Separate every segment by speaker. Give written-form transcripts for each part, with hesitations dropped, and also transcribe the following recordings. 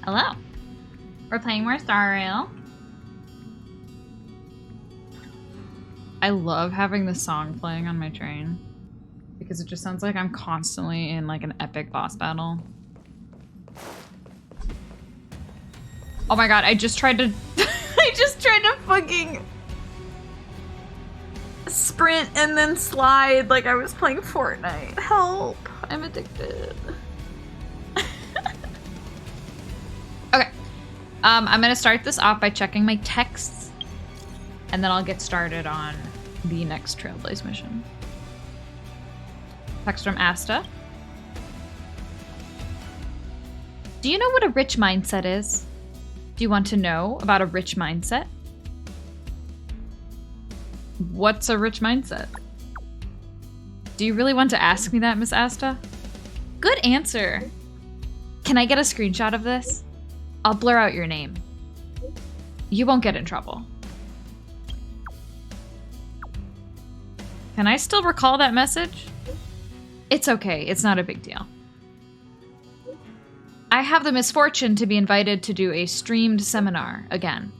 Speaker 1: Hello. We're playing more Star Rail. I love having the song playing on my train because it just sounds like I'm constantly in like an epic boss battle. Oh my god, I just tried to fucking sprint and then slide like I was playing Fortnite. Help, I'm addicted. Okay, I'm gonna start this off by checking my texts and then I'll get started on the next Trailblaze mission. Text from Asta. Do you know what a rich mindset is? Do you want to know about a rich mindset? What's a rich mindset? Do you really want to ask me that, Miss Asta? Good answer. Can I get a screenshot of this? I'll blur out your name. You won't get in trouble. Can I still recall that message? It's okay, it's not a big deal. I have the misfortune to be invited to do a streamed seminar again.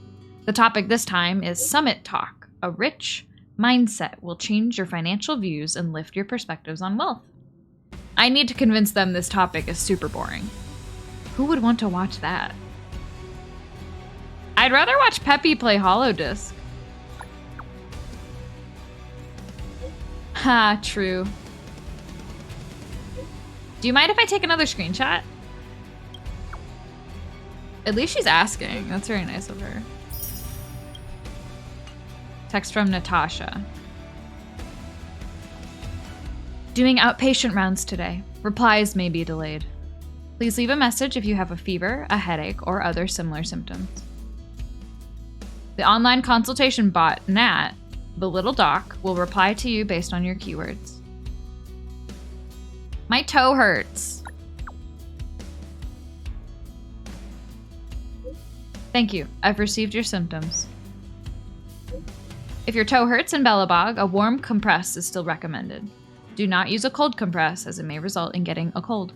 Speaker 1: The topic this time is Summit Talk. A rich mindset will change your financial views and lift your perspectives on wealth. I need to convince them this topic is super boring. Who would want to watch that? I'd rather watch Peppy play Holodisc. Ha, true. Do you mind if I take another screenshot? At least she's asking. That's very nice of her. Text from Natasha. Doing outpatient rounds today. Replies may be delayed. Please leave a message if you have a fever, a headache, or other similar symptoms. The online consultation bot, Nat, the little doc, will reply to you based on your keywords. My toe hurts. Thank you. I've received your symptoms. If your toe hurts in Belobog, a warm compress is still recommended. Do not use a cold compress as it may result in getting a cold.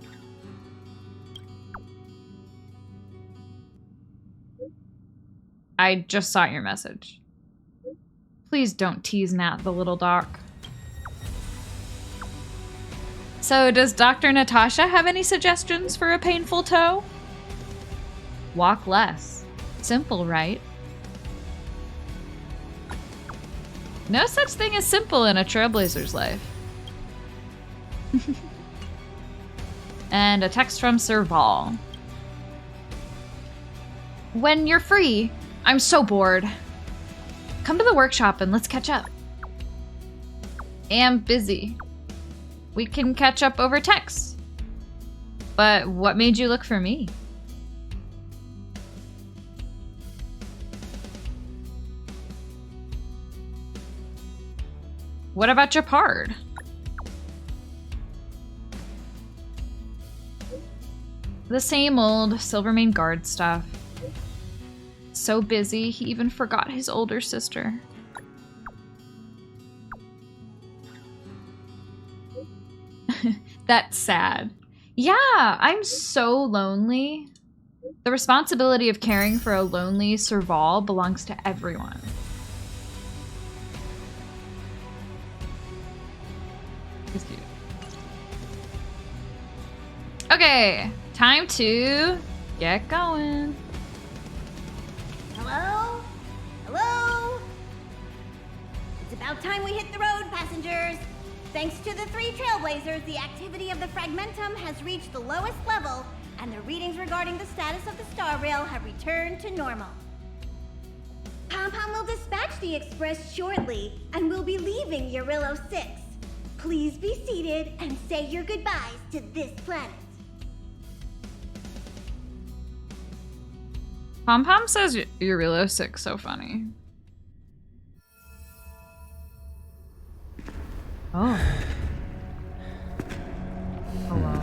Speaker 1: I just saw your message. Please don't tease Nat, the little doc. So, does Dr. Natasha have any suggestions for a painful toe? Walk less. Simple, right? No such thing as simple in a Trailblazer's life. And a text from Serval. When you're free, I'm so bored. Come to the workshop and let's catch up. Am busy. We can catch up over text. But what made you look for me? What about your pard? The same old Silvermane Guard stuff. So busy, he even forgot his older sister. That's sad. Yeah, I'm so lonely. The responsibility of caring for a lonely Serval belongs to everyone. He's cute. Okay, time to get going.
Speaker 2: Hello? Hello? It's about time we hit the road, passengers. Thanks to the 3 Trailblazers, the activity of the Fragmentum has reached the lowest level, and the readings regarding the status of the Star Rail have returned to normal. Pom-Pom will dispatch the Express shortly, and we'll be leaving Eurillo 6. Please be seated and say your goodbyes to this planet.
Speaker 1: Pom-Pom says Eurillo 6 so funny. Oh. Hello?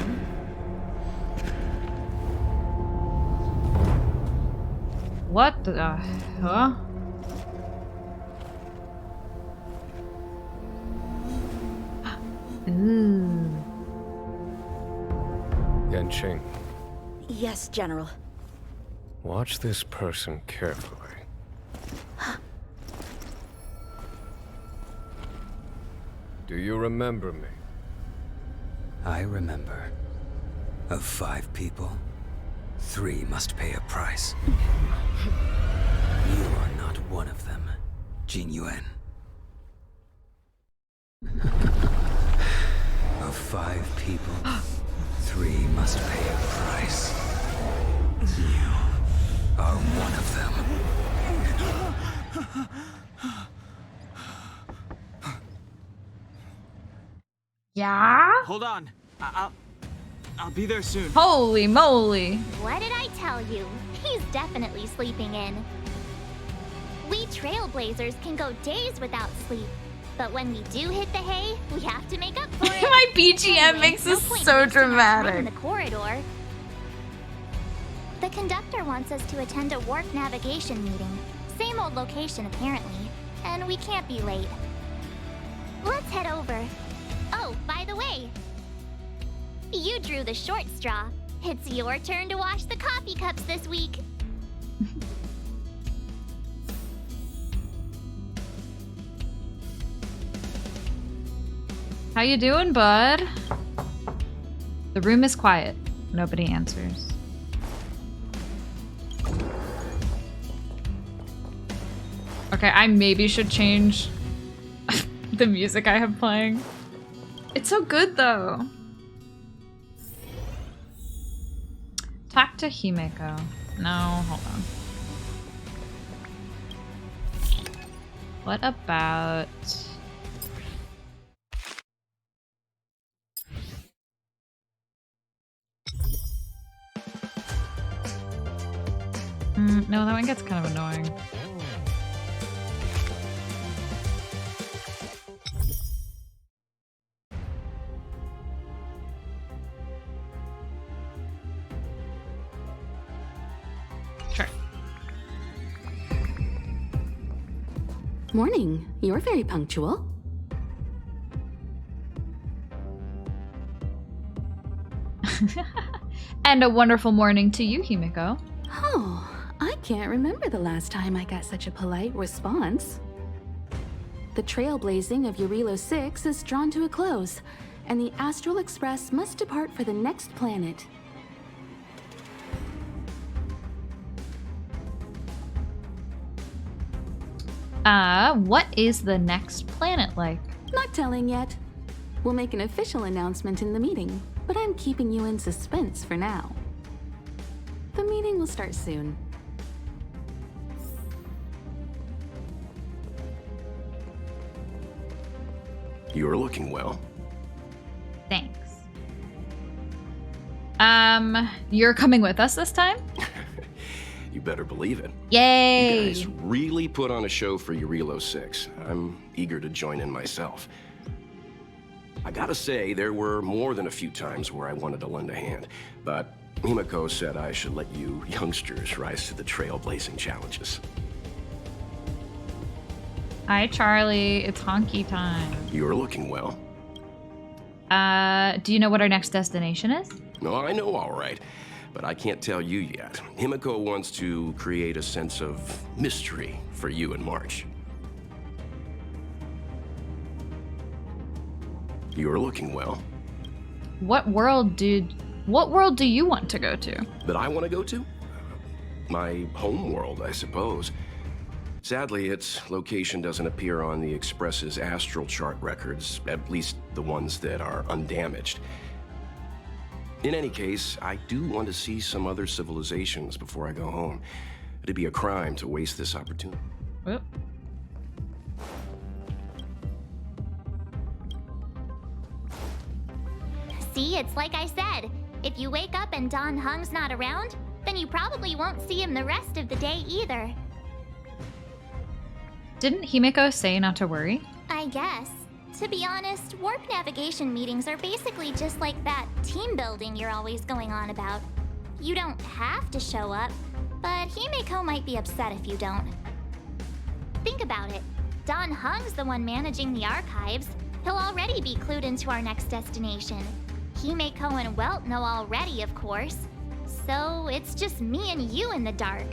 Speaker 1: What the, huh? Ooh.
Speaker 3: Yanqing.
Speaker 4: Yes, General.
Speaker 3: Watch this person carefully. Do you remember me?
Speaker 4: I remember. Of 5 people, 3 must pay a price. You are not one of them, Jin Yuan. Of 5 people, 3 must pay a price. You are one of them.
Speaker 1: Yeah?
Speaker 5: Hold on. I'll be there soon.
Speaker 1: Holy moly.
Speaker 6: What did I tell you? He's definitely sleeping in. We trailblazers can go days without sleep, but when we do hit the hay, we have to make up for it.
Speaker 1: My BGM
Speaker 6: Anyway,
Speaker 1: makes
Speaker 6: no
Speaker 1: this
Speaker 6: point
Speaker 1: so
Speaker 6: wasting our time
Speaker 1: dramatic.
Speaker 6: In the corridor. The conductor wants us to attend a warp navigation meeting. Same old location apparently, and we can't be late. Let's head over. Oh, by the way, you drew the short straw. It's your turn to wash the coffee cups this week.
Speaker 1: How you doing, bud? The room is quiet. Nobody answers. Okay, I maybe should change the music I have playing. It's so good, though. Talk to Himeko. No, hold on. What about... no, that one gets kind of annoying. Sure.
Speaker 7: Morning. You're very punctual.
Speaker 1: And a wonderful morning to you, Himeko.
Speaker 7: Oh, I can't remember the last time I got such a polite response. The trailblazing of Eurilo 6 is drawn to a close, and the Astral Express must depart for the next planet.
Speaker 1: What is the next planet like?
Speaker 7: Not telling yet. We'll make an official announcement in the meeting, but I'm keeping you in suspense for now. The meeting will start soon.
Speaker 8: You're looking well.
Speaker 1: Thanks. You're coming with us this time?
Speaker 8: You better believe it.
Speaker 1: Yay!
Speaker 8: You guys really put on a show for Eurilo 6. I'm eager to join in myself. I gotta say, there were more than a few times where I wanted to lend a hand, but Himeko said I should let you youngsters rise to the trailblazing challenges.
Speaker 1: Hi, Charlie. It's honky time.
Speaker 8: You're looking well.
Speaker 1: Do you know what our next destination is?
Speaker 8: No, I know all right, but I can't tell you yet. Himeko wants to create a sense of mystery for you in March. You're looking well.
Speaker 1: What world do you want to go to?
Speaker 8: That I want to go to? My home world, I suppose. Sadly, its location doesn't appear on the Express's astral chart records, at least the ones that are undamaged. In any case, I do want to see some other civilizations before I go home. It'd be a crime to waste this opportunity.
Speaker 1: Whoop.
Speaker 6: See, it's like I said. If you wake up and Don Hung's not around, then you probably won't see him the rest of the day either.
Speaker 1: Didn't Himeko say not to worry?
Speaker 6: I guess. To be honest, warp navigation meetings are basically just like that team building you're always going on about. You don't have to show up, but Himeko might be upset if you don't. Think about it. Don Hung's the one managing the archives. He'll already be clued into our next destination. Himeko and Welt know already, of course. So it's just me and you in the dark.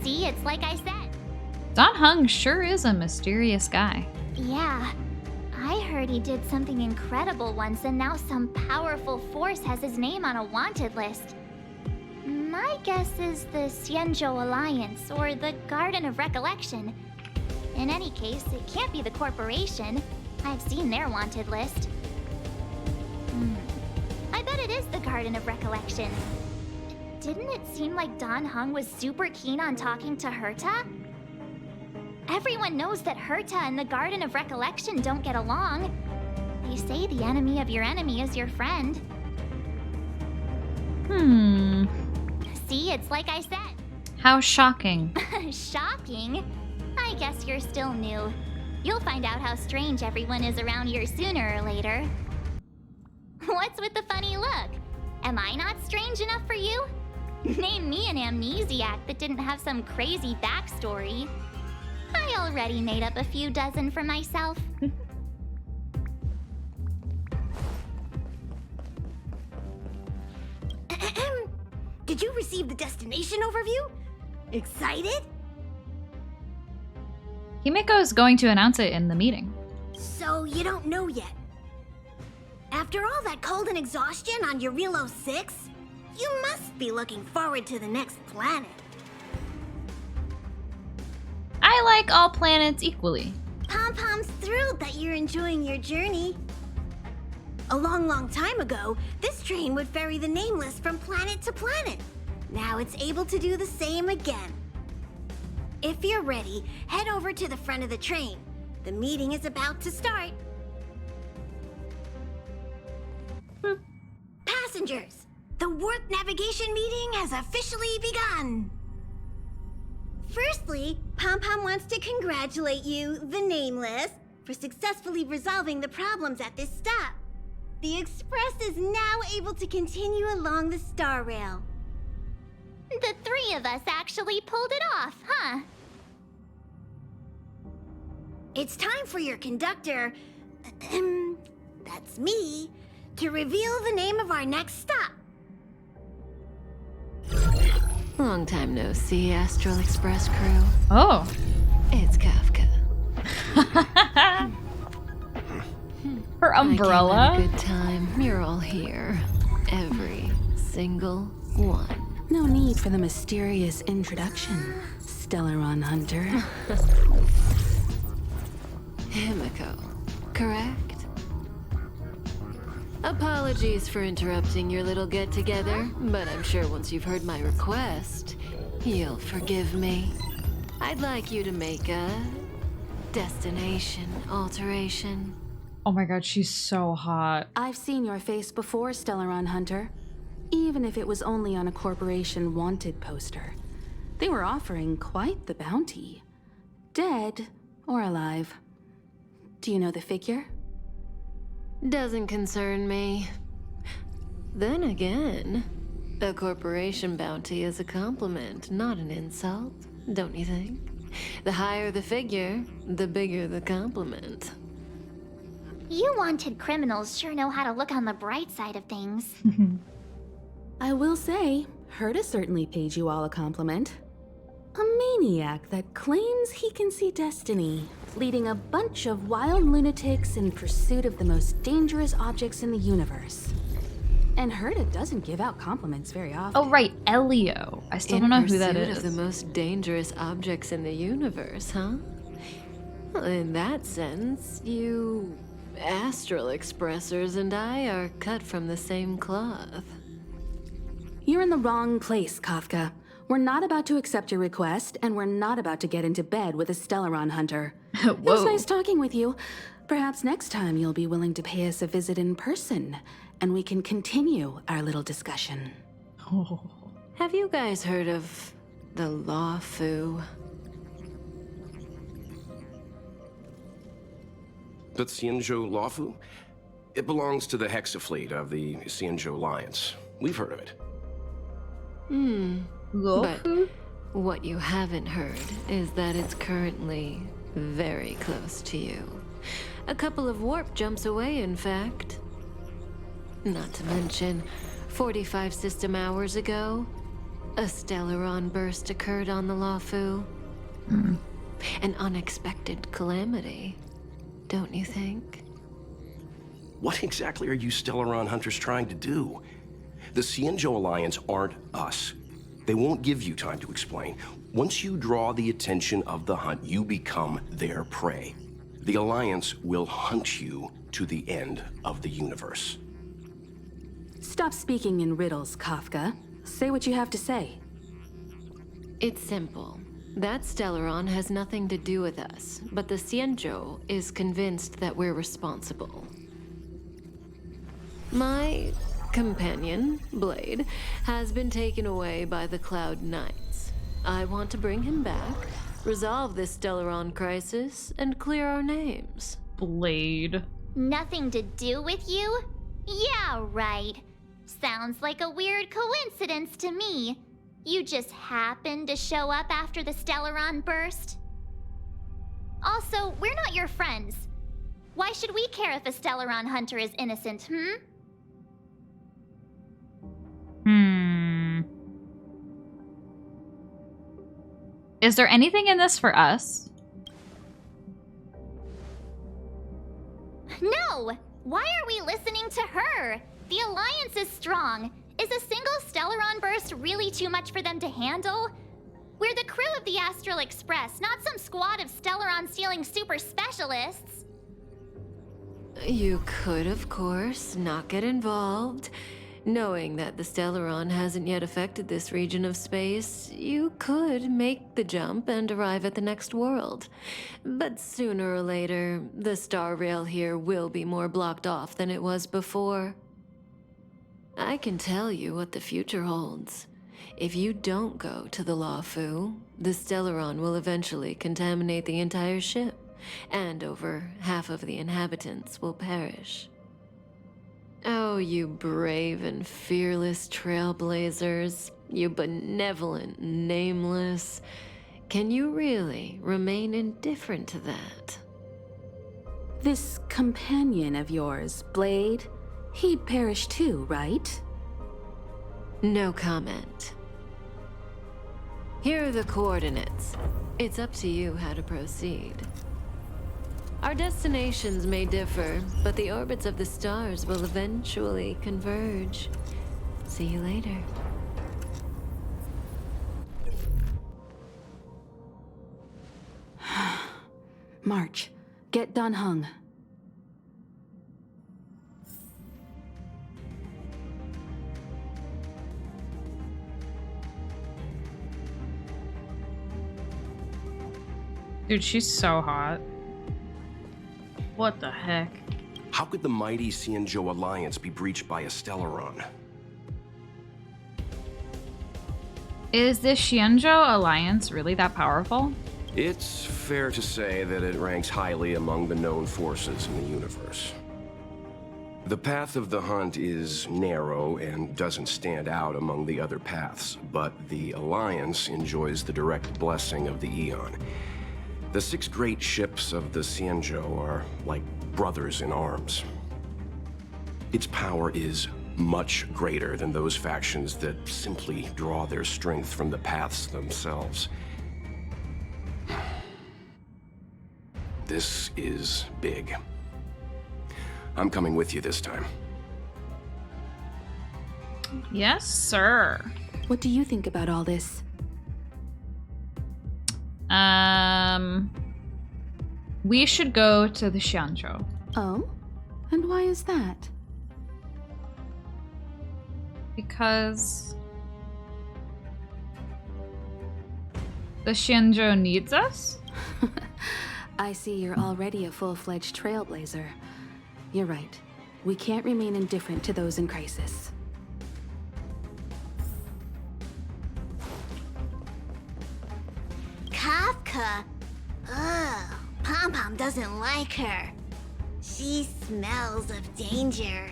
Speaker 6: See, it's like I said.
Speaker 1: Dan Heng sure is a mysterious guy.
Speaker 6: Yeah. I heard he did something incredible once, and now some powerful force has his name on a wanted list. My guess is the Xianzhou Alliance, or the Garden of Recollection. In any case, it can't be the corporation. I've seen their wanted list. I bet it is the Garden of Recollection. Didn't it seem like Dan Heng was super keen on talking to Herta? Everyone knows that Herta and the Garden of Recollection don't get along. They say the enemy of your enemy is your friend. See, it's like I said.
Speaker 1: How shocking.
Speaker 6: Shocking? I guess you're still new. You'll find out how strange everyone is around here sooner or later. What's with the funny look? Am I not strange enough for you? Name me an amnesiac that didn't have some crazy backstory. I already made up a few dozen for myself.
Speaker 2: Did you receive the destination overview? Excited?
Speaker 1: Himeko is going to announce it in the meeting.
Speaker 2: So you don't know yet. After all that cold and exhaustion on Eurilo 6, you must be looking forward to the next planet.
Speaker 1: I like all planets equally.
Speaker 2: Pom-Pom's thrilled that you're enjoying your journey. A long time ago, this train would ferry the Nameless from planet to planet. Now it's able to do the same again. If you're ready, head over to the front of the train. The meeting is about to start. Passengers, the warp navigation meeting has officially begun. Firstly, Pom-Pom wants to congratulate you, the Nameless, for successfully resolving the problems at this stop. The Express is now able to continue along the Star Rail.
Speaker 6: The three of us actually pulled it off, huh?
Speaker 2: It's time for your conductor, that's me, to reveal the name of our next stop.
Speaker 9: Long time no see, Astral Express crew.
Speaker 1: Oh.
Speaker 9: It's Kafka.
Speaker 1: Her umbrella.
Speaker 9: I came at a good time. You're all here. Every single one.
Speaker 7: No need for the mysterious introduction, Stellaron Hunter.
Speaker 9: Himeko, correct? Apologies for interrupting your little get-together, but I'm sure once you've heard my request, you'll forgive me. I'd like you to make a destination alteration.
Speaker 1: Oh my god, she's so hot.
Speaker 7: I've seen your face before, Stellaron Hunter. Even if it was only on a corporation wanted poster. They were offering quite the bounty. Dead or alive. Do you know the figure?
Speaker 9: Doesn't concern me. Then again, a corporation bounty is a compliment, not an insult, don't you think? The higher the figure, the bigger the compliment.
Speaker 6: You wanted criminals sure know how to look on the bright side of things.
Speaker 7: I will say, Herta certainly paid you all a compliment. A maniac that claims he can see destiny, leading a bunch of wild lunatics in pursuit of the most dangerous objects in the universe. And Herta doesn't give out compliments very often.
Speaker 1: Oh right, Elio. I still don't know who that
Speaker 9: In
Speaker 1: is.
Speaker 9: pursuit of the most dangerous objects in the universe, huh? Well, in that sense, you Astral Expressers and I are cut from the same cloth.
Speaker 7: You're in the wrong place, Kafka. We're not about to accept your request, and we're not about to get into bed with a Stellaron Hunter. It was nice talking with you. Perhaps next time you'll be willing to pay us a visit in person, and we can continue our little discussion.
Speaker 1: Oh.
Speaker 9: Have you guys heard of the Law Fu?
Speaker 8: The Xianzhou Lawfu? It belongs to the Hexafleet of the Xianzhou Alliance. We've heard of it.
Speaker 9: But what you haven't heard is that it's currently very close to you. A couple of warp jumps away, in fact. Not to mention, 45 system hours ago, a Stellaron burst occurred on the Luofu. An unexpected calamity, don't you think?
Speaker 8: What exactly are you Stellaron hunters trying to do? The Xianzhou Alliance aren't us. They won't give you time to explain. Once you draw the attention of the hunt, you become their prey. The Alliance will hunt you to the end of the universe.
Speaker 7: Stop speaking in riddles, Kafka. Say what you have to say.
Speaker 9: It's simple. That Stellaron has nothing to do with us, but the Xianzhou is convinced that we're responsible. My companion, Blade, has been taken away by the Cloud Knights. I want to bring him back, resolve this Stellaron crisis, and clear our names.
Speaker 1: Blade.
Speaker 6: Nothing to do with you? Yeah, right. Sounds like a weird coincidence to me. You just happened to show up after the Stellaron burst? Also, we're not your friends. Why should we care if a Stellaron hunter is innocent,
Speaker 1: Is there anything in this for us?
Speaker 6: No! Why are we listening to her? The Alliance is strong. Is a single Stellaron burst really too much for them to handle? We're the crew of the Astral Express, not some squad of Stellaron-stealing super specialists.
Speaker 9: You could, of course, not get involved. Knowing that the Stellaron hasn't yet affected this region of space, you could make the jump and arrive at the next world. But sooner or later, the star rail here will be more blocked off than it was before. I can tell you what the future holds. If you don't go to the Luofu, the Stellaron will eventually contaminate the entire ship, and over half of the inhabitants will perish. Oh, you brave and fearless trailblazers, you benevolent nameless. Can you really remain indifferent to that?
Speaker 7: This companion of yours, Blade, he'd perish too, right?
Speaker 9: No comment. Here are the coordinates. It's up to you how to proceed. Our destinations may differ, but the orbits of the stars will eventually converge. See you later.
Speaker 7: March, get Dan Heng.
Speaker 1: Dude, she's so hot. What the heck?
Speaker 8: How could the mighty Xianzhou Alliance be breached by a Stellaron?
Speaker 1: Is this Xianzhou Alliance really that powerful?
Speaker 8: It's fair to say that it ranks highly among the known forces in the universe. The path of the hunt is narrow and doesn't stand out among the other paths, but the Alliance enjoys the direct blessing of the Aeon. The 6 great ships of the Xianzhou are like brothers in arms. Its power is much greater than those factions that simply draw their strength from the paths themselves. This is big. I'm coming with you this time.
Speaker 1: Yes, sir.
Speaker 7: What do you think about all this?
Speaker 1: We should go to the Xianzhou.
Speaker 7: Oh? And why is that?
Speaker 1: Because the Xianzhou needs us?
Speaker 7: I see you're already a full-fledged trailblazer. You're right. We can't remain indifferent to those in crisis.
Speaker 2: Kafka. Ugh. Pom-Pom doesn't like her. She smells of danger.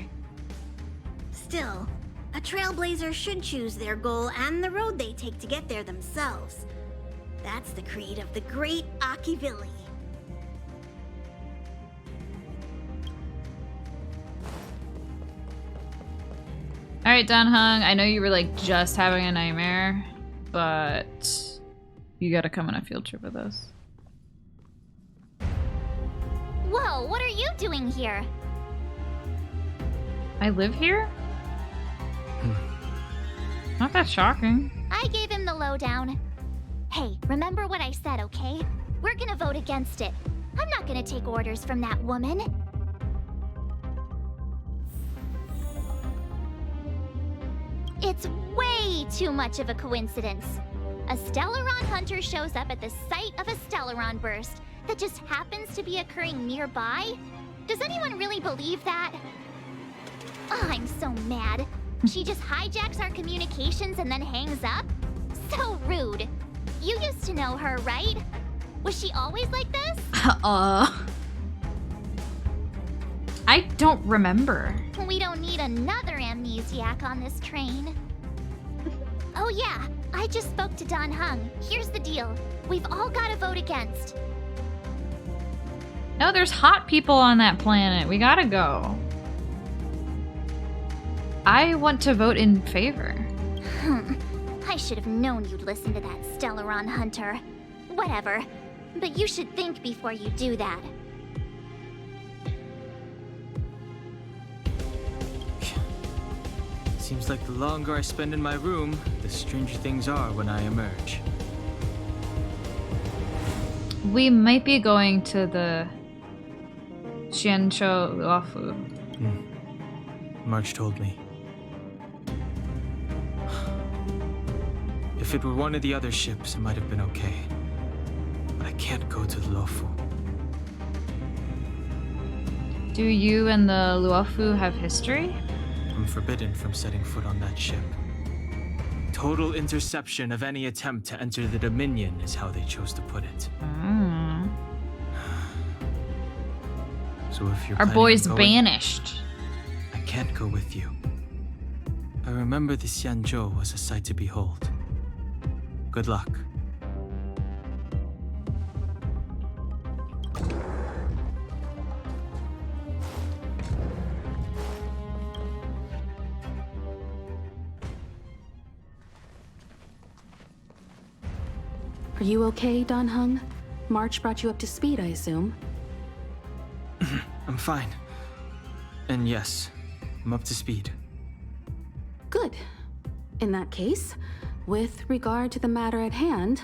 Speaker 2: Still, a trailblazer should choose their goal and the road they take to get there themselves. That's the creed of the great Akivili.
Speaker 1: All right, Dan Hung. I know you were like just having a nightmare, but you gotta come on a field trip with us.
Speaker 6: Whoa, what are you doing here?
Speaker 1: I live here? Not that shocking.
Speaker 6: I gave him the lowdown. Hey, remember what I said, okay? We're gonna vote against it. I'm not gonna take orders from that woman. It's way too much of a coincidence. A Stellaron hunter shows up at the site of a Stellaron burst that just happens to be occurring nearby? Does anyone really believe that? Oh, I'm so mad. She just hijacks our communications and then hangs up? So rude. You used to know her, right? Was she always like this?
Speaker 1: I don't remember.
Speaker 6: We don't need another amnesiac on this train. Oh yeah, I just spoke to Dan Hung. Here's the deal. We've all got to vote against.
Speaker 1: No, there's hot people on that planet. We gotta go. I want to vote in favor.
Speaker 6: I should have known you'd listen to that Stellaron hunter. Whatever. But you should think before you do that.
Speaker 5: Seems like the longer I spend in my room, the stranger things are when I emerge.
Speaker 1: We might be going to the Xianzhou Luofu.
Speaker 5: March told me. If it were one of the other ships, it might have been okay. But I can't go to the Luofu.
Speaker 1: Do you and the Luofu have history?
Speaker 5: I'm forbidden from setting foot on that ship. Total interception of any attempt to enter the Dominion is how they chose to put it. So if you're
Speaker 1: Our
Speaker 5: planning
Speaker 1: boy's
Speaker 5: on going,
Speaker 1: banished.
Speaker 5: I can't go with you. I remember the Xianzhou was a sight to behold. Good luck.
Speaker 7: Are you okay, Dan Hung? March brought you up to speed, I assume.
Speaker 5: I'm fine. And yes, I'm up to speed.
Speaker 7: Good. In that case, with regard to the matter at hand,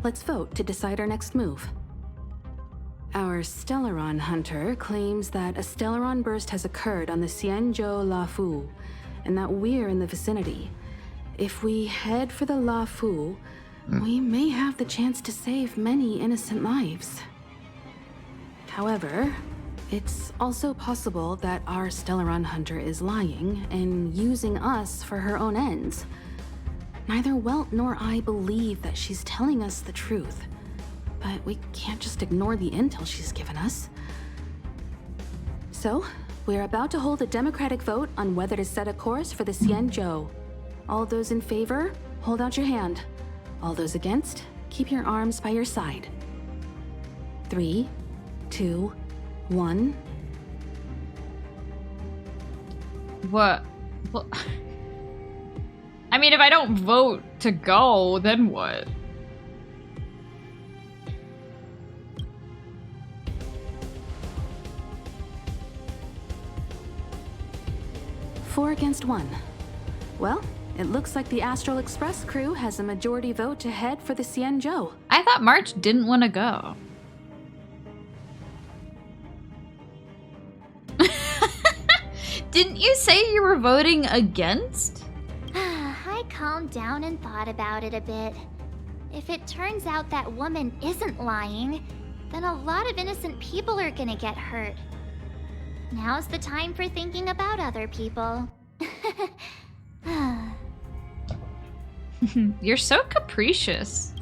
Speaker 7: let's vote to decide our next move. Our Stellaron hunter claims that a Stellaron burst has occurred on the Xianzhou Luofu, and that we're in the vicinity. If we head for the Luofu, we may have the chance to save many innocent lives. However, it's also possible that our Stellaron hunter is lying and using us for her own ends. Neither Welt nor I believe that she's telling us the truth, but we can't just ignore the intel she's given us. So, we're about to hold a democratic vote on whether to set a course for the Xianzhou. All those in favor, hold out your hand. All those against, keep your arms by your side. 3, 2, 1.
Speaker 1: What? Well, I mean, if I don't vote to go, then what?
Speaker 7: Four against 1. Well, it looks like the Astral Express crew has a majority vote to head for the Xianzhou.
Speaker 1: I thought March didn't want to go. Didn't you say you were voting against?
Speaker 6: I calmed down and thought about it a bit. If it turns out that woman isn't lying, then a lot of innocent people are gonna get hurt. Now's the time for thinking about other people.
Speaker 1: You're so capricious.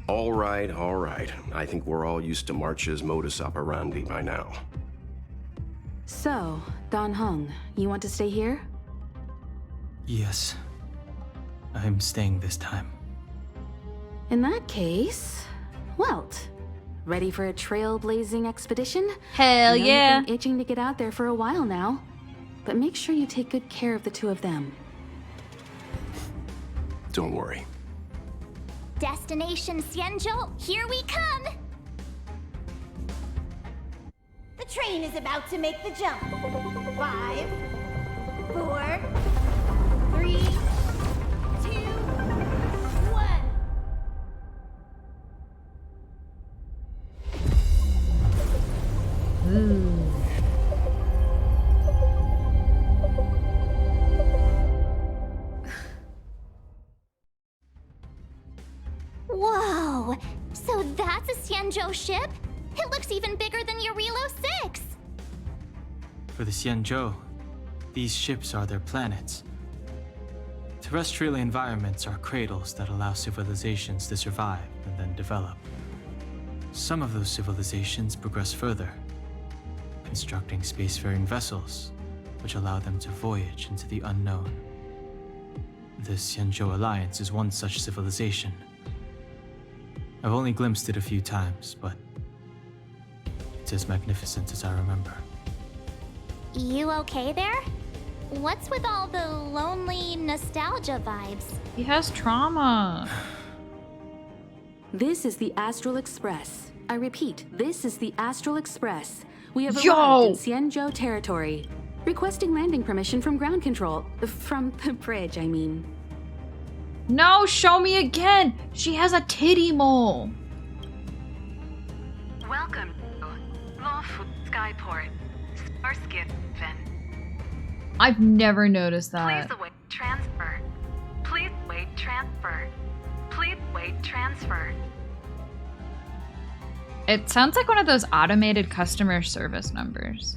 Speaker 8: All right, all right. I think we're all used to March's modus operandi by now.
Speaker 7: So, Dan Hung, you want to stay here?
Speaker 5: Yes. I'm staying this time.
Speaker 7: In that case, Welt, Ready for a trailblazing expedition?
Speaker 1: Hell
Speaker 7: I know
Speaker 1: yeah.
Speaker 7: You've been itching to get out there for a while now. But make sure you take good care of the two of them.
Speaker 8: Don't worry.
Speaker 6: Destination Xianzhou, here we come!
Speaker 2: The train is about to make the jump. 5, 4, 3, 2, 1.
Speaker 6: Whoa! So that's a Xianzhou ship? It looks even bigger than Eurilo 6!
Speaker 5: For the Xianzhou, these ships are their planets. Terrestrial environments are cradles that allow civilizations to survive and then develop. Some of those civilizations progress further, constructing spacefaring vessels, which allow them to voyage into the unknown. The Xianzhou Alliance is one such civilization. I've only glimpsed it a few times, but it's as magnificent as I remember.
Speaker 6: You okay there? What's with all the lonely nostalgia vibes?
Speaker 1: He has trauma.
Speaker 7: This is the Astral Express. I repeat, this is the Astral Express. We have
Speaker 1: Yo!
Speaker 7: arrived in Xianzhou territory. Requesting landing permission from ground control. From the bridge, I mean.
Speaker 1: No, show me again. She has a titty mole.
Speaker 10: Welcome to Lawful Skyport, Starskin Ven.
Speaker 1: I've never noticed that.
Speaker 10: Please await transfer. Please wait transfer. Please wait transfer.
Speaker 1: It sounds like one of those automated customer service numbers.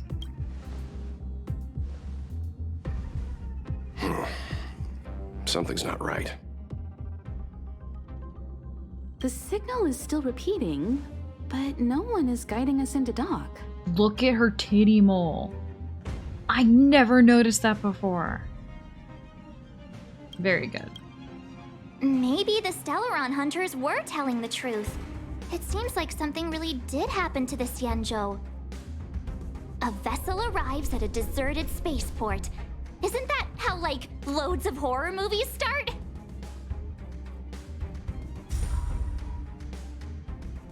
Speaker 8: Something's not right.
Speaker 7: The signal is still repeating, but no one is guiding us into dock.
Speaker 1: Look at her titty mole. I never noticed that before. Very good.
Speaker 6: Maybe the Stellaron hunters were telling the truth. It seems like something really did happen to the Xianzhou. A vessel arrives at a deserted spaceport. Isn't that how, like, loads of horror movies start?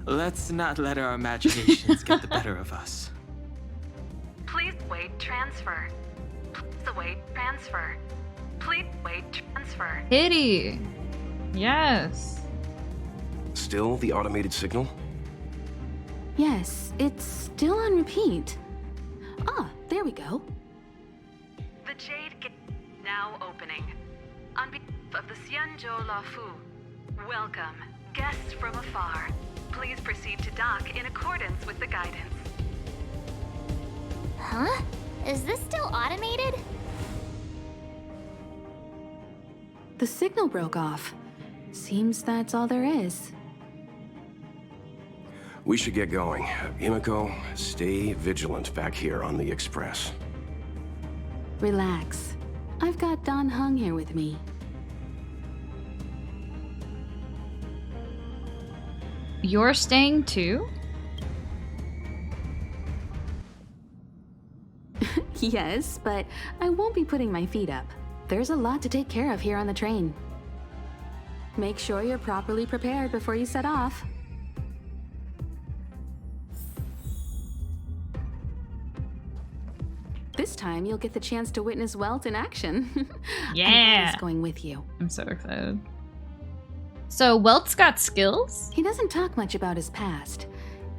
Speaker 5: Let's not let our imaginations get the better of us.
Speaker 10: Please wait transfer. Please await transfer. Please wait transfer.
Speaker 1: Titty. Yes.
Speaker 8: Still the automated signal?
Speaker 7: Yes, it's still on repeat. Ah, there we go.
Speaker 10: The Jade Gate now opening. On behalf of the Xianzhou Lafu, welcome, guests from afar. Please proceed to dock in accordance with the guidance.
Speaker 6: Huh? Is this still automated?
Speaker 7: The signal broke off. Seems that's all there is.
Speaker 8: We should get going. Himiko, stay vigilant back here on the Express.
Speaker 7: Relax. I've got Dan Heng here with me.
Speaker 1: You're staying too?
Speaker 7: Yes, but I won't be putting my feet up. There's a lot to take care of here on the train. Make sure you're properly prepared before you set off. This time you'll get the chance to witness Welt in action.
Speaker 1: Yeah.
Speaker 7: He's going with you.
Speaker 1: I'm so excited. So Welt's got skills?
Speaker 7: He doesn't talk much about his past.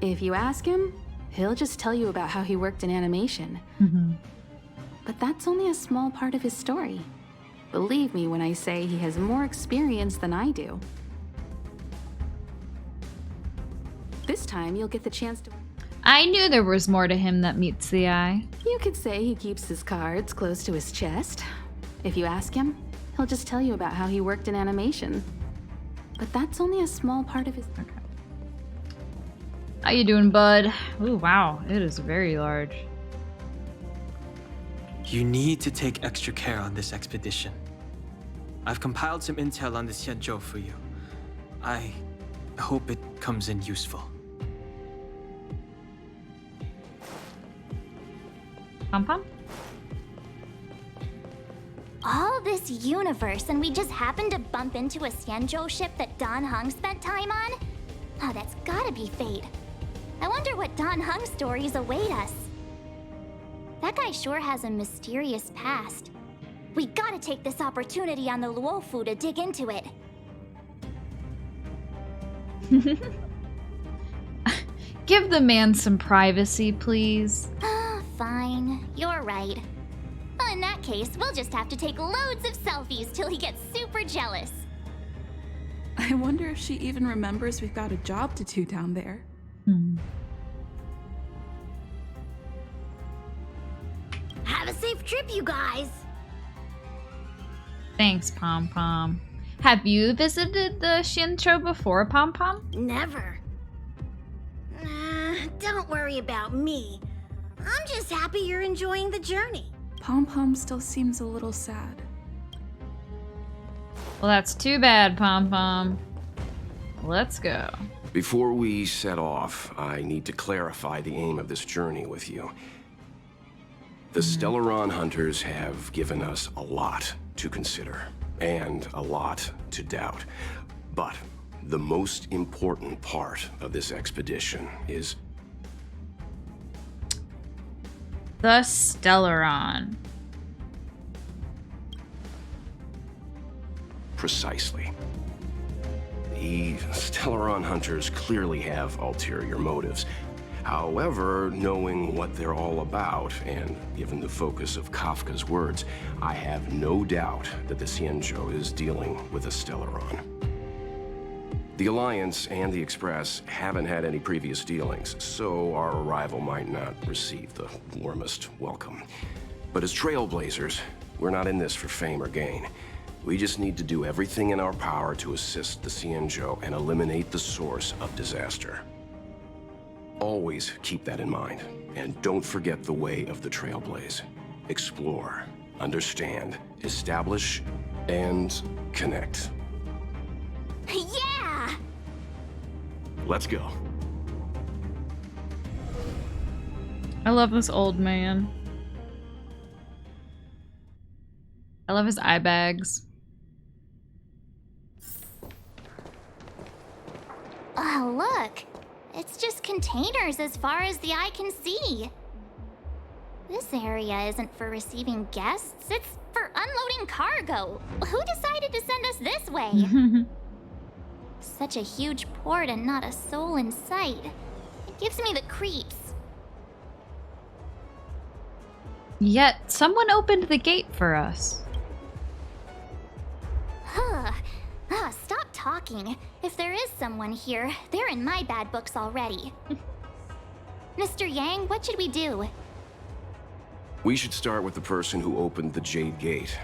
Speaker 7: If you ask him, he'll just tell you about how he worked in animation.
Speaker 1: Mm-hmm.
Speaker 7: But that's only a small part of his story. Believe me when I say he has more experience than I do. This time you'll get the chance to...
Speaker 1: I knew there was more to him that meets the eye.
Speaker 7: You could say he keeps his cards close to his chest. If you ask him, he'll just tell you about how he worked in animation. But that's only a small part of his...
Speaker 1: Okay. How you doing, bud? Ooh, wow. It is very large.
Speaker 5: You need to take extra care on this expedition. I've compiled some intel on the Xianzhou for you. I hope it comes in useful.
Speaker 1: Pom Pom?
Speaker 6: All this universe, and we just happened to bump into a Xianzhou ship that Dan Heng spent time on? Oh, that's gotta be fate. I wonder what Dan Heng's stories await us. That guy sure has a mysterious past. We gotta take this opportunity on the Luofu to dig into it.
Speaker 1: Give the man some privacy, please.
Speaker 6: Fine, you're right. Well, in that case, we'll just have to take loads of selfies till he gets super jealous.
Speaker 11: I wonder if she even remembers we've got a job to do down there.
Speaker 2: Have a safe trip, you guys.
Speaker 1: Thanks, Pom Pom. Have you visited the Xianzhou before, Pom Pom?
Speaker 2: Never. Don't worry about me. I'm just happy you're enjoying the journey.
Speaker 11: Pom Pom still seems a little sad.
Speaker 1: Well, that's too bad, Pom Pom. Let's go.
Speaker 8: Before we set off, I need to clarify the aim of this journey with you. The Stellaron hunters have given us a lot to consider, and a lot to doubt. But the most important part of this expedition is
Speaker 1: the Stellaron.
Speaker 8: Precisely. The Stellaron hunters clearly have ulterior motives. However, knowing what they're all about, and given the focus of Kafka's words, I have no doubt that the Xianzhou is dealing with a Stellaron. The Alliance and the Express haven't had any previous dealings, so our arrival might not receive the warmest welcome. But as Trailblazers, we're not in this for fame or gain. We just need to do everything in our power to assist the Xianzhou and eliminate the source of disaster. Always keep that in mind, and don't forget the way of the Trailblaze. Explore, understand, establish, and connect.
Speaker 6: Yeah!
Speaker 8: Let's go.
Speaker 1: I love this old man. I love his eye bags.
Speaker 6: Oh, look. It's just containers as far as the eye can see. This area isn't for receiving guests, it's for unloading cargo. Who decided to send us this way? Such a huge port and not a soul in sight. It gives me the creeps.
Speaker 1: Yet, someone opened the gate for us.
Speaker 6: Stop talking. If there is someone here, they're in my bad books already. Mr. Yang, what should we do?
Speaker 8: We should start with the person who opened the Jade Gate.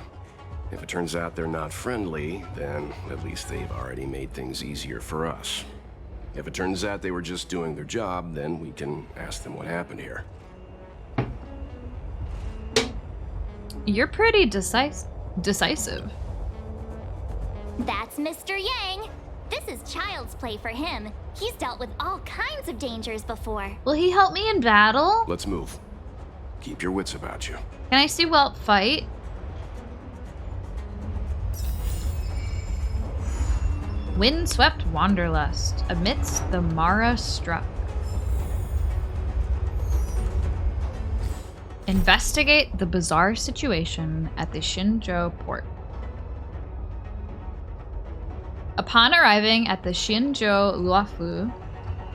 Speaker 8: If it turns out they're not friendly, then at least they've already made things easier for us. If it turns out they were just doing their job, then we can ask them what happened here.
Speaker 1: You're pretty decisive.
Speaker 6: That's Mr. Yang. This is child's play for him. He's dealt with all kinds of dangers before.
Speaker 1: Will he help me in battle?
Speaker 8: Let's move. Keep your wits about you.
Speaker 1: Can I see Welt fight? Windswept Wanderlust amidst the Mara struck. Investigate the bizarre situation at the Xianzhou port. Upon arriving at the Xianzhou Luofu,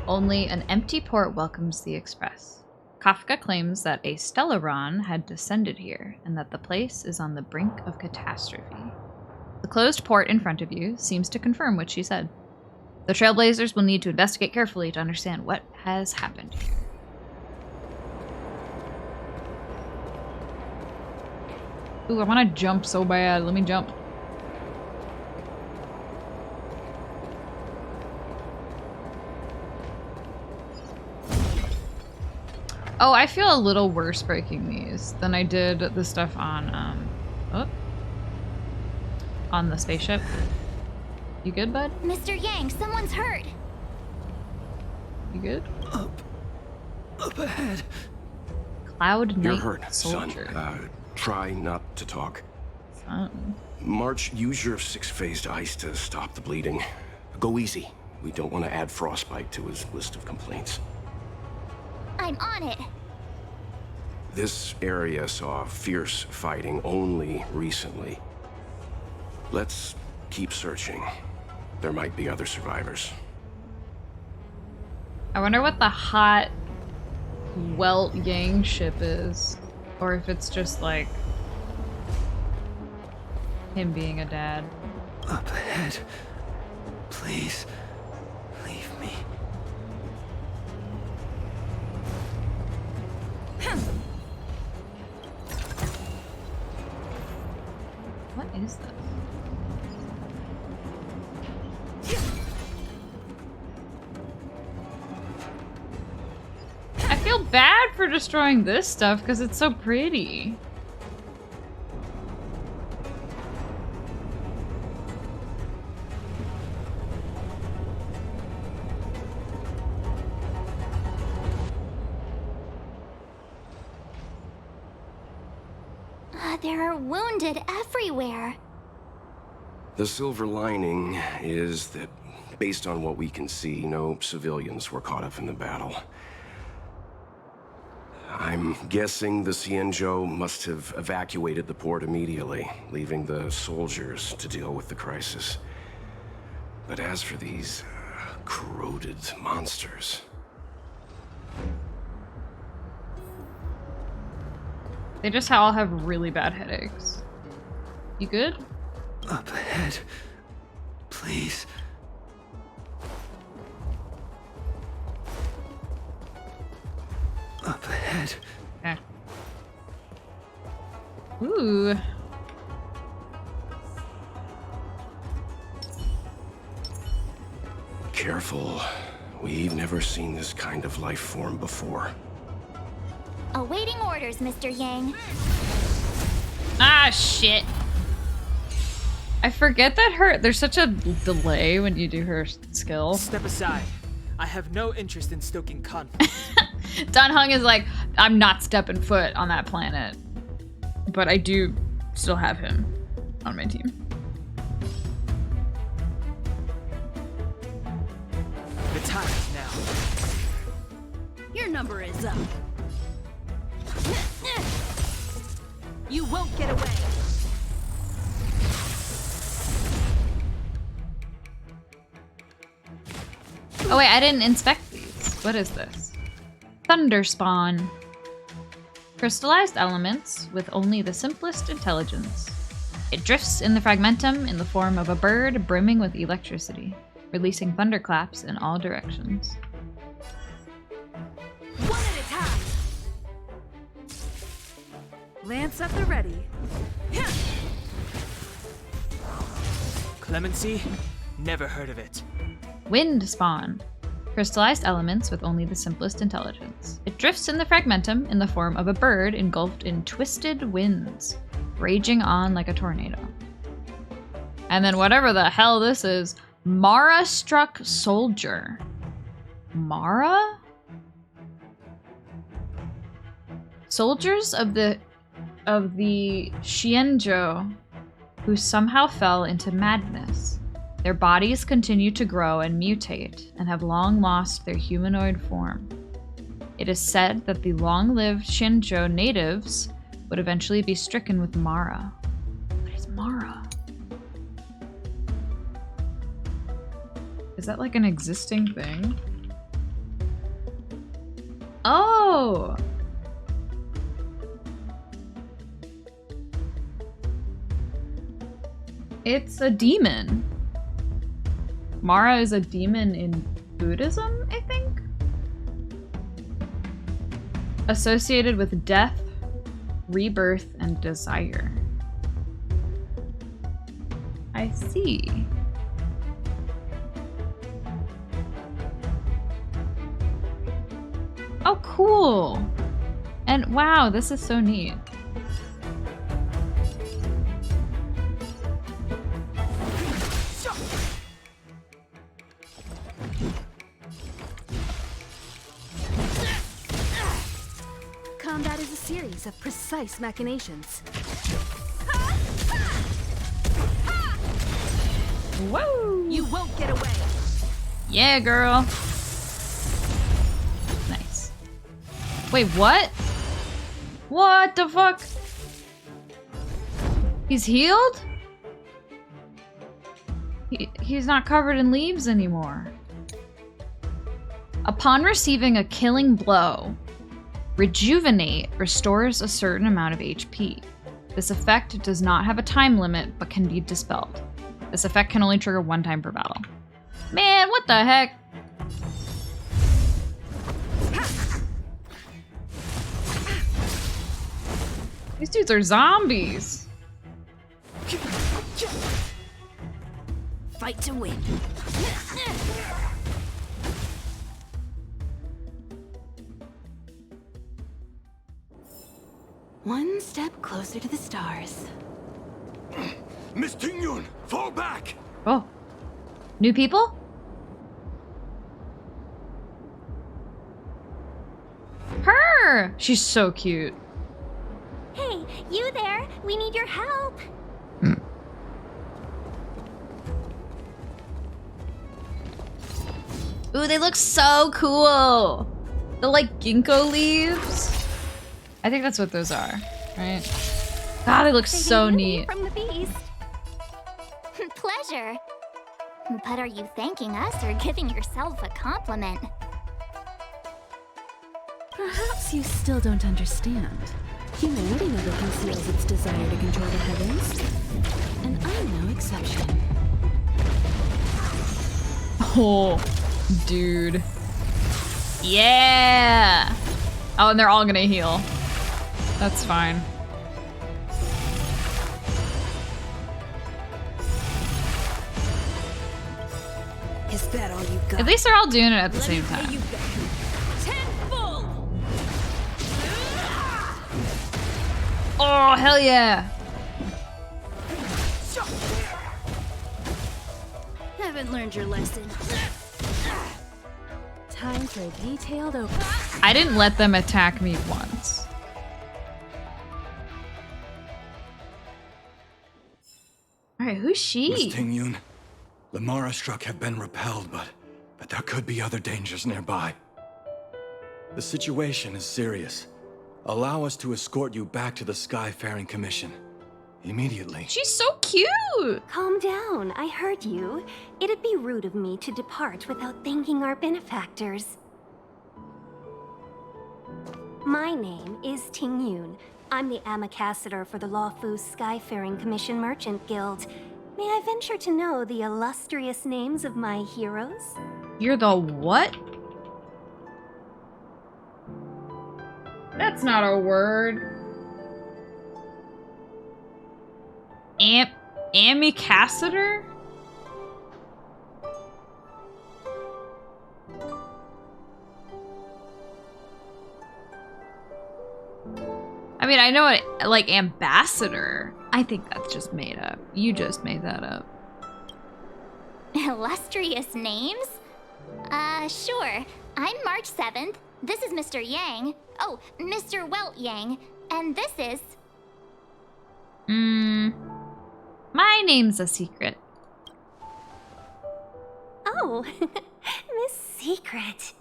Speaker 1: only an empty port welcomes the Express. Kafka claims that a Stellaron had descended here and that the place is on the brink of catastrophe. The closed port in front of you seems to confirm what she said. The Trailblazers will need to investigate carefully to understand what has happened here. Ooh, I want to jump so bad. Let me jump. Oh, I feel a little worse breaking these than I did the stuff on the spaceship. You good, bud?
Speaker 6: Mr. Yang, someone's hurt.
Speaker 1: You good?
Speaker 4: Up ahead.
Speaker 1: Cloud Knight
Speaker 8: You're hurt,
Speaker 1: Soldier.
Speaker 8: son. Try not to talk.
Speaker 1: Son.
Speaker 8: March, use your six-phased ice to stop the bleeding. Go easy. We don't want to add frostbite to his list of complaints.
Speaker 6: I'm on it.
Speaker 8: This area saw fierce fighting only recently. Let's keep searching. There might be other survivors.
Speaker 1: I wonder what the hot Welt Yang ship is. Or if it's just like him being a dad.
Speaker 4: Up ahead. Please, leave me.
Speaker 1: What is this? I feel bad for destroying this stuff because it's so pretty.
Speaker 6: There are wounded everywhere.
Speaker 8: The silver lining is that, based on what we can see, no civilians were caught up in the battle. I'm guessing the Xianzhou must have evacuated the port immediately, leaving the soldiers to deal with the crisis. But as for these corroded monsters...
Speaker 1: They just all have really bad headaches. You good?
Speaker 4: Up ahead. Please. Up ahead.
Speaker 1: Okay. Ooh.
Speaker 8: Careful. We've never seen this kind of life form before.
Speaker 6: Awaiting orders, Mr. Yang.
Speaker 1: Ah, shit. I forget that there's such a delay when you do her skill.
Speaker 5: Step aside. I have no interest in stoking conflict.
Speaker 1: Dan Heng is like, I'm not stepping foot on that planet. But I do still have him on my team.
Speaker 5: The time is now.
Speaker 2: Your number is up. You won't get away.
Speaker 1: Oh wait, I didn't inspect these. What is this? Thunderspawn. Crystallized elements with only the simplest intelligence. It drifts in the fragmentum in the form of a bird brimming with electricity, releasing thunderclaps in all directions.
Speaker 2: One at a time. Lance at the ready.
Speaker 5: Clemency? Never heard of it.
Speaker 1: Wind spawn. Crystallized elements with only the simplest intelligence. It drifts in the fragmentum in the form of a bird engulfed in twisted winds, raging on like a tornado. And then whatever the hell this is, Mara struck soldier. Mara? Soldiers of the Xianzhou who somehow fell into madness. Their bodies continue to grow and mutate and have long lost their humanoid form. It is said that the long-lived Xianzhou natives would eventually be stricken with Mara. What is Mara? Is that like an existing thing? Oh! It's a demon. Mara is a demon in Buddhism, I think? Associated with death, rebirth, and desire. I see. Oh, cool. And wow, this is so neat.
Speaker 2: Come
Speaker 12: combat is a series of precise machinations.
Speaker 1: Whoa!
Speaker 12: You won't get away.
Speaker 1: Yeah, girl. Nice. Wait, what? What the fuck? He's healed? He's not covered in leaves anymore. Upon receiving a killing blow, Rejuvenate restores a certain amount of HP. This effect does not have a time limit, but can be dispelled. This effect can only trigger one time per battle. Man, what the heck? These dudes are zombies.
Speaker 12: Fight to win. One step closer to the stars.
Speaker 4: Miss Tingyun, fall back!
Speaker 1: Oh. New people? Her! She's so cute.
Speaker 6: Hey, you there? We need your help.
Speaker 1: Ooh, they look so cool. The like ginkgo leaves. I think that's what those are, right? God, they look so neat.
Speaker 6: From the beast. Pleasure. But are you thanking us or giving yourself a compliment?
Speaker 7: Perhaps you still don't understand. Humanity never conceals its desire to control the heavens. And I'm no exception.
Speaker 1: Oh, dude. Yeah! Oh, and they're all gonna heal. That's fine.
Speaker 12: Is that all you got?
Speaker 1: At least they're all doing it at the same time. Oh, hell yeah!
Speaker 12: Haven't learned your lesson. Time for a detailed open.
Speaker 1: I didn't let them attack me once. Alright, who's she?
Speaker 4: Miss Tingyun, the Mara struck have been repelled, but there could be other dangers nearby. The situation is serious. Allow us to escort you back to the Skyfaring Commission. Immediately.
Speaker 1: She's so cute!
Speaker 2: Calm down, I heard you. It'd be rude of me to depart without thanking our benefactors. My name is Tingyun. I'm the Ambassador for the Luofu Skyfaring Commission Merchant Guild. May I venture to know the illustrious names of my heroes?
Speaker 1: You're the what? That's not a word. Ambassador? I mean, I know it, like, ambassador. I think that's just made up. You just made that up.
Speaker 6: Illustrious names? Sure. I'm March 7th. This is Mr. Yang. Oh, Mr. Welt Yang. And this is...
Speaker 1: My name's a secret.
Speaker 2: Oh, Miss Secret.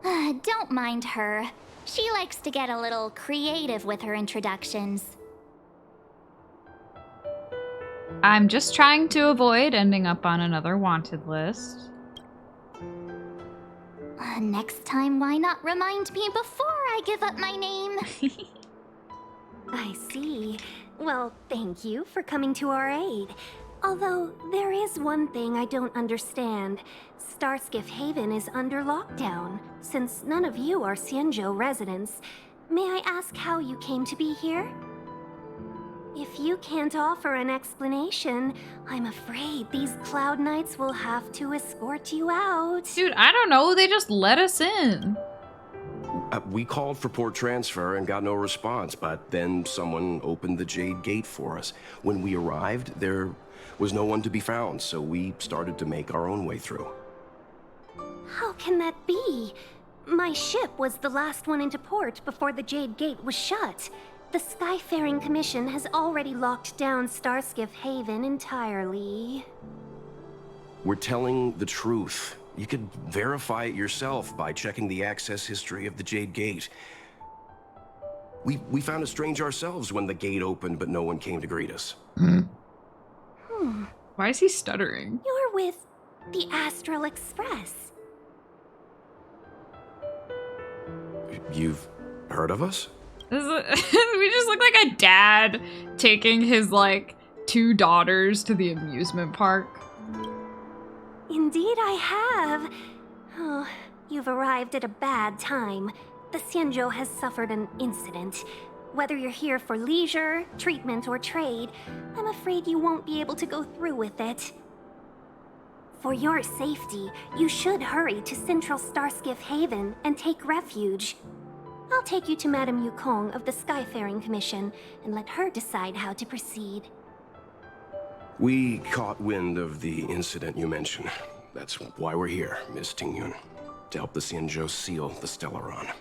Speaker 6: Don't mind her. She likes to get a little creative with her introductions.
Speaker 1: I'm just trying to avoid ending up on another wanted list.
Speaker 6: Next time, why not remind me before I give up my name?
Speaker 2: I see. Well, thank you for coming to our aid. Although, there is one thing I don't understand. Starskiff Haven is under lockdown. Since none of you are Xianzhou residents, may I ask how you came to be here? If you can't offer an explanation, I'm afraid these Cloud Knights will have to escort you out.
Speaker 1: Dude, I don't know. They just let us in.
Speaker 8: We called for port transfer and got no response, but then someone opened the Jade Gate for us. When we arrived, there was no one to be found, so we started to make our own way through.
Speaker 2: How can that be? My ship was the last one into port before the Jade Gate was shut. The Skyfaring Commission has already locked down Starskiff Haven entirely.
Speaker 8: We're telling the truth. You could verify it yourself by checking the access history of the Jade Gate. We found it strange ourselves when the gate opened, but no one came to greet us.
Speaker 1: Why is he stuttering?
Speaker 2: You're with the Astral Express.
Speaker 8: You've heard of us?
Speaker 1: We just look like a dad taking his, like, 2 daughters to the amusement park.
Speaker 2: Indeed I have. Oh, you've arrived at a bad time. The Xianzhou has suffered an incident. Whether you're here for leisure, treatment, or trade, I'm afraid you won't be able to go through with it. For your safety, you should hurry to Central Starskiff Haven and take refuge. I'll take you to Madame Yukong of the Skyfaring Commission and let her decide how to proceed.
Speaker 8: We caught wind of the incident you mentioned. That's why we're here, Miss Tingyun. To help the Xianzhou seal the Stellaron.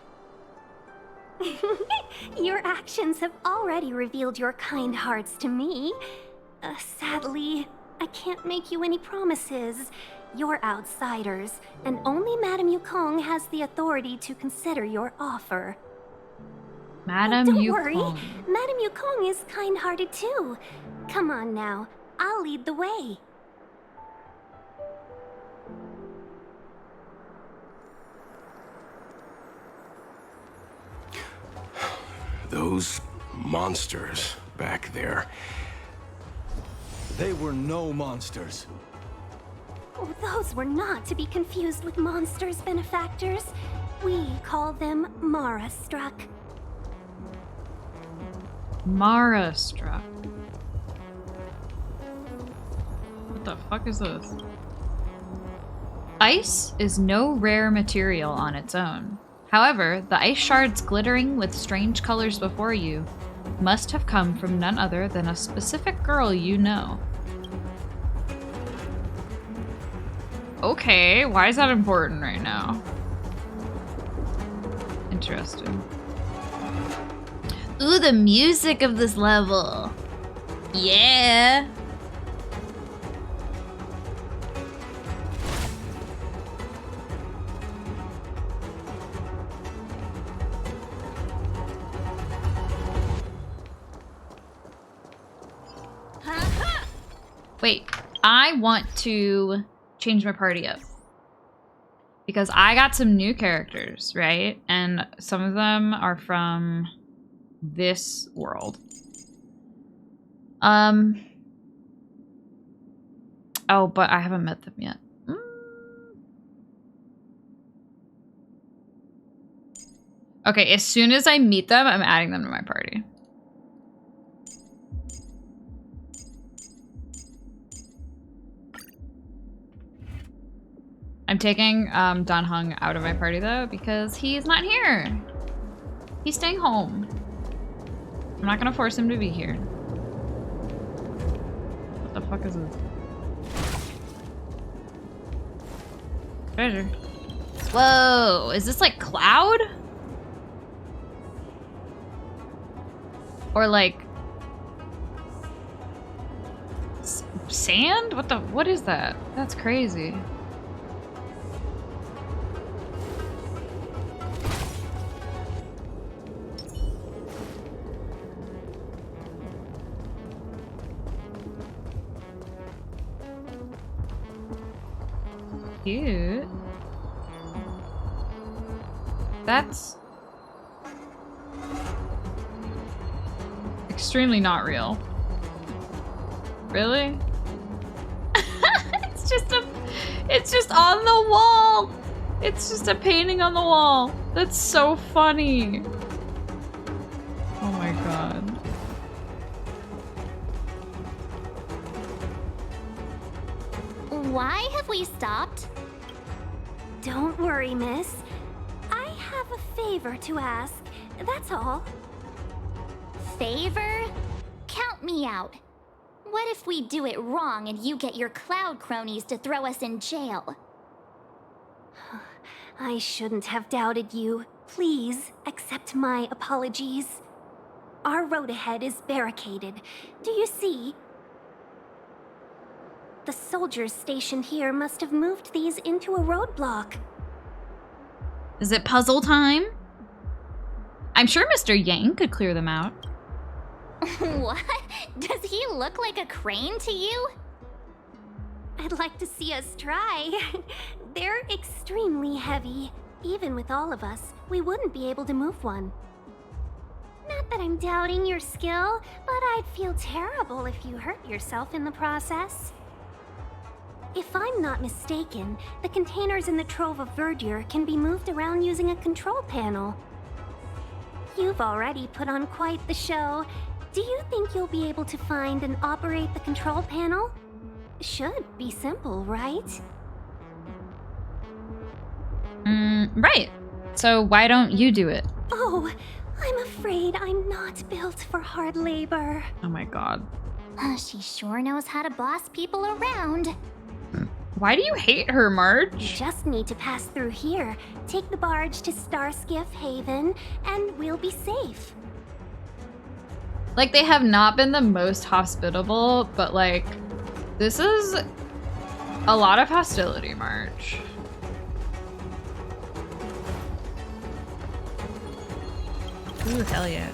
Speaker 2: Your actions have already revealed your kind hearts to me. Sadly, I can't make you any promises. You're outsiders, and only Madame Yukong has the authority to consider your offer.
Speaker 1: Madame
Speaker 2: Don't
Speaker 1: Yukong.
Speaker 2: worry, Madame Yukong is kind-hearted too. Come on now, I'll lead the way.
Speaker 8: Those monsters back there.
Speaker 4: They were no monsters.
Speaker 2: Oh, those were not to be confused with monsters, benefactors. We call them Mara Struck.
Speaker 1: Mara Struck. What the fuck is this? Ice is no rare material on its own. However, the ice shards glittering with strange colors before you must have come from none other than a specific girl you know. Okay, why is that important right now? Interesting. Ooh, the music of this level. Yeah. Wait, I want to change my party up. Because I got some new characters, right? And some of them are from this world. Oh, but I haven't met them yet. Okay, as soon as I meet them, I'm adding them to my party. I'm taking Dan Heng out of my party though because he's not here. He's staying home. I'm not gonna force him to be here. What the fuck is this? Treasure. Whoa, is this like Cloud? Or like sand? What is that? That's crazy. Cute. That's extremely not real. Really? It's just on the wall. It's just a painting on the wall. That's so funny. Oh my god.
Speaker 6: Why have we stopped?
Speaker 2: Don't worry, miss. I have a favor to ask. That's all.
Speaker 6: Favor? Count me out. What if we do it wrong and you get your Cloud cronies to throw us in jail?
Speaker 2: I shouldn't have doubted you. Please accept my apologies. Our road ahead is barricaded. Do you see? The soldiers stationed here must have moved these into a roadblock.
Speaker 1: Is it puzzle time? I'm sure Mr. Yang could clear them out.
Speaker 6: What? Does he look like a crane to you?
Speaker 2: I'd like to see us try. They're extremely heavy. Even with all of us, we wouldn't be able to move one. Not that I'm doubting your skill, but I'd feel terrible if you hurt yourself in the process. If I'm not mistaken, the containers in the Trove of Verdure can be moved around using a control panel. You've already put on quite the show. Do you think you'll be able to find and operate the control panel? Should be simple, right?
Speaker 1: Right. So why don't you do it?
Speaker 2: Oh, I'm afraid I'm not built for hard labor.
Speaker 1: Oh my god.
Speaker 6: She sure knows how to boss people around.
Speaker 1: Why do you hate her, Marge?
Speaker 2: You just need to pass through here, take the barge to Starskiff Haven, and we'll be safe.
Speaker 1: Like, they have not been the most hospitable, but like, this is a lot of hostility, Marge. Ooh, hell yeah.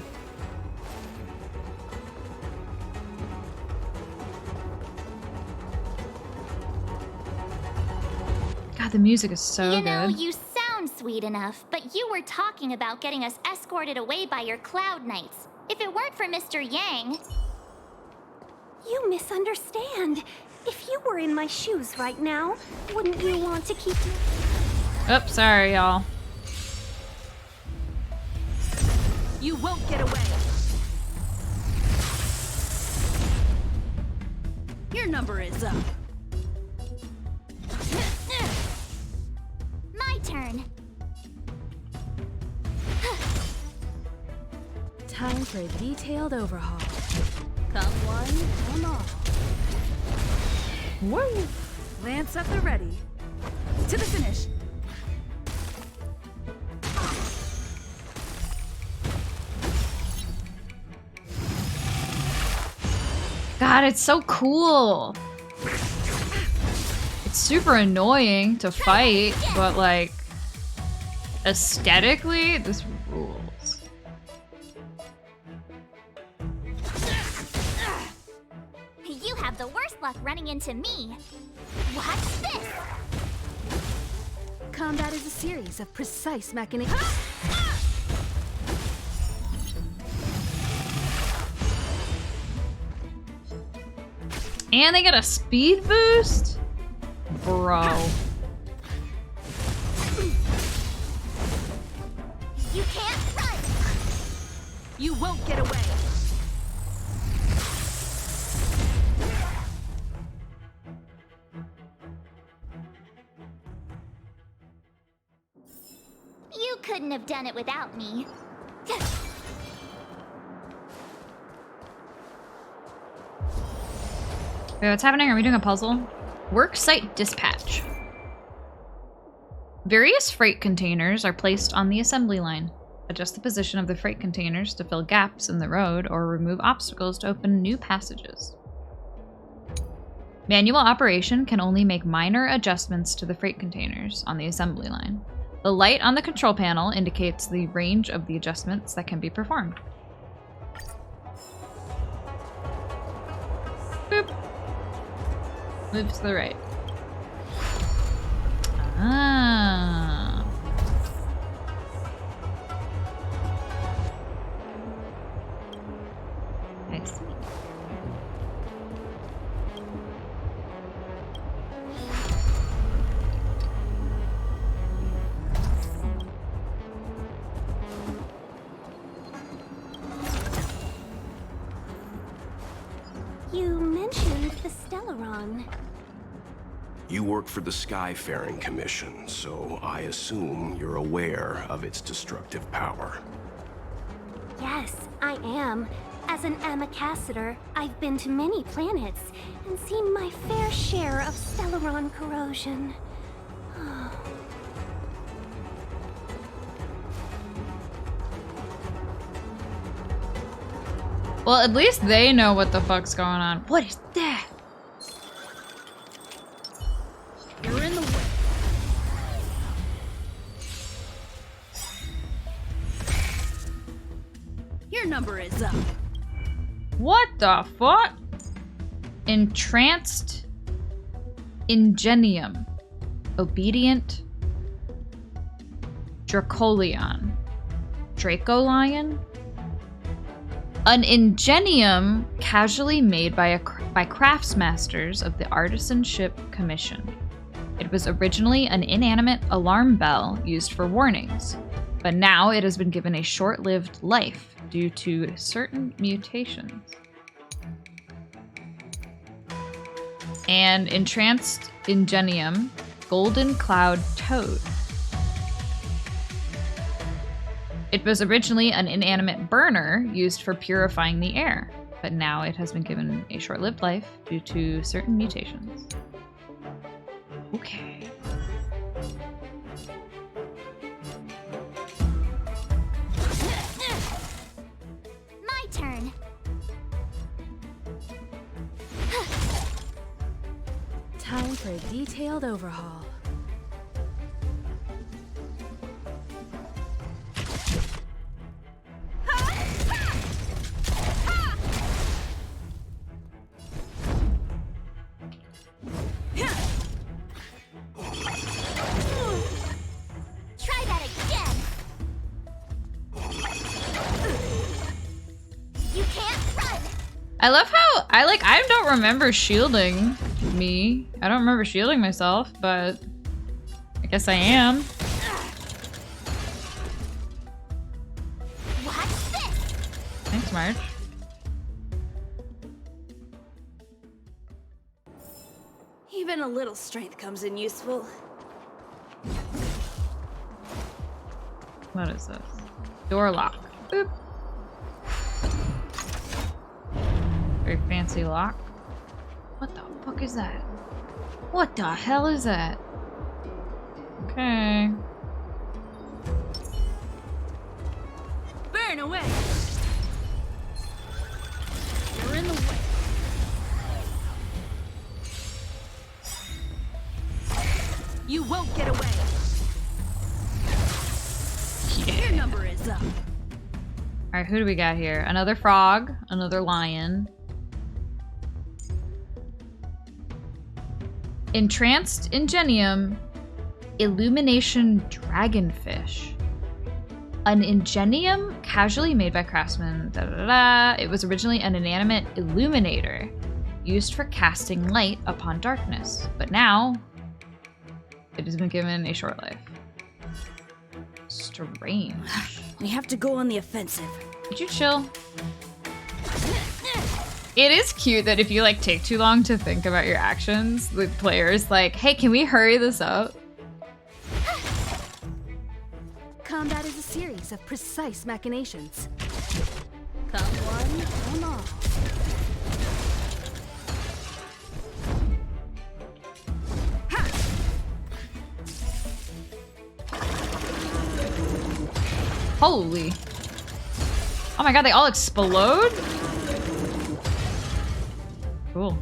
Speaker 1: God, the music is so good.
Speaker 6: You know, you sound sweet enough, but you were talking about getting us escorted away by your Cloud Knights. If it weren't for Mr. Yang...
Speaker 2: You misunderstand. If you were in my shoes right now, wouldn't you want to keep...
Speaker 1: Oops, sorry, y'all.
Speaker 12: You won't get away. Your number is up.
Speaker 6: My turn.
Speaker 12: Time for a detailed overhaul. Come one, come all.
Speaker 1: Woo!
Speaker 12: Lance at the ready. To the finish.
Speaker 1: God, it's so cool. It's super annoying to fight, but like, aesthetically, this rules.
Speaker 6: You have the worst luck running into me. What's this?
Speaker 12: Combat is a series of precise machinations.
Speaker 1: And they get a speed boost? Bro.
Speaker 6: You can't run!
Speaker 12: You won't get away.
Speaker 6: You couldn't have done it without me.
Speaker 1: Wait, what's happening? Are we doing a puzzle? Worksite dispatch. Various freight containers are placed on the assembly line. Adjust the position of the freight containers to fill gaps in the road or remove obstacles to open new passages. Manual operation can only make minor adjustments to the freight containers on the assembly line. The light on the control panel indicates the range of the adjustments that can be performed. Boop. Move to the right. Ah. I see.
Speaker 2: You mentioned the Stellaron.
Speaker 8: You work for the Skyfaring Commission, so I assume you're aware of its destructive power.
Speaker 2: Yes, I am. As an Amicassator, I've been to many planets and seen my fair share of Stellaron corrosion.
Speaker 1: Well, at least they know what the fuck's going on. What is that?
Speaker 12: You're in the way. Your number is up.
Speaker 1: What the fuck? Entranced Ingenium. Obedient Dracolion. Dracolion? An Ingenium casually made by craftsmasters of the Artisanship Commission. It was originally an inanimate alarm bell used for warnings, but now it has been given a short-lived life due to certain mutations. And Entranced Ingenium, Golden Cloud Toad. It was originally an inanimate burner used for purifying the air, but now it has been given a short-lived life due to certain mutations. Okay.
Speaker 6: My turn.
Speaker 12: Time for a detailed overhaul.
Speaker 6: Try that again. You can't run.
Speaker 1: I love how I don't remember shielding me. I don't remember shielding myself, but I guess I am.
Speaker 6: Watch this.
Speaker 1: Thanks, Marge.
Speaker 12: Even a little strength comes in useful.
Speaker 1: What is this? Door lock. Boop. Very fancy lock. What the fuck is that? What the hell is that? Okay.
Speaker 12: Burn away! You're in the way. You won't get away. Your number is up.
Speaker 1: Alright, who do we got here? Another frog, another lion. Entranced Ingenium, Illumination Dragonfish. An Ingenium casually made by craftsmen. Da, da, da, da. It was originally an inanimate illuminator used for casting light upon darkness, but now it has been given a short life. Strange.
Speaker 12: We have to go on the offensive.
Speaker 1: Could you chill? It is cute that if you like take too long to think about your actions, the player's like, hey, can we hurry this up?
Speaker 12: Combat is a series of precise machinations. Come one, come all.
Speaker 1: Holy. Oh my god, they all explode? Cool.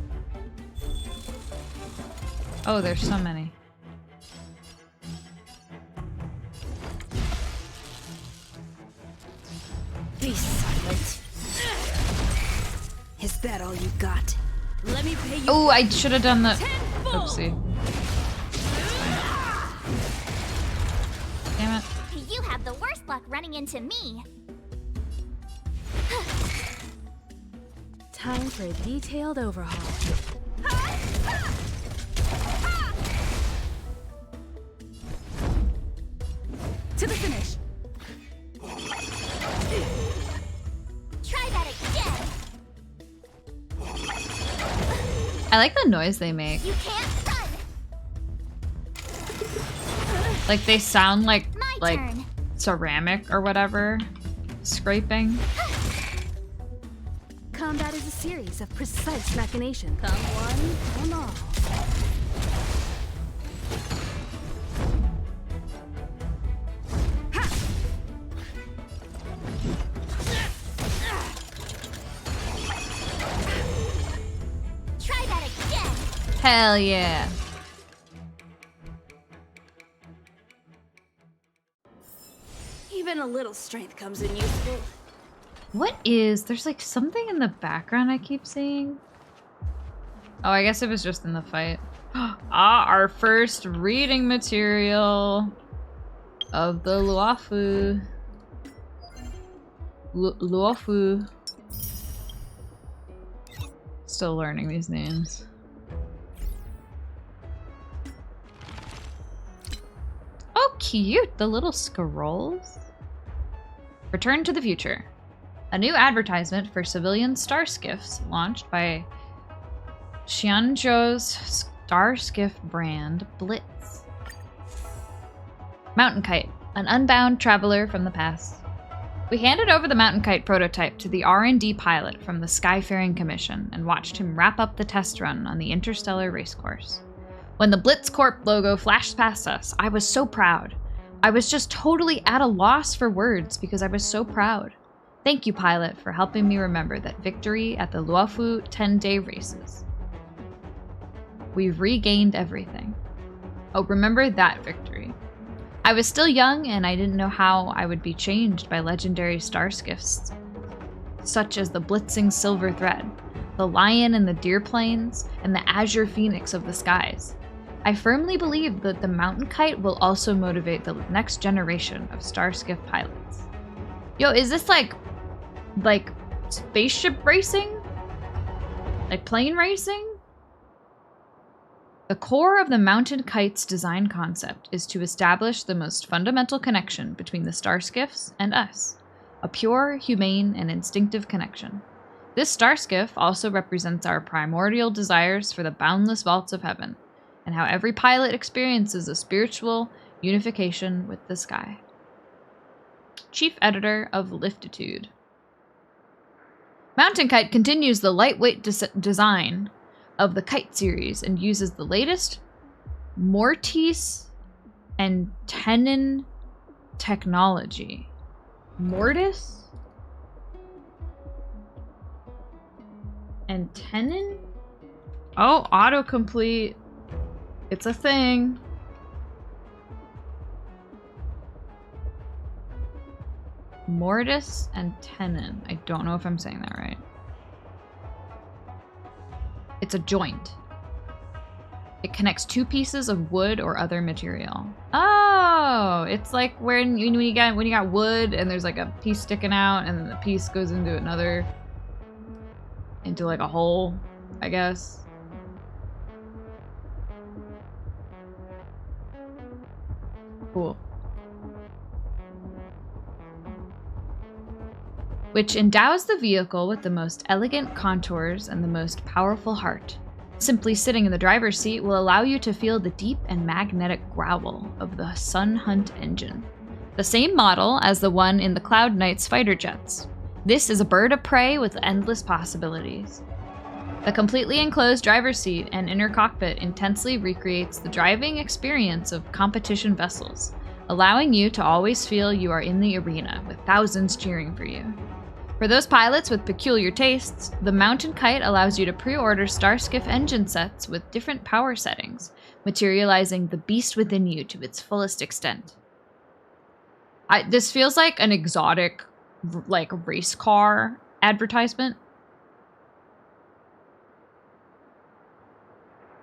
Speaker 1: Oh, there's so many.
Speaker 12: Be silent. Is that all you got? Let me pay you.
Speaker 1: Oh, I should have done the... Oopsie. Damn it.
Speaker 6: You have the worst luck running into me.
Speaker 12: Time for a detailed overhaul. To the finish.
Speaker 6: Try that again.
Speaker 1: I like the noise they make.
Speaker 6: You can't run.
Speaker 1: Like they sound like
Speaker 6: My turn.
Speaker 1: ceramic or whatever. Scraping.
Speaker 12: Combat is a series of precise machinations. Come one, come all.
Speaker 1: Hell yeah.
Speaker 12: Even a little strength comes in useful.
Speaker 1: What is... There's like something in the background I keep seeing. Oh, I guess it was just in the fight. Our first reading material of the Luofu. Luofu. Still learning these names. Oh, cute! The little scrolls. Return to the Future. A new advertisement for civilian star skiffs launched by Xianzhou's star skiff brand, Blitz. Mountain Kite, an unbound traveler from the past. We handed over the Mountain Kite prototype to the R&D pilot from the Skyfaring Commission and watched him wrap up the test run on the interstellar racecourse. When the Blitz Corp logo flashed past us, I was so proud. I was just totally at a loss for words because I was so proud. Thank you, pilot, for helping me remember that victory at the Luofu 10-day races. We've regained everything. Oh, remember that victory. I was still young and I didn't know how I would be changed by legendary star skiffs, such as the blitzing Silver Thread, the Lion in the Deer Plains, and the Azure Phoenix of the skies. I firmly believe that the Mountain Kite will also motivate the next generation of star skiff pilots. Yo, is this like spaceship racing? Like plane racing? The core of the Mountain Kite's design concept is to establish the most fundamental connection between the star skiffs and us, a pure, humane, and instinctive connection. This star skiff also represents our primordial desires for the boundless vaults of heaven, and how every pilot experiences a spiritual unification with the sky. Chief Editor of Liftitude. Mountain Kite continues the lightweight design of the Kite series and uses the latest Mortise and Tenon technology. Mortise? And Tenon? Oh, autocomplete. It's a thing. Mortise and Tenon. I don't know if I'm saying that right. It's a joint. It connects two pieces of wood or other material. Oh, it's like when you got wood and there's like a piece sticking out and then the piece goes into like a hole, I guess. Cool. Which endows the vehicle with the most elegant contours and the most powerful heart. Simply sitting in the driver's seat will allow you to feel the deep and magnetic growl of the Sun Hunt engine. The same model as the one in the Cloud Knights fighter jets. This is a bird of prey with endless possibilities. The completely enclosed driver's seat and inner cockpit intensely recreates the driving experience of competition vessels, allowing you to always feel you are in the arena with thousands cheering for you. For those pilots with peculiar tastes, the Mountain Kite allows you to pre-order Starskiff engine sets with different power settings, materializing the beast within you to its fullest extent. This feels like an exotic, race car advertisement.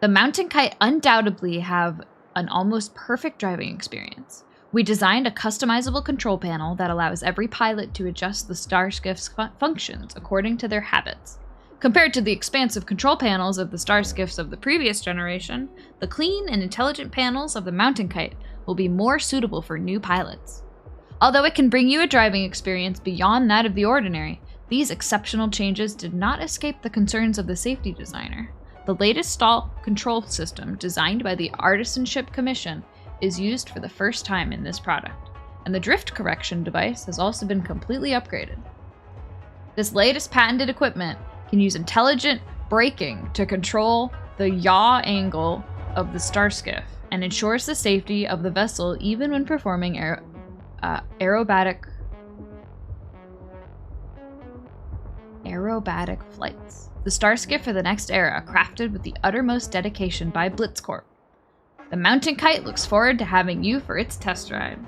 Speaker 1: The Mountain Kite undoubtedly have an almost perfect driving experience. We designed a customizable control panel that allows every pilot to adjust the Starskiff's functions according to their habits. Compared to the expansive control panels of the Starskiffs of the previous generation, the clean and intelligent panels of the Mountain Kite will be more suitable for new pilots. Although it can bring you a driving experience beyond that of the ordinary, these exceptional changes did not escape the concerns of the safety designer. The latest stall control system, designed by the Artisanship Commission, is used for the first time in this product, and the drift correction device has also been completely upgraded. This latest patented equipment can use intelligent braking to control the yaw angle of the Starskiff and ensures the safety of the vessel even when performing aerobatic aerobatic flights. The starskip for the next era, crafted with the uttermost dedication by Blitzcorp. The Mountain Kite looks forward to having you for its test ride.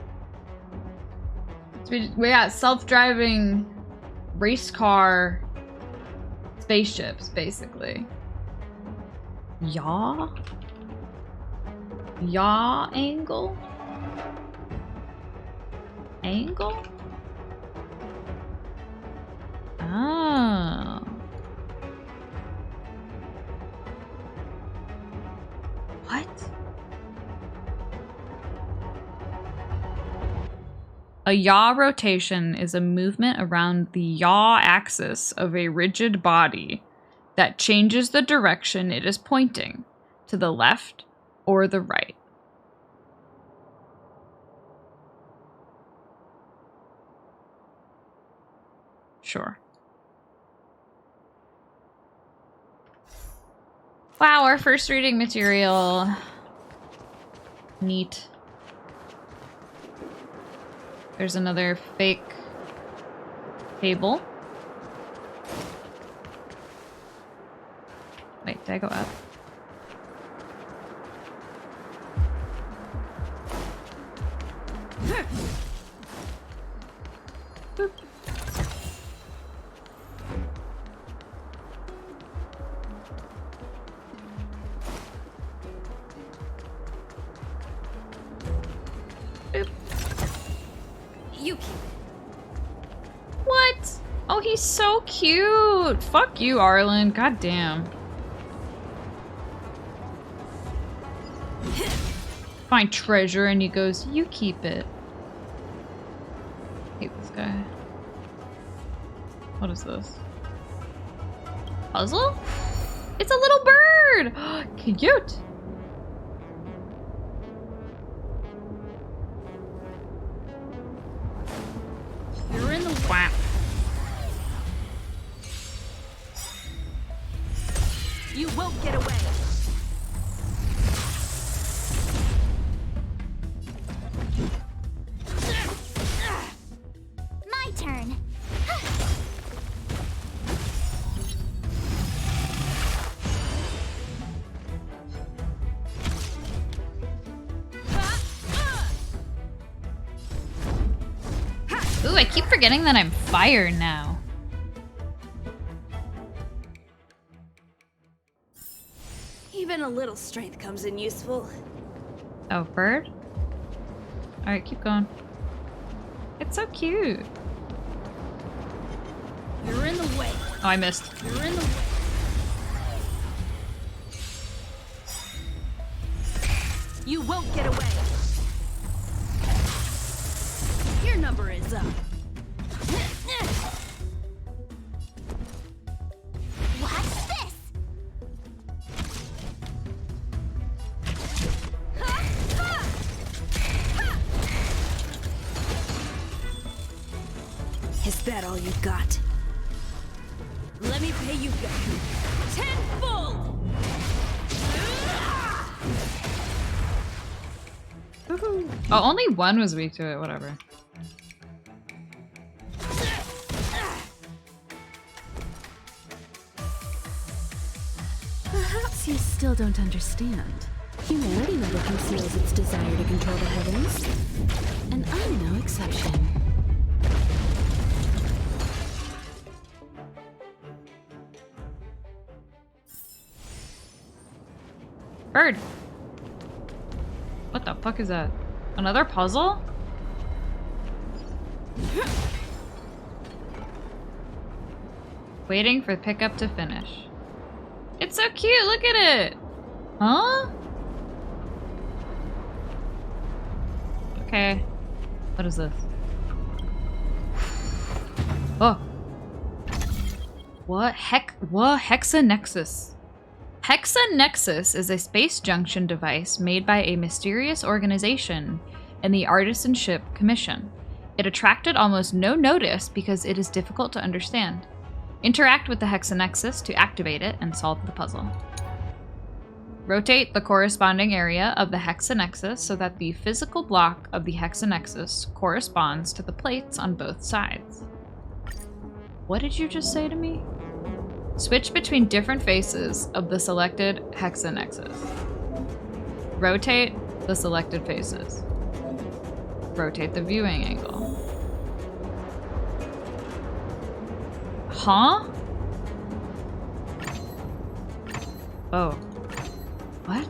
Speaker 1: So we got self-driving race car spaceships, basically. Yaw? Yaw angle? Angle? Oh. What? A yaw rotation is a movement around the yaw axis of a rigid body that changes the direction it is pointing, to the left or the right. Sure. Wow, our first reading material. Neat. There's another fake table. Wait, did I go up? Boop. Boop.
Speaker 12: You keep
Speaker 1: What? Oh, he's so cute. Fuck you, Arlen. God damn. Find treasure and he goes, you keep it. I hate this guy. What is this? Puzzle? It's a little bird! Cute!
Speaker 12: You're in the
Speaker 1: Wow.
Speaker 12: You won't get away.
Speaker 6: My turn.
Speaker 1: Ooh, I keep forgetting that I'm fire now.
Speaker 12: Even a little strength comes in useful.
Speaker 1: Oh, bird? Alright, keep going. It's so cute.
Speaker 12: You're in the way.
Speaker 1: Oh, I missed.
Speaker 12: You're in the way. You won't get away. Your number is up.
Speaker 6: What's this?
Speaker 12: Is that all you got? Let me pay you back. Tenfold!
Speaker 1: Oh, only one was weak to it, whatever.
Speaker 7: Perhaps you still don't understand. Humanity never conceals its desire to control the heavens. And I'm no exception.
Speaker 1: Bird! What the fuck is that? Another puzzle? Waiting for pickup to finish. It's so cute, look at it! Huh? Okay. What is this? Oh. What Hexanexus? Hexanexus is a space junction device made by a mysterious organization in the Artisanship Commission. It attracted almost no notice because it is difficult to understand. Interact with the Hexanexus to activate it and solve the puzzle. Rotate the corresponding area of the Hexanexus so that the physical block of the Hexanexus corresponds to the plates on both sides. What did you just say to me? Switch between different faces of the selected hexanexus. Rotate the selected faces. Rotate the viewing angle. Huh? Oh. What?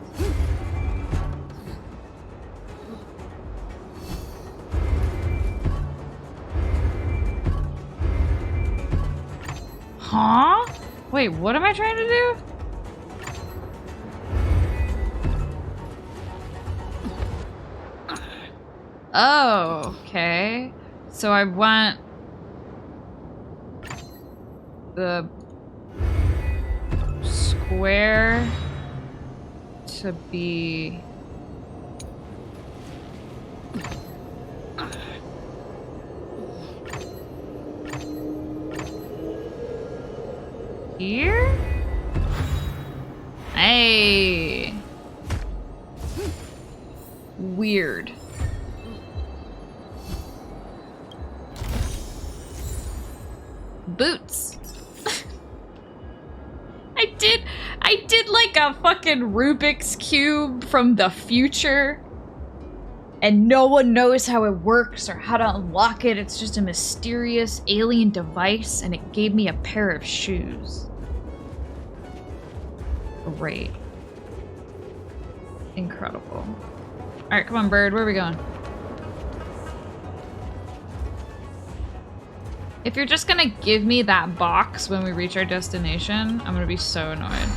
Speaker 1: Huh? Wait, what am I trying to do? Oh, okay. So I want the square to be here? Hey. Weird. Boots. I did like a fucking Rubik's Cube from the future. And no one knows how it works or how to unlock it. It's just a mysterious alien device, and it gave me a pair of shoes. Great. Incredible. Alright, come on, bird. Where are we going? If you're just gonna give me that box when we reach our destination, I'm gonna be so annoyed.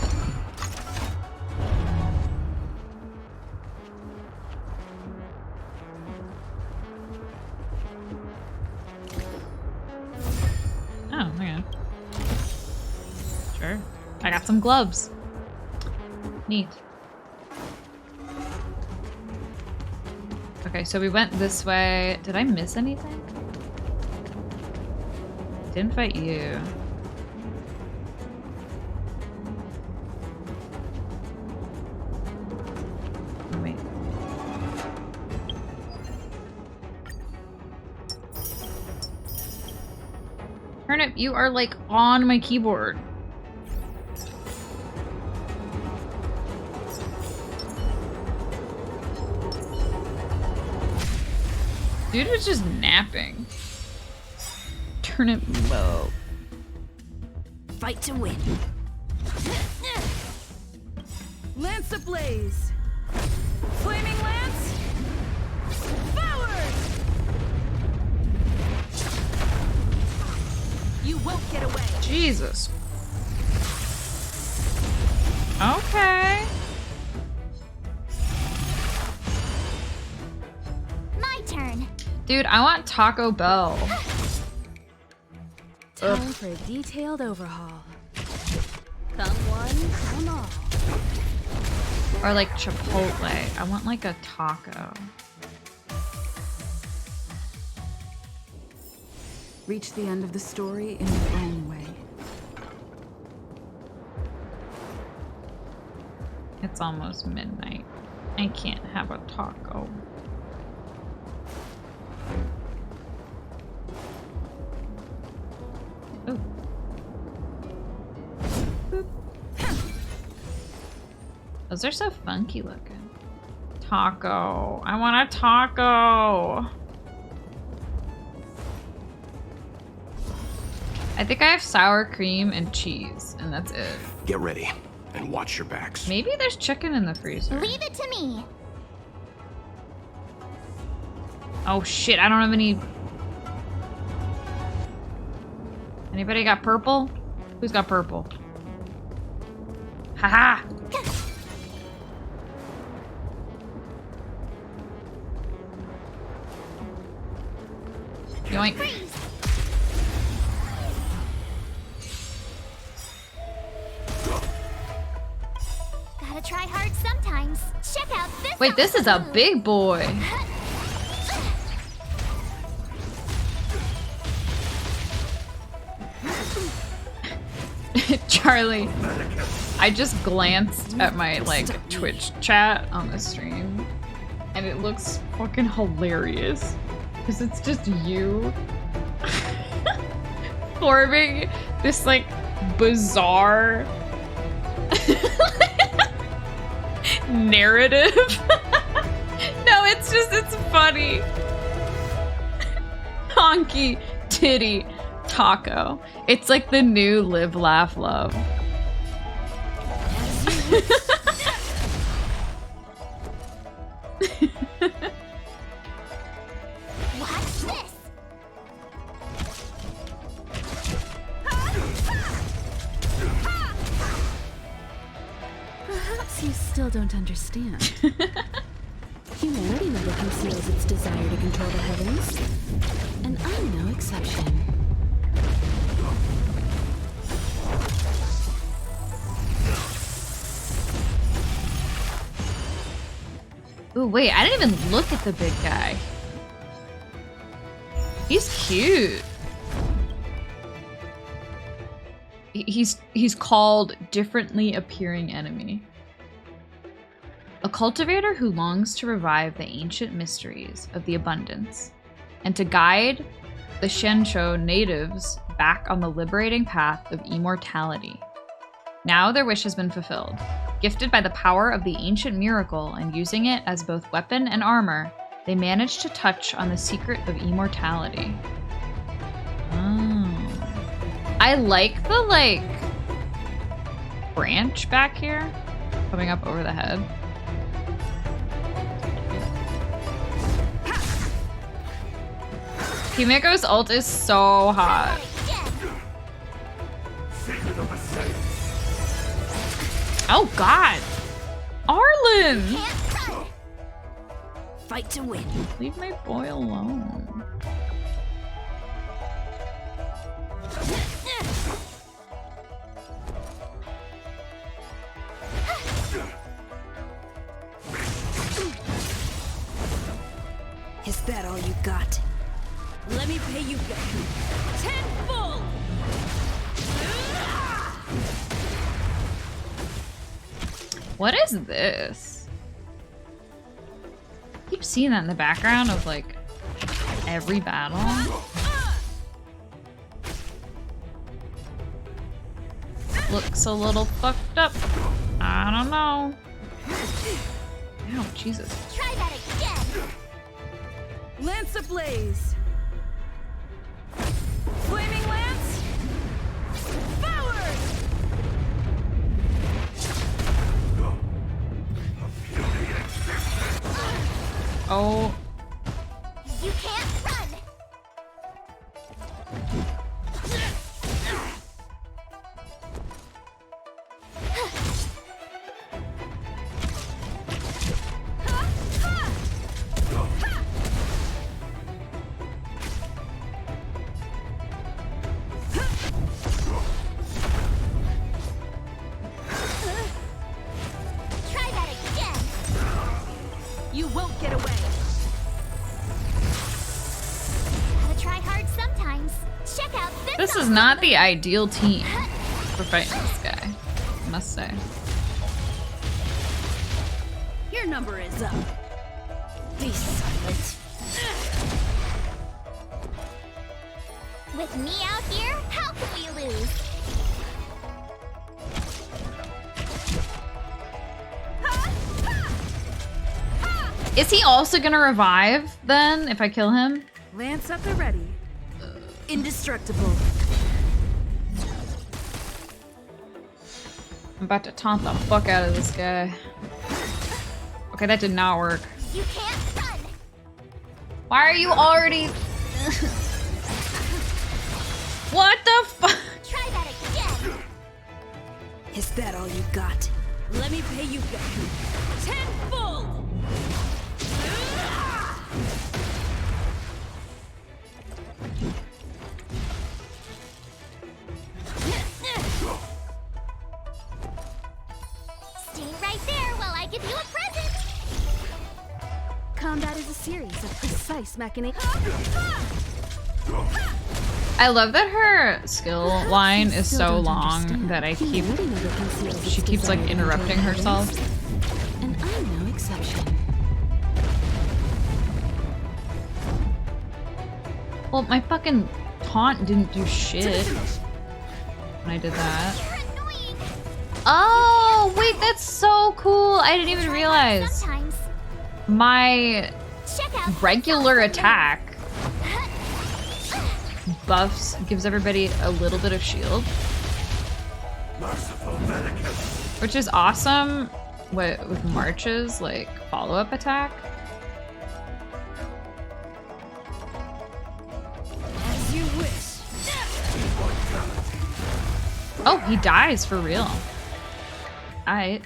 Speaker 1: Oh, okay. Sure. I got some gloves. Neat. Okay, so we went this way. Did I miss anything? Didn't fight you. Wait. Turnip, you are like on my keyboard. Dude was just napping. Turnip low.
Speaker 12: Fight to win. Lance ablaze. Flaming lance. Forward. You won't get away.
Speaker 1: Jesus. Okay.
Speaker 6: My turn.
Speaker 1: Dude, I want Taco Bell.
Speaker 12: Time for a detailed overhaul. Come one, come all.
Speaker 1: Or like Chipotle. I want like a taco.
Speaker 11: Reach the end of the story in your own way.
Speaker 1: It's almost midnight. I can't have a taco. Ooh. Boop. Those are so funky looking. Taco. I want a taco. I think I have sour cream and cheese, and that's it.
Speaker 8: Get ready and watch your backs.
Speaker 1: Maybe there's chicken in the freezer.
Speaker 6: Leave it to me.
Speaker 1: Oh shit, I don't have any. Anybody got purple? Who's got purple? Haha! Yoink.
Speaker 6: Gotta try hard sometimes. Check out this.
Speaker 1: Wait, this is a big boy. Charlie, I just glanced at my like Twitch chat on the stream and it looks fucking hilarious because it's just you forming this like bizarre narrative. No, it's just, it's funny. Honky titty taco. It's like the new live, laugh, love.
Speaker 6: Watch this.
Speaker 12: Perhaps you still don't understand. Humanity never conceals its desire to control the heavens. And I'm no exception.
Speaker 1: Ooh, wait, I didn't even look at the big guy. He's cute. He's called Differently Appearing Enemy. A cultivator who longs to revive the ancient mysteries of the abundance and to guide the Xianzhou natives back on the liberating path of immortality. Now their wish has been fulfilled. Gifted by the power of the ancient miracle and using it as both weapon and armor, they managed to touch on the secret of immortality. Oh. I like the, branch back here coming up over the head. Himeko's ult is so hot. Oh god! Arlen!
Speaker 12: Fight to win.
Speaker 1: Leave my boy alone.
Speaker 12: Is that all you got? Let me pay you back. Tenfold!
Speaker 1: What is this? I keep seeing that in the background of every battle. Looks a little fucked up. I don't know. Oh, Jesus.
Speaker 6: Try that again.
Speaker 12: Lance ablaze! Flaming lance! Forward!
Speaker 1: Oh.
Speaker 6: You can't run. Try that again.
Speaker 12: You won't get away!
Speaker 6: Gotta try hard sometimes. Check out this.
Speaker 1: This is not the ideal team for fighting this guy, I must say.
Speaker 12: Your number is up. Be silent.
Speaker 6: With me out here, how can we lose?
Speaker 1: Is he also gonna revive then if I kill him?
Speaker 12: Lance at the ready. Indestructible.
Speaker 1: I'm about to taunt the fuck out of this guy. Okay, that did not work.
Speaker 6: You can't run.
Speaker 1: Why are you already... What the fuck?
Speaker 6: Try that again.
Speaker 12: Is that all you got? Let me pay you back. Tenfold!
Speaker 6: Stay right there while I give you a present.
Speaker 12: Combat is a series of precise machinations.
Speaker 1: I love that her skill line is so long that she keeps interrupting herself.
Speaker 12: And I'm no exception.
Speaker 1: Well, my fucking taunt didn't do shit. when I did that. Oh, wait, that's so cool. I didn't even realize. My regular attack buffs, gives everybody a little bit of shield. Which is awesome with March's, like, follow-up attack.
Speaker 12: As you wish.
Speaker 1: Oh, he dies for real. Alright.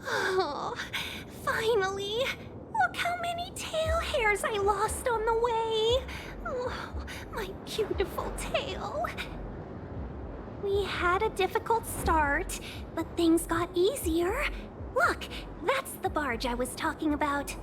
Speaker 2: Oh, finally! Look how many tail hairs I lost on the way! Oh, my beautiful tail. We had a difficult start, but things got easier. Look, that's the barge I was talking about.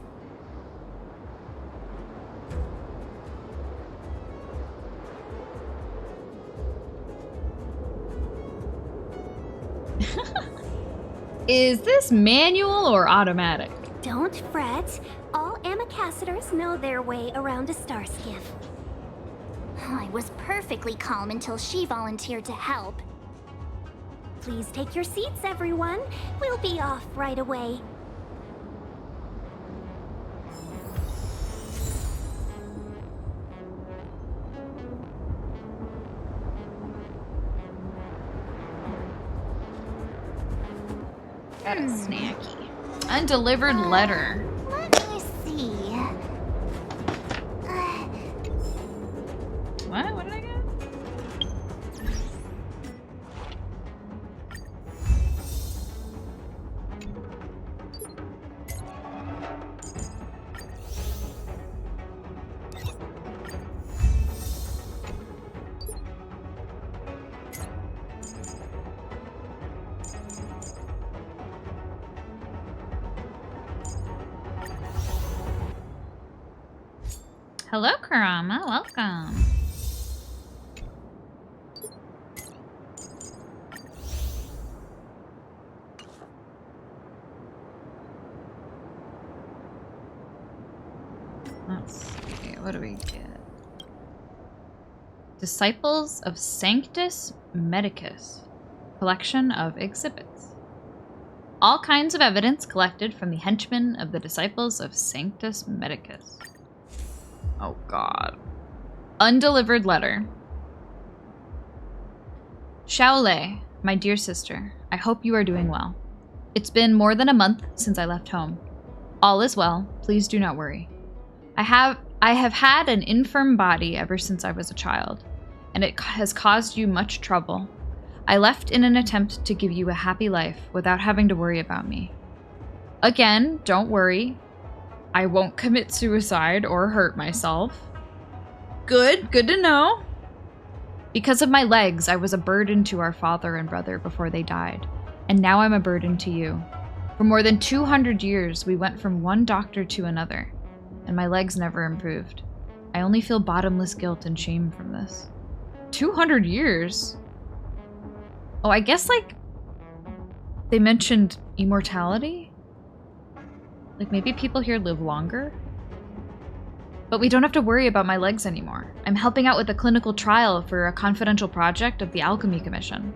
Speaker 1: Is this manual or automatic?
Speaker 2: Don't fret. All Amicacetors know their way around a star skiff.
Speaker 6: I was perfectly calm until she volunteered to help.
Speaker 2: Please take your seats, everyone. We'll be off right away.
Speaker 1: Got a snacky. Undelivered letter.
Speaker 6: Let me see.
Speaker 1: What? What did I get? Hello, Kurama. Welcome. Let's see. What do we get? Disciples of Sanctus Medicus. Collection of exhibits. All kinds of evidence collected from the henchmen of the Disciples of Sanctus Medicus. Oh god. Undelivered letter. Xiaolei, my dear sister, I hope you are doing well. It's been more than a month since I left home. All is well, please do not worry. I have had an infirm body ever since I was a child, and it has caused you much trouble. I left in an attempt to give you a happy life without having to worry about me. Again, don't worry. I won't commit suicide or hurt myself. Good to know. Because of my legs, I was a burden to our father and brother before they died, and now I'm a burden to you. For more than 200 years, we went from one doctor to another, and my legs never improved. I only feel bottomless guilt and shame from this. 200 years? Oh, I guess, like, they mentioned immortality? Like, maybe people here live longer? But we don't have to worry about my legs anymore. I'm helping out with a clinical trial for a confidential project of the Alchemy Commission.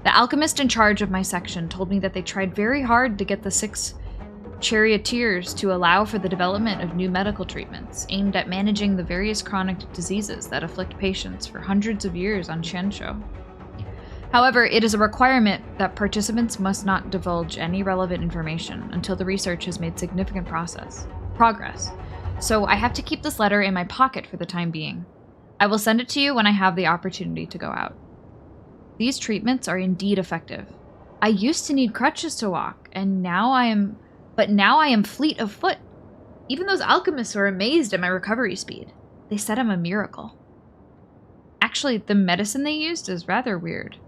Speaker 1: The alchemist in charge of my section told me that they tried very hard to get the 6 charioteers to allow for the development of new medical treatments aimed at managing the various chronic diseases that afflict patients for hundreds of years on Qianzhou. However, it is a requirement that participants must not divulge any relevant information until the research has made significant progress. So I have to keep this letter in my pocket for the time being. I will send it to you when I have the opportunity to go out. These treatments are indeed effective. I used to need crutches to walk, and now I am fleet of foot. Even those alchemists were amazed at my recovery speed. They said I'm a miracle. Actually, the medicine they used is rather weird.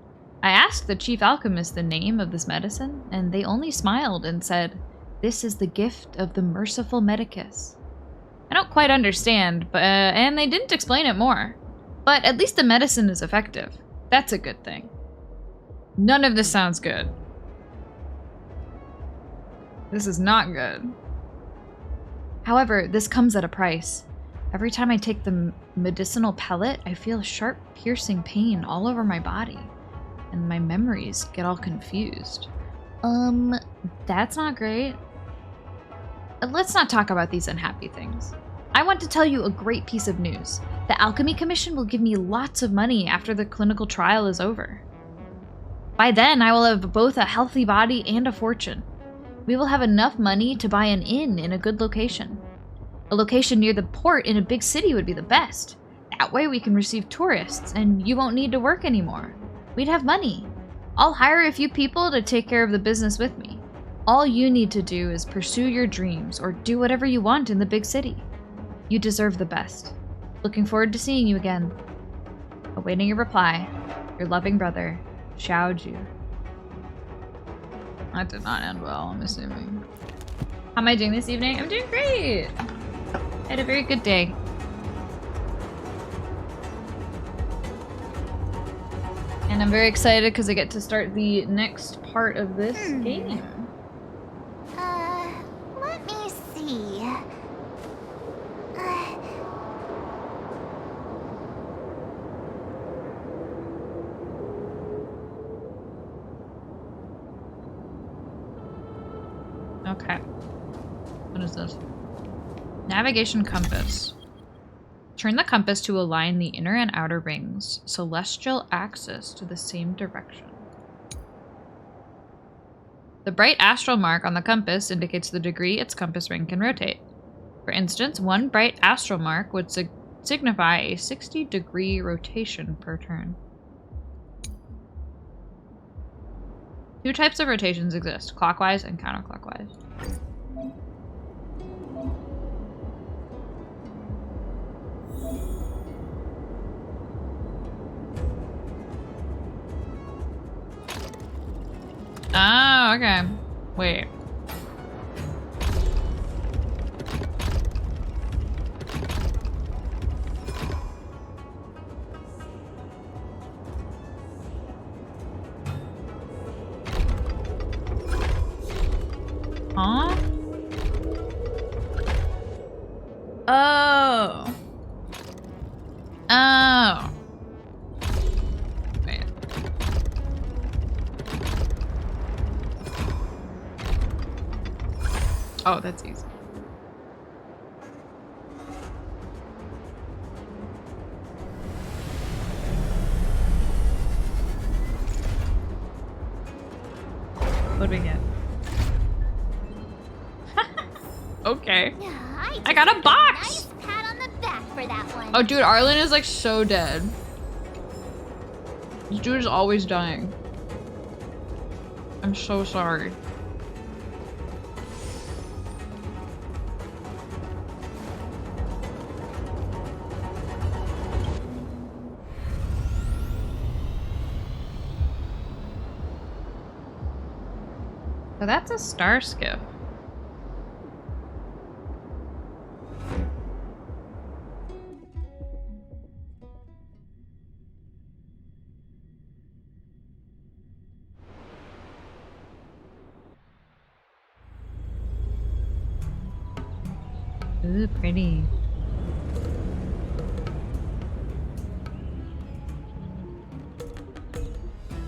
Speaker 1: I asked the chief alchemist the name of this medicine, and they only smiled and said, "This is the gift of the merciful Medicus." I don't quite understand, but and they didn't explain it more. But at least the medicine is effective. That's a good thing. None of this sounds good. This is not good. However, this comes at a price. Every time I take the medicinal pellet, I feel sharp, piercing pain all over my body. And my memories get all confused. That's not great. Let's not talk about these unhappy things. I want to tell you a great piece of news. The Alchemy Commission will give me lots of money after the clinical trial is over. By then, I will have both a healthy body and a fortune. We will have enough money to buy an inn in a good location. A location near the port in a big city would be the best. That way we can receive tourists, and you won't need to work anymore. We'd have money. I'll hire a few people to take care of the business with me. All you need to do is pursue your dreams or do whatever you want in the big city. You deserve the best. Looking forward to seeing you again. Awaiting your reply, your loving brother, Xiao Ju. That did not end well, I'm assuming. How am I doing this evening? I'm doing great! I had a very good day. And I'm very excited because I get to start the next part of this game.
Speaker 6: Let me see.
Speaker 1: Okay. What is this? Navigation compass. Turn the compass to align the inner and outer rings, celestial axis to the same direction. The bright astral mark on the compass indicates the degree its compass ring can rotate. For instance, one bright astral mark would signify a 60-degree rotation per turn. Two types of rotations exist, clockwise and counterclockwise. Oh, okay. Wait. Huh? Oh. Oh. Wait. Oh, that's easy. What do we get? Okay. I got a box!
Speaker 6: Nice pat on the back for that one.
Speaker 1: Oh, dude, Arlen is like so dead. This dude is always dying. I'm so sorry. So that's a star skiff. Ooh, pretty.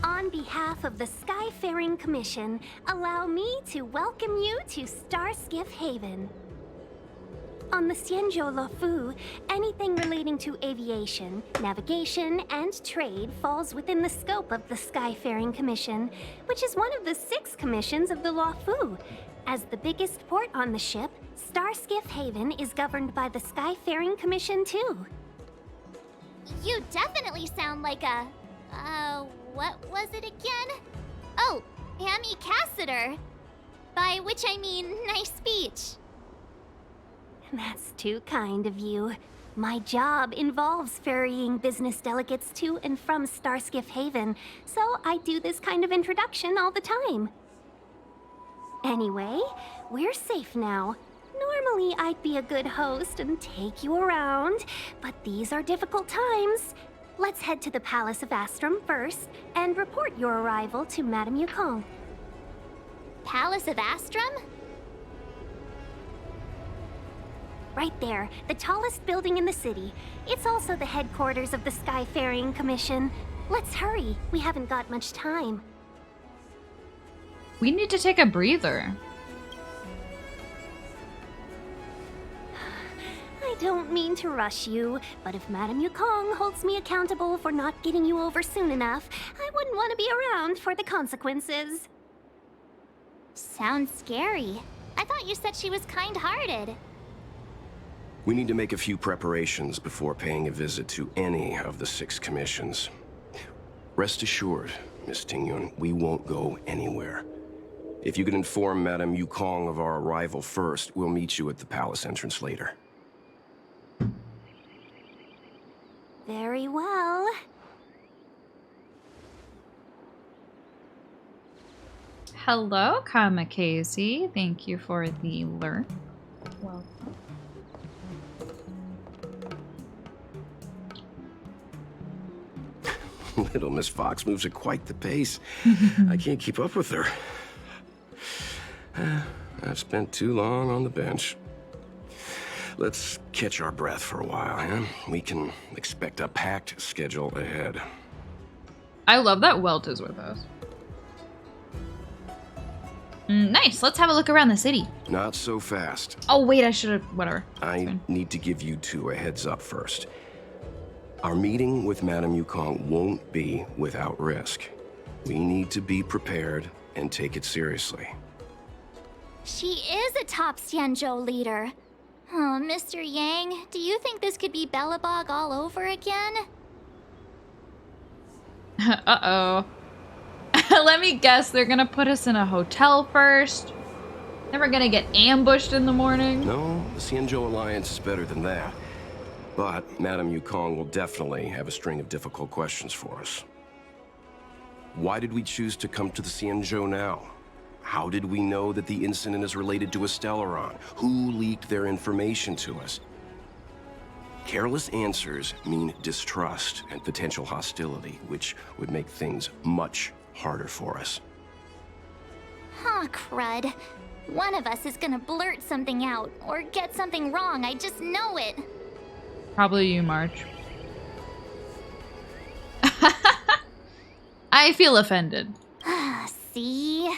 Speaker 2: On behalf of the Skyfaring Commission, allow me to welcome you to Starskiff Haven. On the Xianzhou Luofu, anything relating to aviation, navigation, and trade falls within the scope of the Skyfaring Commission, which is one of the 6 commissions of the Luofu. As the biggest port on the ship, Starskiff Haven is governed by the Skyfaring Commission too.
Speaker 6: You definitely sound like a... what was it again? Oh, Amy Cassiter. By which I mean, nice speech.
Speaker 2: That's too kind of you. My job involves ferrying business delegates to and from Starskiff Haven, so I do this kind of introduction all the time. Anyway, we're safe now. Normally, I'd be a good host and take you around, but these are difficult times. Let's head to the Palace of Astrum first and report your arrival to Madame Yukong.
Speaker 6: Palace of Astrum?
Speaker 13: Right there, the tallest building in the city. It's also the headquarters of the Skyfaring Commission. Let's hurry. We haven't got much time.
Speaker 1: We need to take a breather.
Speaker 13: I don't mean to rush you, but if Madame Yukong holds me accountable for not getting you over soon enough, I wouldn't want to be around for the consequences.
Speaker 6: Sounds scary. I thought you said she was kind-hearted.
Speaker 8: We need to make a few preparations before paying a visit to any of the 6 commissions. Rest assured, Miss Tingyun, we won't go anywhere. If you could inform Madame Yukong of our arrival first, we'll meet you at the palace entrance later.
Speaker 13: Very well.
Speaker 1: Hello, Kamikaze. Thank you for the lurk. Welcome.
Speaker 8: Little Miss Fox moves at quite the pace. I can't keep up with her. I've spent too long on the bench. Let's catch our breath for a while, huh? We can expect a packed schedule ahead.
Speaker 1: I love that Welt is with us. Nice. Let's have a look around the city.
Speaker 8: Not so fast.
Speaker 1: Oh, wait, I should have... Whatever.
Speaker 8: I need to give you 2 a heads up first. Our meeting with Madame Yukong won't be without risk. We need to be prepared and take it seriously.
Speaker 6: She is a top Xianzhou leader. Oh, Mr. Yang, do you think this could be Belobog all over again?
Speaker 1: Uh-oh. Let me guess, they're gonna put us in a hotel first? Then we're gonna get ambushed in the morning?
Speaker 8: No, the Xianzhou Alliance is better than that. But Madame Yukong will definitely have a string of difficult questions for us. Why did we choose to come to the Xianzhou now? How did we know that the incident is related to a Stellaron? Who leaked their information to us? Careless answers mean distrust and potential hostility, which would make things much harder for us.
Speaker 6: Huh, crud. One of us is gonna blurt something out, or get something wrong, I just know it.
Speaker 1: Probably you, March. I feel offended.
Speaker 6: See?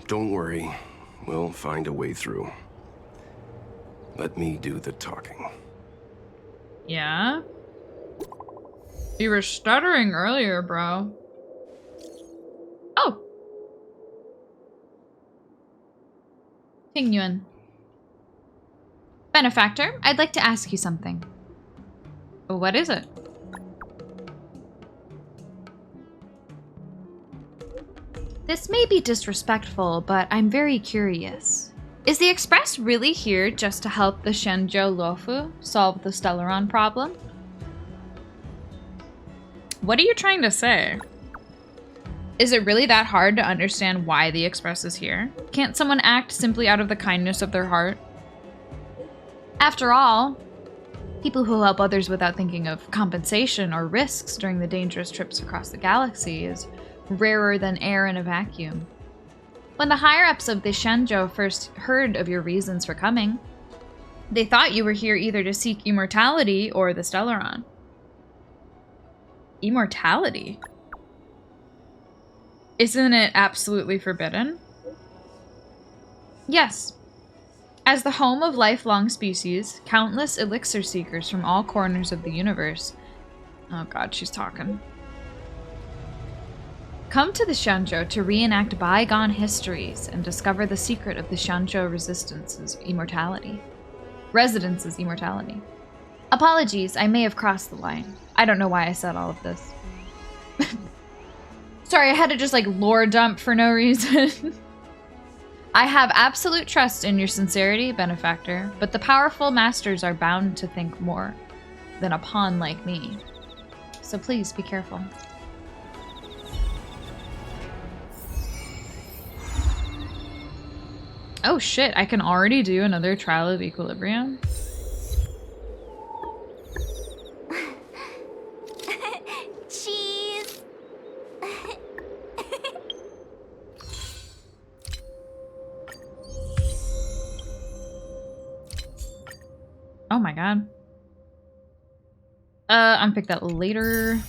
Speaker 8: Don't worry. We'll find a way through. Let me do the talking.
Speaker 1: Yeah? You were stuttering earlier, bro. Oh! Tingyun. Benefactor, I'd like to ask you something. What is it? This may be disrespectful, but I'm very curious. Is the Express really here just to help the Xianzhou Luofu solve the Stellaron problem? What are you trying to say? Is it really that hard to understand why the Express is here? Can't someone act simply out of the kindness of their heart? After all, people who help others without thinking of compensation or risks during the dangerous trips across the galaxy is rarer than air in a vacuum. When the higher-ups of the Xianzhou first heard of your reasons for coming, they thought you were here either to seek immortality or the Stellaron. Immortality? Isn't it absolutely forbidden? Yes. As the home of lifelong species, countless elixir seekers from all corners of the universe... Oh god, she's talking. Come to the Xianzhou to reenact bygone histories and discover the secret of the Xianzhou Resistance's immortality. Residence's immortality. Apologies, I may have crossed the line. I don't know why I said all of this. Sorry, I had to just like lore dump for no reason. I have absolute trust in your sincerity, Benefactor, but the powerful masters are bound to think more than a pawn like me. So please be careful. Oh shit, I can already do another Trial of Equilibrium?
Speaker 6: Cheese!
Speaker 1: Oh my god. Unpick that later.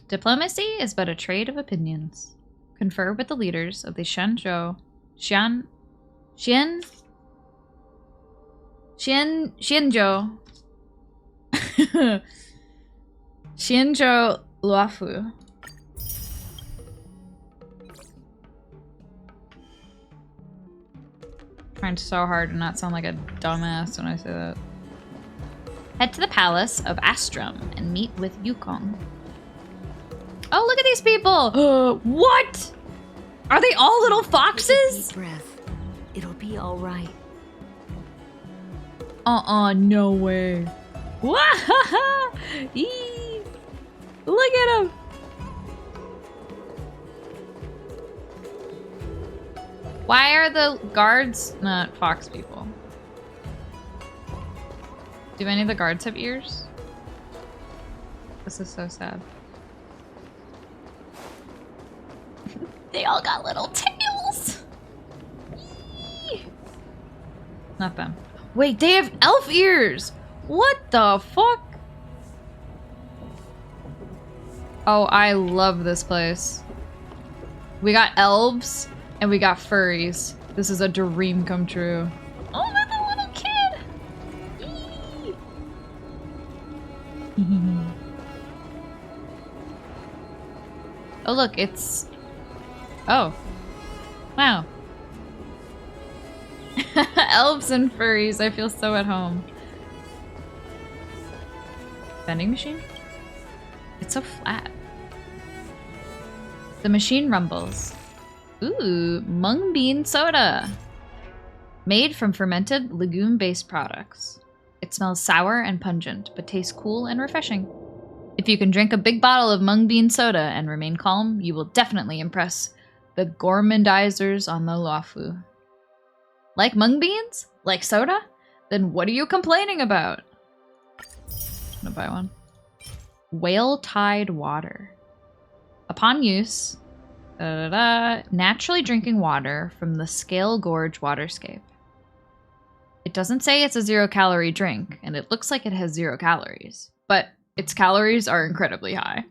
Speaker 1: Diplomacy is but a trade of opinions. Confer with the leaders of the Xianzhou Luofu. Trying so hard to not sound like a dumbass when I say that. Head to the palace of Astrum and meet with Yukong. Oh, look at these people! What? Are they all little foxes?
Speaker 14: Deep breath. It'll be all right.
Speaker 1: No way. Wahaha! Eee! Look at him! Why are the guards not fox people? Do any of the guards have ears? This is so sad. They all got little tails! Eee! Not them. Wait, they have elf ears! What the fuck? Oh, I love this place. We got elves and we got furries. This is a dream come true. Oh, that's a little kid! Eee. Oh, look, it's... Oh. Wow. Elves and furries, I feel so at home. Vending machine? It's so flat. The machine rumbles. Ooh, mung bean soda. Made from fermented legume-based products. It smells sour and pungent, but tastes cool and refreshing. If you can drink a big bottle of mung bean soda and remain calm, you will definitely impress the gourmandizers on the Luofu. Like mung beans? Like soda? Then what are you complaining about? I'm gonna buy one. Whale Tide Water. Upon use, naturally drinking water from the Scale Gorge waterscape. It doesn't say it's a 0-calorie drink, and it looks like it has 0 calories, but its calories are incredibly high.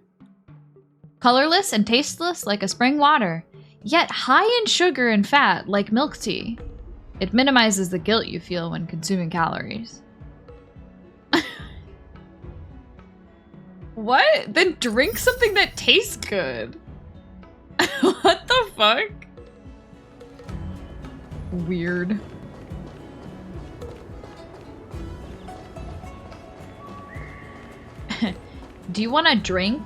Speaker 1: Colorless and tasteless like a spring water, yet high in sugar and fat like milk tea. It minimizes the guilt you feel when consuming calories. What? Then drink something that tastes good. What the fuck? Weird. Do you want a drink?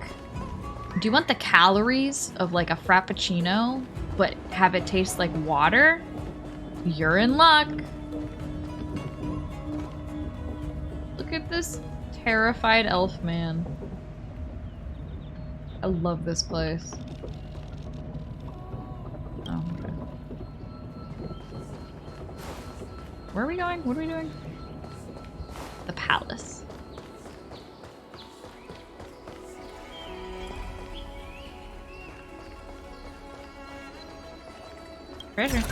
Speaker 1: Do you want the calories of like a frappuccino, but have it taste like water? You're in luck. Look at this terrified elf man. I love this place. Oh, okay. Where are we going? What are we doing? The palace. Treasure.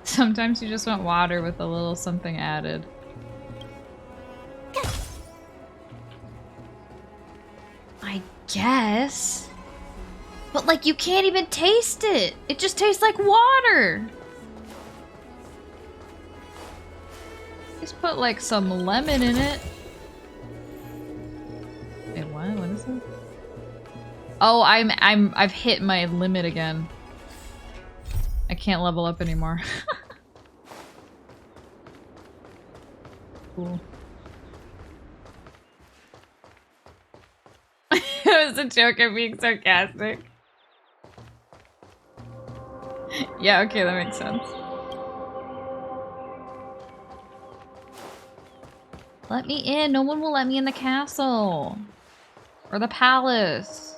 Speaker 1: Sometimes you just want water with a little something added. I guess. But like you can't even taste it. It just tastes like water. Just put like some lemon in it. Wait, what? What is it? Oh, I've hit my limit again. I can't level up anymore. Cool. It was a joke at being sarcastic. Yeah, okay, that makes sense. Let me in. No one will let me in the castle. Or the palace.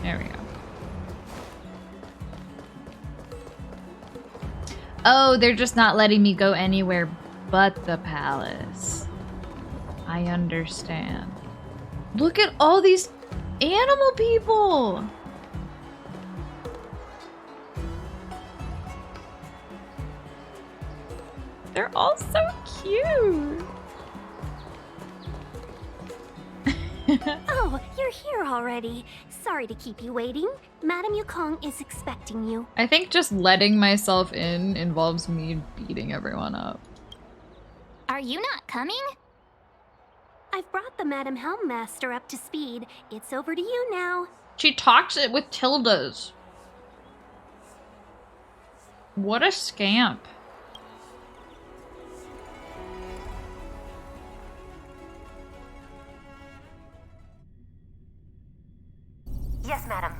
Speaker 1: There we go. Oh, they're just not letting me go anywhere but the palace. I understand. Look at all these animal people! They're all so cute!
Speaker 13: Oh, you're here already. Sorry to keep you waiting. Madame Yukong is expecting you.
Speaker 1: I think just letting myself in involves me beating everyone up.
Speaker 6: Are you not coming?
Speaker 13: I've brought the Madame Helmmaster up to speed. It's over to you now.
Speaker 1: She talks it with tildes. What a scamp.
Speaker 15: Yes, madam.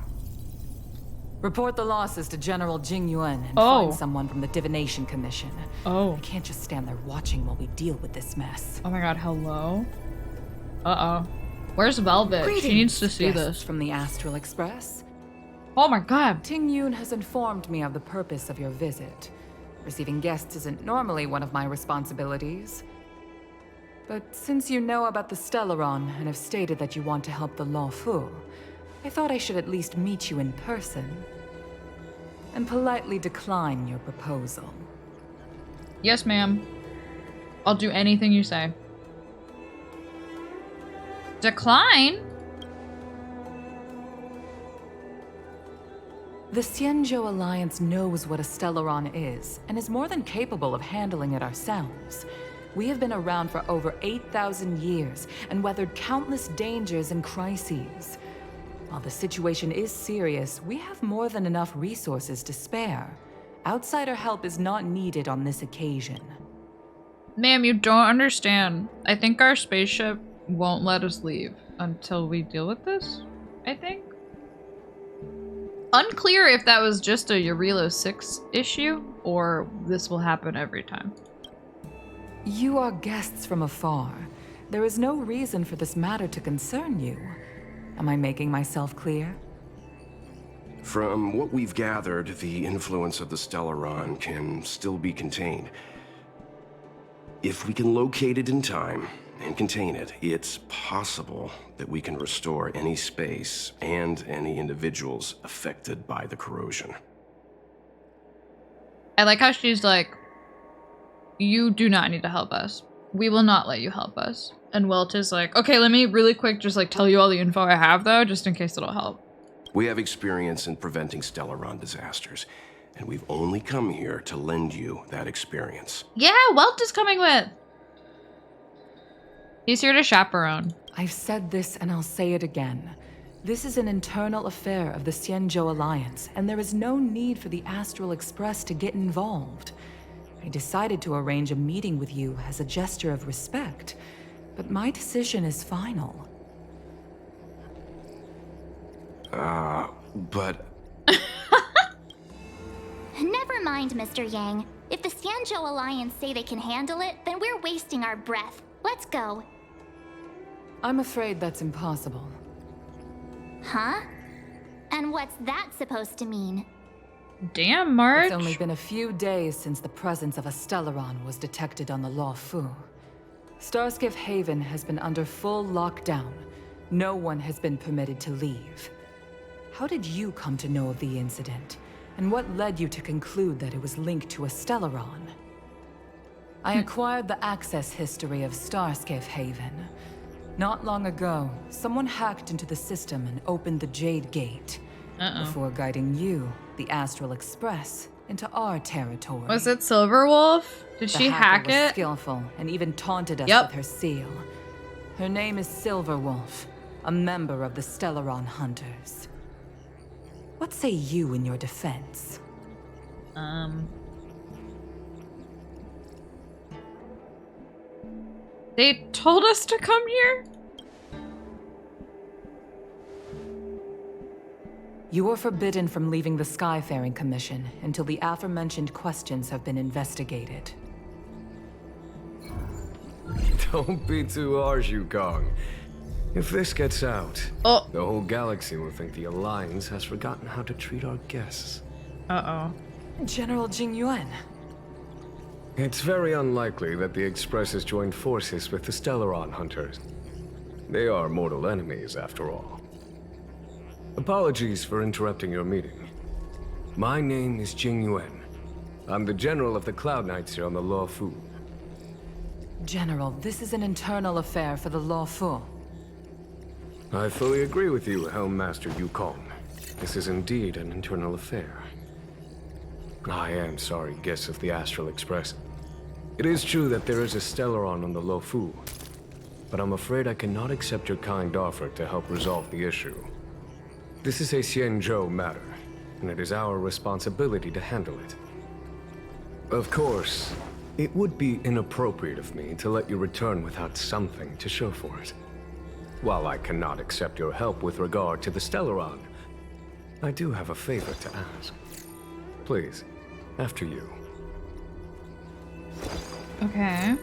Speaker 16: Report the losses to General Jing Yuan and
Speaker 1: Oh.
Speaker 16: find someone from the Divination Commission.
Speaker 1: Oh.
Speaker 16: I can't just stand there watching while we deal with this mess.
Speaker 1: Oh my god, hello? Uh-oh. Where's Velvet?
Speaker 16: Greetings,
Speaker 1: She needs to see
Speaker 16: guests
Speaker 1: this.
Speaker 16: from the Astral Express.
Speaker 1: Oh my god.
Speaker 16: Ting Yun has informed me of the purpose of your visit. Receiving guests isn't normally one of my responsibilities. But since you know about the Stellaron and have stated that you want to help the Law Fu, I thought I should at least meet you in person and politely decline your proposal.
Speaker 1: Yes, ma'am. I'll do anything you say. Decline?
Speaker 16: The Xianzhou Alliance knows what a Stellaron is and is more than capable of handling it ourselves. We have been around for over 8,000 years and weathered countless dangers and crises. While the situation is serious, we have more than enough resources to spare. Outsider help is not needed on this occasion.
Speaker 1: Ma'am, you don't understand. I think our spaceship won't let us leave until we deal with this, I think. Unclear if that was just a Eurilo 6 issue or this will happen every time.
Speaker 16: You are guests from afar. There is no reason for this matter to concern you. Am I making myself clear?
Speaker 8: From what we've gathered, the influence of the Stellaron can still be contained. If we can locate it in time and contain it, it's possible that we can restore any space and any individuals affected by the corrosion.
Speaker 1: I like how she's like, you do not need to help us. We will not let you help us. And Welt is like, okay, let me really quick just like tell you all the info I have though, just in case it'll help.
Speaker 8: We have experience in preventing Stellaron disasters, and we've only come here to lend you that experience.
Speaker 1: Yeah, Welt is coming with. He's here to chaperone.
Speaker 16: I've said this and I'll say it again. This is an internal affair of the Xianzhou Alliance, and there is no need for the Astral Express to get involved. I decided to arrange a meeting with you as a gesture of respect, but my decision is final.
Speaker 8: But...
Speaker 6: Never mind, Mr. Yang. If the Xianzhou Alliance say they can handle it, then we're wasting our breath. Let's go.
Speaker 16: I'm afraid that's impossible.
Speaker 6: Huh? And what's that supposed to mean?
Speaker 1: Damn, March.
Speaker 16: It's only been a few days since the presence of a Stellaron was detected on the Law Fu. Starskiff Haven has been under full lockdown. No one has been permitted to leave. How did you come to know of the incident? And what led you to conclude that it was linked to a Stellaron? I acquired the access history of Starskiff Haven. Not long ago, someone hacked into the system and opened the Jade Gate. Before guiding you, the Astral Express, into our territory.
Speaker 1: Was it Silverwolf? Did she hack
Speaker 16: was
Speaker 1: it?
Speaker 16: Skillful and even taunted us
Speaker 1: Yep.
Speaker 16: with her seal. Her name is Silverwolf, a member of the Stellaron Hunters. What say you in your defense?
Speaker 1: They told us to come here?
Speaker 16: You are forbidden from leaving the Skyfaring Commission until the aforementioned questions have been investigated.
Speaker 3: Don't be too harsh, Yukong. If this gets out, the whole galaxy will think the Alliance has forgotten how to treat our guests.
Speaker 1: Uh-oh.
Speaker 16: General Jing Yuan,
Speaker 3: It's very unlikely that the Express has joined forces with the Stellaron Hunters. They are mortal enemies, after all. Apologies for interrupting your meeting. My name is Jing Yuan. I'm the General of the Cloud Knights here on the Law Fu.
Speaker 16: General, this is an internal affair for the Law Fu.
Speaker 3: I fully agree with you, Helm Master Yukong. This is indeed an internal affair. I am sorry, guests of the Astral Express. It is true that there is a Stellaron on the Lo Fu, but I'm afraid I cannot accept your kind offer to help resolve the issue. This is a Xianzhou matter, and it is our responsibility to handle it. Of course, it would be inappropriate of me to let you return without something to show for it. While I cannot accept your help with regard to the Stellaron, I do have a favor to ask. Please, after you.
Speaker 1: Okay.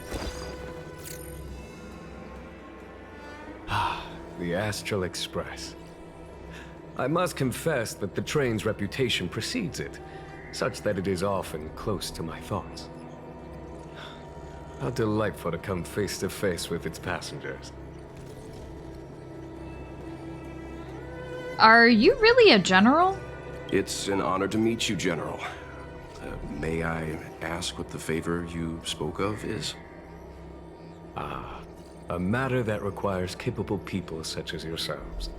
Speaker 3: The Astral Express. I must confess that the train's reputation precedes it, such that it is often close to my thoughts. How delightful to come face to face with its passengers.
Speaker 1: Are you really a general?
Speaker 8: It's an honor to meet you, General. May I ask what the favor you spoke of is?
Speaker 3: A matter that requires capable people such as yourselves.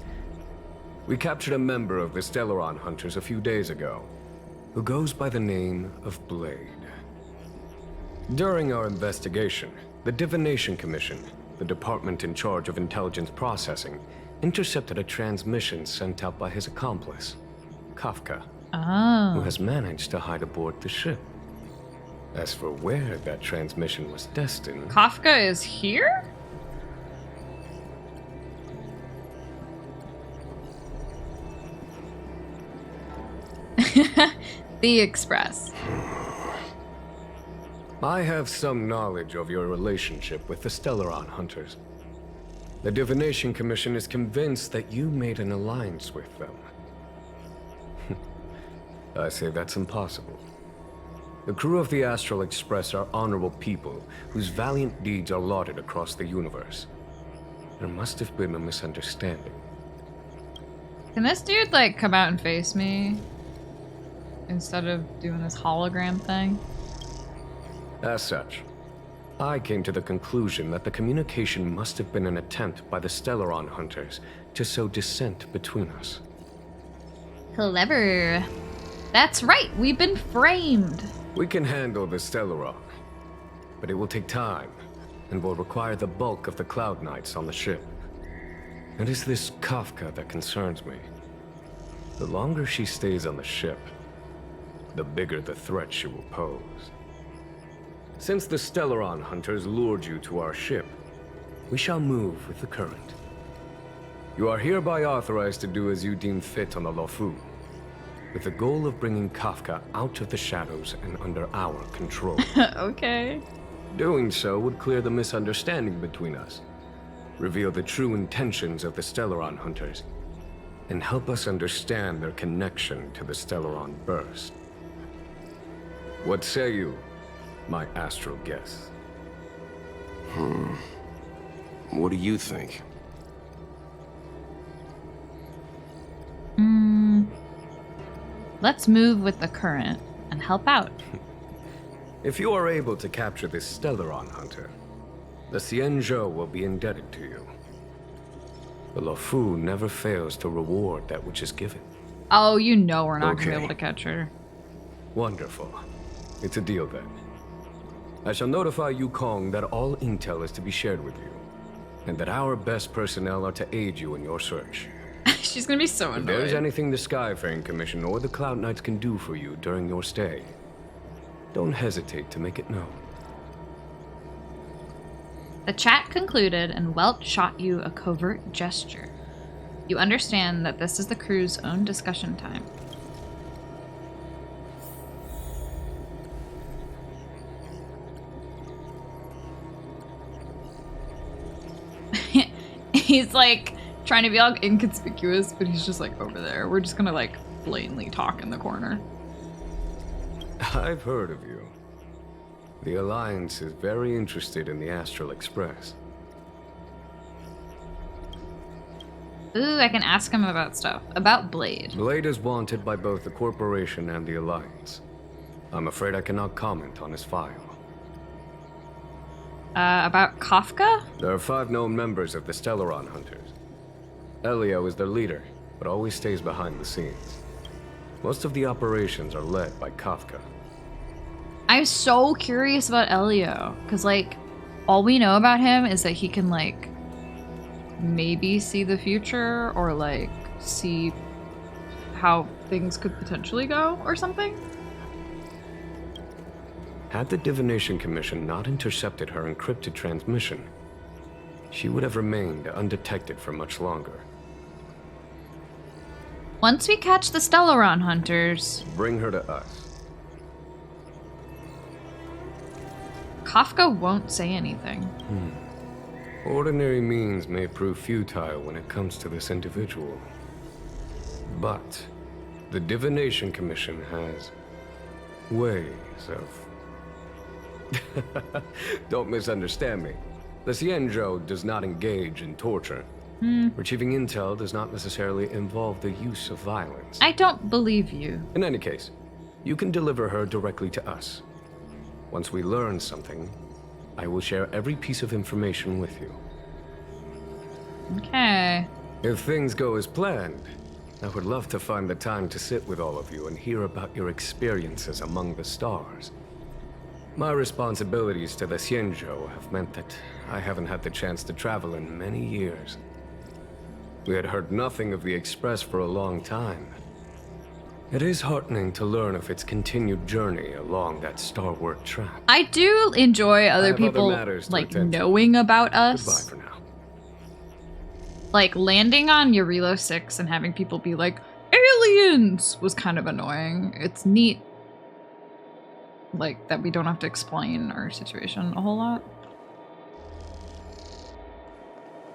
Speaker 3: We captured a member of the Stellaron Hunters a few days ago, who goes by the name of Blade. During our investigation, the Divination Commission, the department in charge of intelligence processing, intercepted a transmission sent out by his accomplice, Kafka, who has managed to hide aboard the ship. As for where that transmission was destined...
Speaker 1: Kafka is here? The Express.
Speaker 3: I have some knowledge of your relationship with the Stellaron Hunters. The Divination Commission is convinced that you made an alliance with them. I say that's impossible. The crew of the Astral Express are honorable people whose valiant deeds are lauded across the universe. There must have been a misunderstanding.
Speaker 1: Can this dude, like, come out and face me? Instead of doing this hologram thing?
Speaker 3: As such, I came to the conclusion that the communication must have been an attempt by the Stellaron Hunters to sow dissent between us.
Speaker 1: Clever. That's right, we've been framed.
Speaker 3: We can handle the Stellaron, but it will take time and will require the bulk of the Cloud Knights on the ship. It is this Kafka that concerns me. The longer she stays on the ship, the bigger the threat she will pose. Since the Stellaron Hunters lured you to our ship, we shall move with the current. You are hereby authorized to do as you deem fit on the Lo Fu, with the goal of bringing Kafka out of the shadows and under our control.
Speaker 1: Okay.
Speaker 3: Doing so would clear the misunderstanding between us, reveal the true intentions of the Stellaron Hunters, and help us understand their connection to the Stellaron Burst. What say you, my astral guests?
Speaker 8: What do you think?
Speaker 1: Let's move with the current and help out.
Speaker 3: If you are able to capture this Stellaron Hunter, the Xianzhou will be indebted to you. The Lo Fu never fails to reward that which is given.
Speaker 1: Oh, you know we're not going to be able to catch her.
Speaker 3: Wonderful. It's a deal then. I shall notify Yukong that all intel is to be shared with you, and that our best personnel are to aid you in your search.
Speaker 1: She's gonna be so
Speaker 3: If there's
Speaker 1: annoyed.
Speaker 3: anything the Skyfaring Commission or the Cloud Knights can do for you during your stay, don't hesitate to make it known.
Speaker 1: The chat concluded, and Welt shot you a covert gesture. You understand that this is the crew's own discussion time. He's like trying to be all inconspicuous, but he's just like over there. We're just gonna like blatantly talk in the corner.
Speaker 3: I've heard of you. The Alliance is very interested in the Astral Express.
Speaker 1: Ooh, I can ask him about stuff. About Blade.
Speaker 3: Blade is wanted by both the Corporation and the Alliance. I'm afraid I cannot comment on his file.
Speaker 1: About Kafka?
Speaker 3: There are 5 known members of the Stellaron Hunters. Elio is their leader, but always stays behind the scenes. Most of the operations are led by Kafka.
Speaker 1: I'm so curious about Elio, because, like, all we know about him is that he can, like, maybe see the future, or, like, see how things could potentially go, or something.
Speaker 3: Had the Divination Commission not intercepted her encrypted transmission, she would have remained undetected for much longer.
Speaker 1: Once we catch the Stellaron Hunters...
Speaker 3: Bring her to us.
Speaker 1: Kafka won't say anything.
Speaker 3: Ordinary means may prove futile when it comes to this individual. But the Divination Commission has ways of... Don't misunderstand me. The Xianzhou does not engage in torture. Retrieving intel does not necessarily involve the use of violence.
Speaker 1: I don't believe you.
Speaker 3: In any case, you can deliver her directly to us. Once we learn something, I will share every piece of information with you.
Speaker 1: Okay.
Speaker 3: If things go as planned, I would love to find the time to sit with all of you and hear about your experiences among the stars. My responsibilities to the Xianzhou have meant that I haven't had the chance to travel in many years. We had heard nothing of the Express for a long time. It is heartening to learn of its continued journey along that starward track.
Speaker 1: I do enjoy other
Speaker 3: I have
Speaker 1: people,
Speaker 3: matters to
Speaker 1: like,
Speaker 3: attend to.
Speaker 1: knowing about us.
Speaker 3: Goodbye for now.
Speaker 1: Like, landing on Eurilo 6 and having people be like, aliens, was kind of annoying. It's neat, like, that we don't have to explain our situation a whole lot.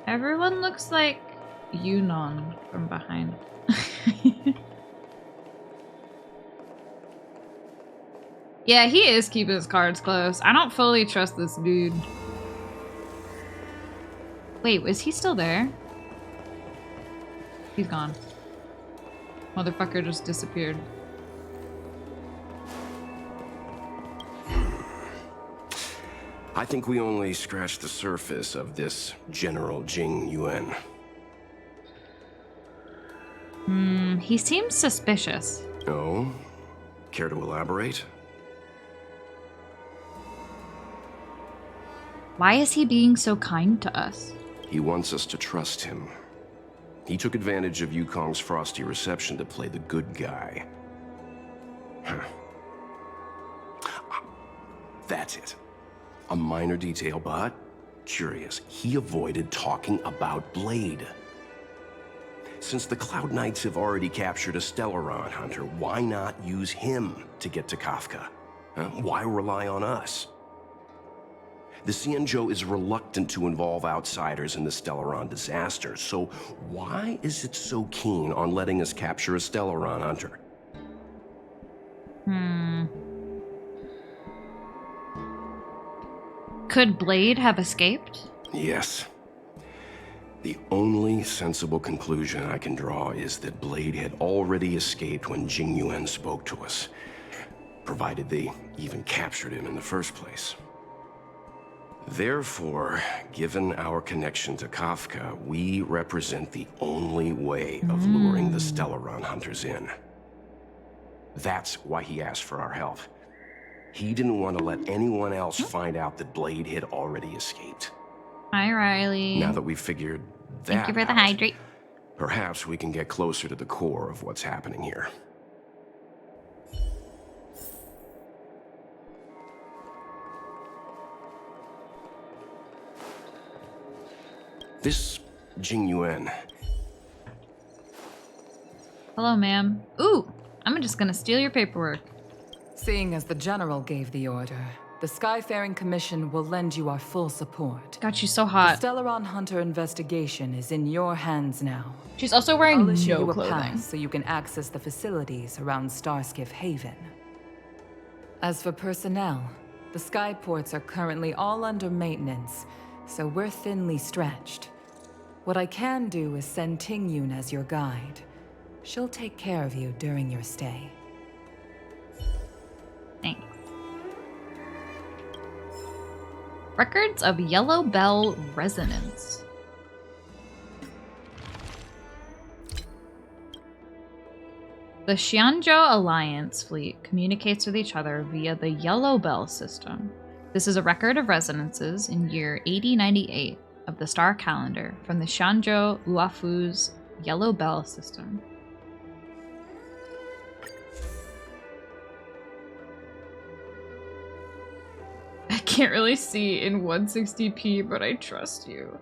Speaker 1: Everyone looks like Yunnan from behind. Yeah, he is keeping his cards close. I don't fully trust this dude. Wait, was he still there? He's gone. Motherfucker just disappeared.
Speaker 8: I think we only scratched the surface of this General Jing Yuan.
Speaker 1: He seems suspicious.
Speaker 8: Oh? Care to elaborate?
Speaker 1: Why is he being so kind to us?
Speaker 8: He wants us to trust him. He took advantage of Yukong's frosty reception to play the good guy. That's it. A minor detail, but curious. He avoided talking about Blade. Since the Cloud Knights have already captured a Stellaron Hunter, why not use him to get to Kafka? Why rely on us? The Xianzhou is reluctant to involve outsiders in the Stellaron disaster, so why is it so keen on letting us capture a Stellaron Hunter?
Speaker 1: Could Blade have escaped?
Speaker 8: Yes. The only sensible conclusion I can draw is that Blade had already escaped when Jing Yuan spoke to us, provided they even captured him in the first place. Therefore, given our connection to Kafka, we represent the only way of luring the Stellaron Hunters in. That's why he asked for our help. He didn't want to let anyone else find out that Blade had already escaped.
Speaker 1: Hi, Riley.
Speaker 8: Now that we've figured that
Speaker 1: Thank you for the
Speaker 8: out,
Speaker 1: hydrate.
Speaker 8: perhaps we can get closer to the core of what's happening here. This Jing Yuan.
Speaker 1: Hello, ma'am. Ooh, I'm just gonna steal your paperwork.
Speaker 16: Seeing as the General gave the order, the Skyfaring Commission will lend you our full support.
Speaker 1: Got you so hot.
Speaker 16: The Stellaron Hunter investigation is in your hands now.
Speaker 1: She's also wearing
Speaker 16: I'll issue
Speaker 1: no
Speaker 16: you a
Speaker 1: clothing.
Speaker 16: pass so you can access the facilities around Starskiff Haven. As for personnel, The skyports are currently all under maintenance, so we're thinly stretched. What I can do is send Tingyun as your guide. She'll take care of you during your stay.
Speaker 1: Thanks. Records of Yellow Bell Resonance. The Xianzhou Alliance fleet communicates with each other via the Yellow Bell system. This is a record of resonances in year 8098 of the star calendar from the Xianzhou Luofu's Yellow Bell system. I can't really see in 160p, but I trust you.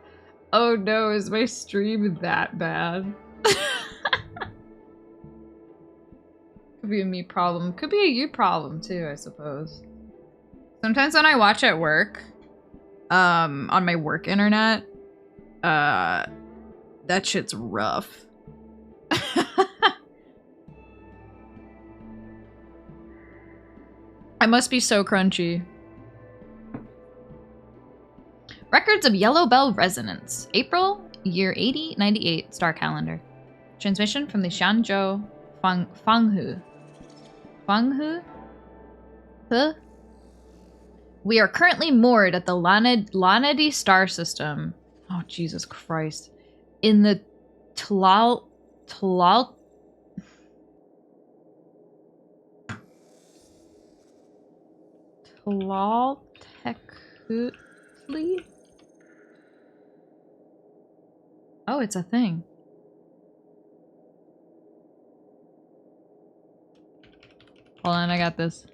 Speaker 1: Oh no, is my stream that bad? Could be a me problem. Could be a you problem too, I suppose. Sometimes when I watch at work, on my work internet, that shit's rough. I must be so crunchy. Records of Yellow Bell Resonance. April, year 8098, star calendar. Transmission from the Xianzhou Fanghu. Fanghu? Huh? We are currently moored at the Lanadi star system. Oh, Jesus Christ. In the Tlaltekutli? Oh, it's a thing. Hold on, I got this.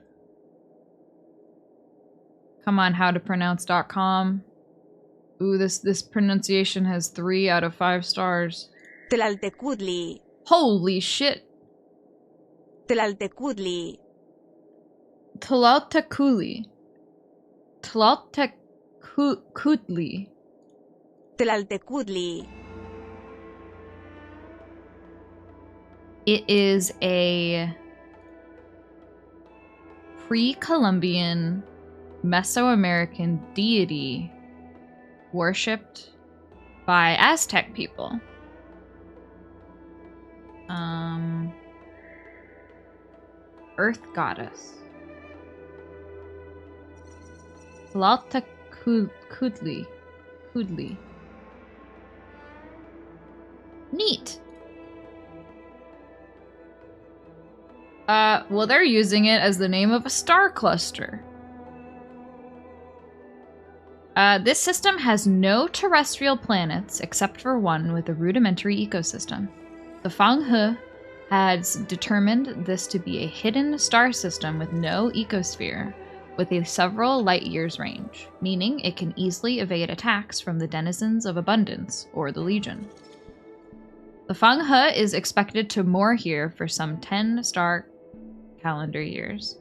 Speaker 1: Come on, howtopronounce.com. Ooh, this pronunciation has 3 out of 5 stars.
Speaker 17: Tlaltekutli.
Speaker 1: Holy shit.
Speaker 17: Tlaltekutli.
Speaker 1: Tlaltekutli. Tlaltekutli.
Speaker 17: Tlaltekutli.
Speaker 1: It is a pre-Columbian Mesoamerican deity worshipped by Aztec people. Earth goddess. Tlaltekutli. Neat. Well, they're using it as the name of a star cluster. This system has no terrestrial planets except for one with a rudimentary ecosystem. The Fanghe has determined this to be a hidden star system with no ecosphere, with a several light years range, meaning it can easily evade attacks from the denizens of Abundance or the Legion. The Fanghe is expected to moor here for some 10 star calendar years,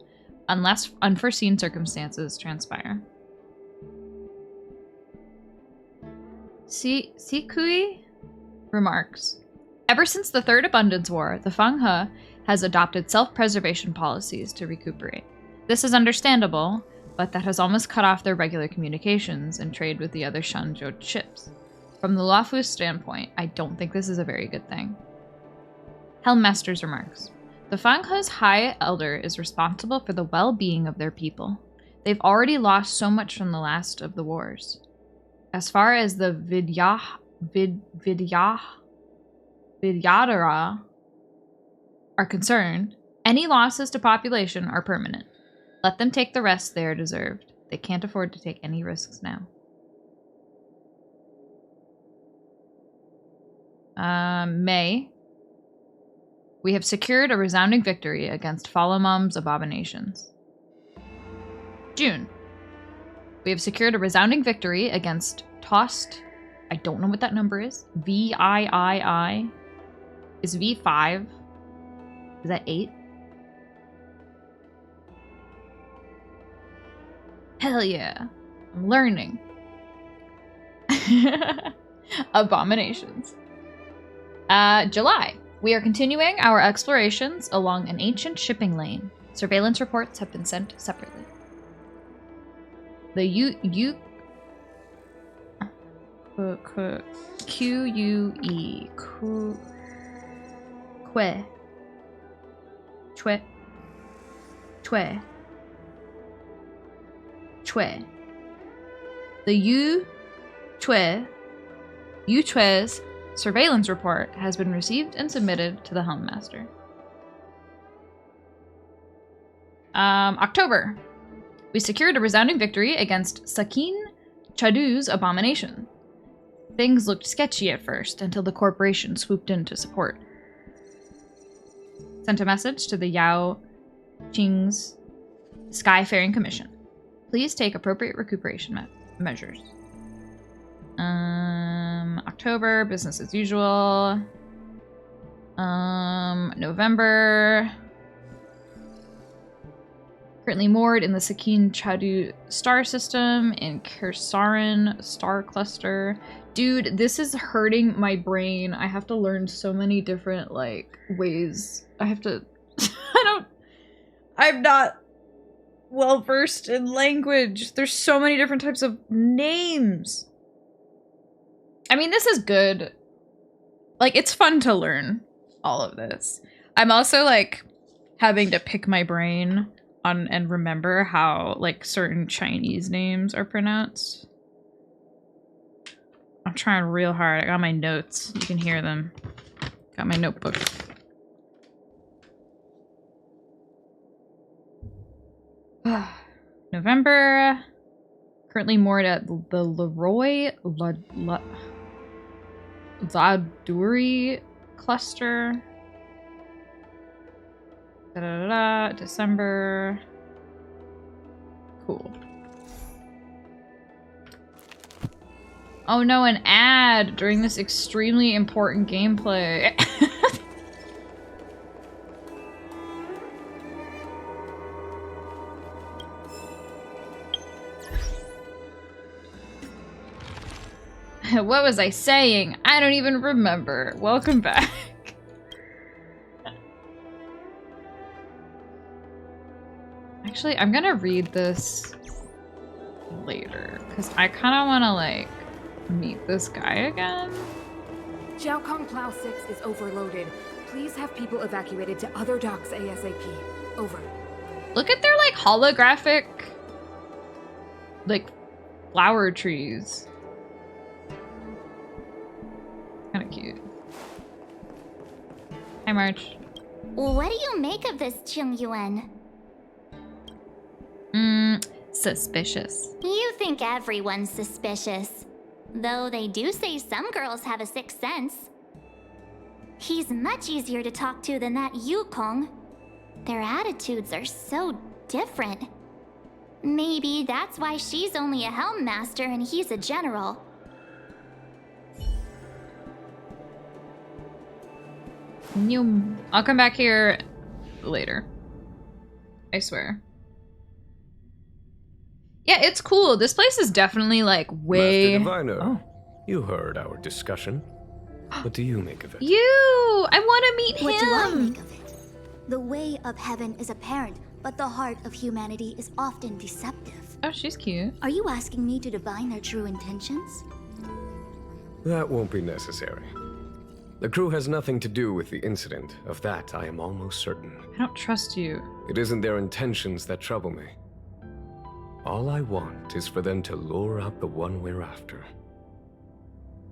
Speaker 1: unless unforeseen circumstances transpire. Sikui remarks, ever since the Third Abundance War, the Fanghe has adopted self-preservation policies to recuperate. This is understandable, but that has almost cut off their regular communications and trade with the other Xianzhou ships. From the Luofu standpoint, I don't think this is a very good thing. Helmmaster's remarks, the Fanghe's High Elder is responsible for the well-being of their people. They've already lost so much from the last of the wars. As far as the Vidyadhara are concerned, any losses to population are permanent. Let them take the rest they are deserved. They can't afford to take any risks now. May. We have secured a resounding victory against Falomom's abominations. June. We have secured a resounding victory against Tost. I don't know what that number is. VIII. Is V5? Is that 8? Hell yeah. I'm learning. Abominations. July. We are continuing our explorations along an ancient shipping lane. Surveillance reports have been sent separately. The Q-U-E. Chwe. The Yu-Chwe's surveillance report has been received and submitted to the Helmmaster. October. We secured a resounding victory against Sakin Chadu's abomination. Things looked sketchy at first until the corporation swooped in to support. Sent a message to the Yao Qing's Skyfaring Commission. Please take appropriate recuperation measures. October, business as usual. November. Currently moored in the Sakin Chadu star system in Kersaran star cluster. Dude, this is hurting my brain. I have to learn so many different, like, ways. I have to... I'm not well versed in language. There's so many different types of names. I mean, this is good. Like, it's fun to learn all of this. I'm also, like, having to pick my brain on and remember how, like, certain Chinese names are pronounced. I'm trying real hard. I got my notes. You can hear them. Got my notebook. November. Currently moored at the Leroy Zaduri cluster. December. Cool. Oh no, an ad during this extremely important gameplay. What was I saying? I don't even remember. Welcome back. Actually, I'm gonna read this later because I kind of want to like meet this guy again.
Speaker 18: Jiaokong Plow 6 is overloaded. Please have people evacuated to other docks ASAP. Over.
Speaker 1: Look at their like holographic like flower trees. Kind of cute. Hi, March.
Speaker 6: What do you make of this, Qing Yuan?
Speaker 1: Suspicious.
Speaker 6: You think everyone's suspicious. Though they do say some girls have a sixth sense. He's much easier to talk to than that Yukong. Their attitudes are so different. Maybe that's why she's only a helm master and he's a general.
Speaker 1: I'll come back here later. I swear. Yeah, it's cool. This place is definitely like way...
Speaker 3: Master Diviner, you heard our discussion. What do you make of it?
Speaker 1: I want to meet him.
Speaker 19: What do I make of it? The way of heaven is apparent, but the heart of humanity is often deceptive.
Speaker 1: Oh, she's cute.
Speaker 19: Are you asking me to divine their true intentions?
Speaker 3: That won't be necessary. The crew has nothing to do with the incident. Of that, I am almost certain.
Speaker 1: I don't trust you.
Speaker 3: It isn't their intentions that trouble me. All I want is for them to lure out the one we're after.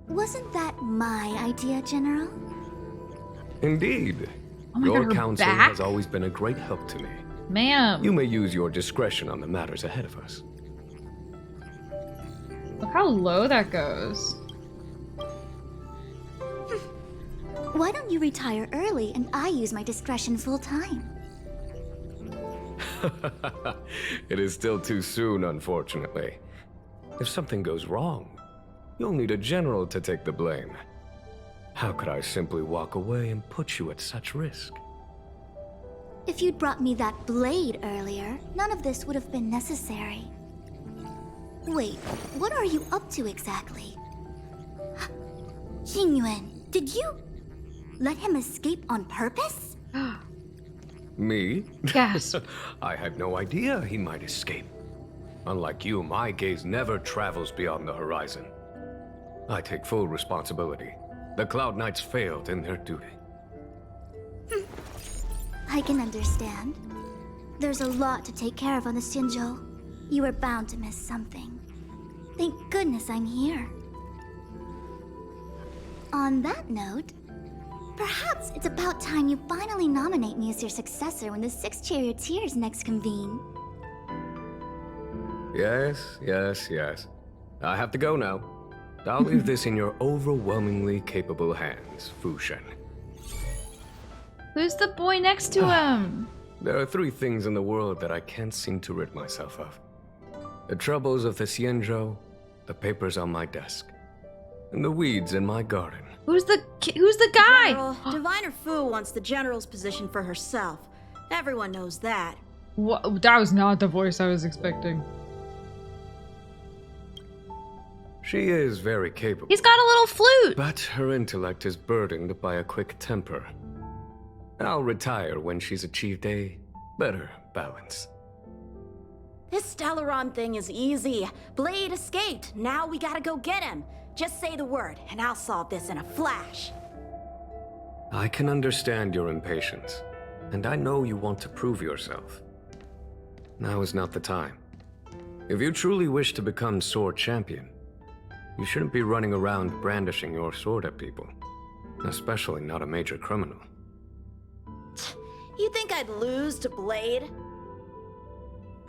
Speaker 19: Wasn't that my idea, General?
Speaker 3: Indeed.
Speaker 1: Oh my
Speaker 3: Your
Speaker 1: God, her
Speaker 3: counsel
Speaker 1: back?
Speaker 3: has always been a great help to me.
Speaker 1: Ma'am.
Speaker 3: You may use your discretion on the matters ahead of us.
Speaker 1: Look how low that goes.
Speaker 19: Why don't you retire early and I use my discretion full time?
Speaker 3: It is still too soon, unfortunately. If something goes wrong, you'll need a general to take the blame. How could I simply walk away and put you at such risk?
Speaker 19: If you'd brought me that blade earlier, none of this would have been necessary. Wait, what are you up to exactly? Xingyuan, did you let him escape on purpose?
Speaker 3: Me?
Speaker 1: Yes.
Speaker 3: I had no idea he might escape. Unlike you, my gaze never travels beyond the horizon. I take full responsibility. The Cloud Knights failed in their duty.
Speaker 19: I can understand. There's a lot to take care of on the Xianzhou. You were bound to miss something. Thank goodness I'm here. On that note, perhaps it's about time you finally nominate me as your successor when the Six Charioteers next convene.
Speaker 3: Yes. I have to go now. I'll leave this in your overwhelmingly capable hands, Fu Shen.
Speaker 1: Who's the boy next to him?
Speaker 3: There are 3 things in the world that I can't seem to rid myself of. The troubles of the Xianzhou, the papers on my desk, and the weeds in my garden.
Speaker 1: Who's the guy?
Speaker 20: General, Diviner Fu wants the general's position for herself. Everyone knows that.
Speaker 1: What? That was not the voice I was expecting.
Speaker 3: She is very capable.
Speaker 1: He's got a little flute.
Speaker 3: But her intellect is burdened by a quick temper. I'll retire when she's achieved a better balance.
Speaker 20: This Stellaron thing is easy. Blade escaped. Now we gotta go get him. Just say the word, and I'll solve this in a flash.
Speaker 3: I can understand your impatience, and I know you want to prove yourself. Now is not the time. If you truly wish to become sword champion, you shouldn't be running around brandishing your sword at people, especially not a major criminal.
Speaker 20: You think I'd lose to Blade?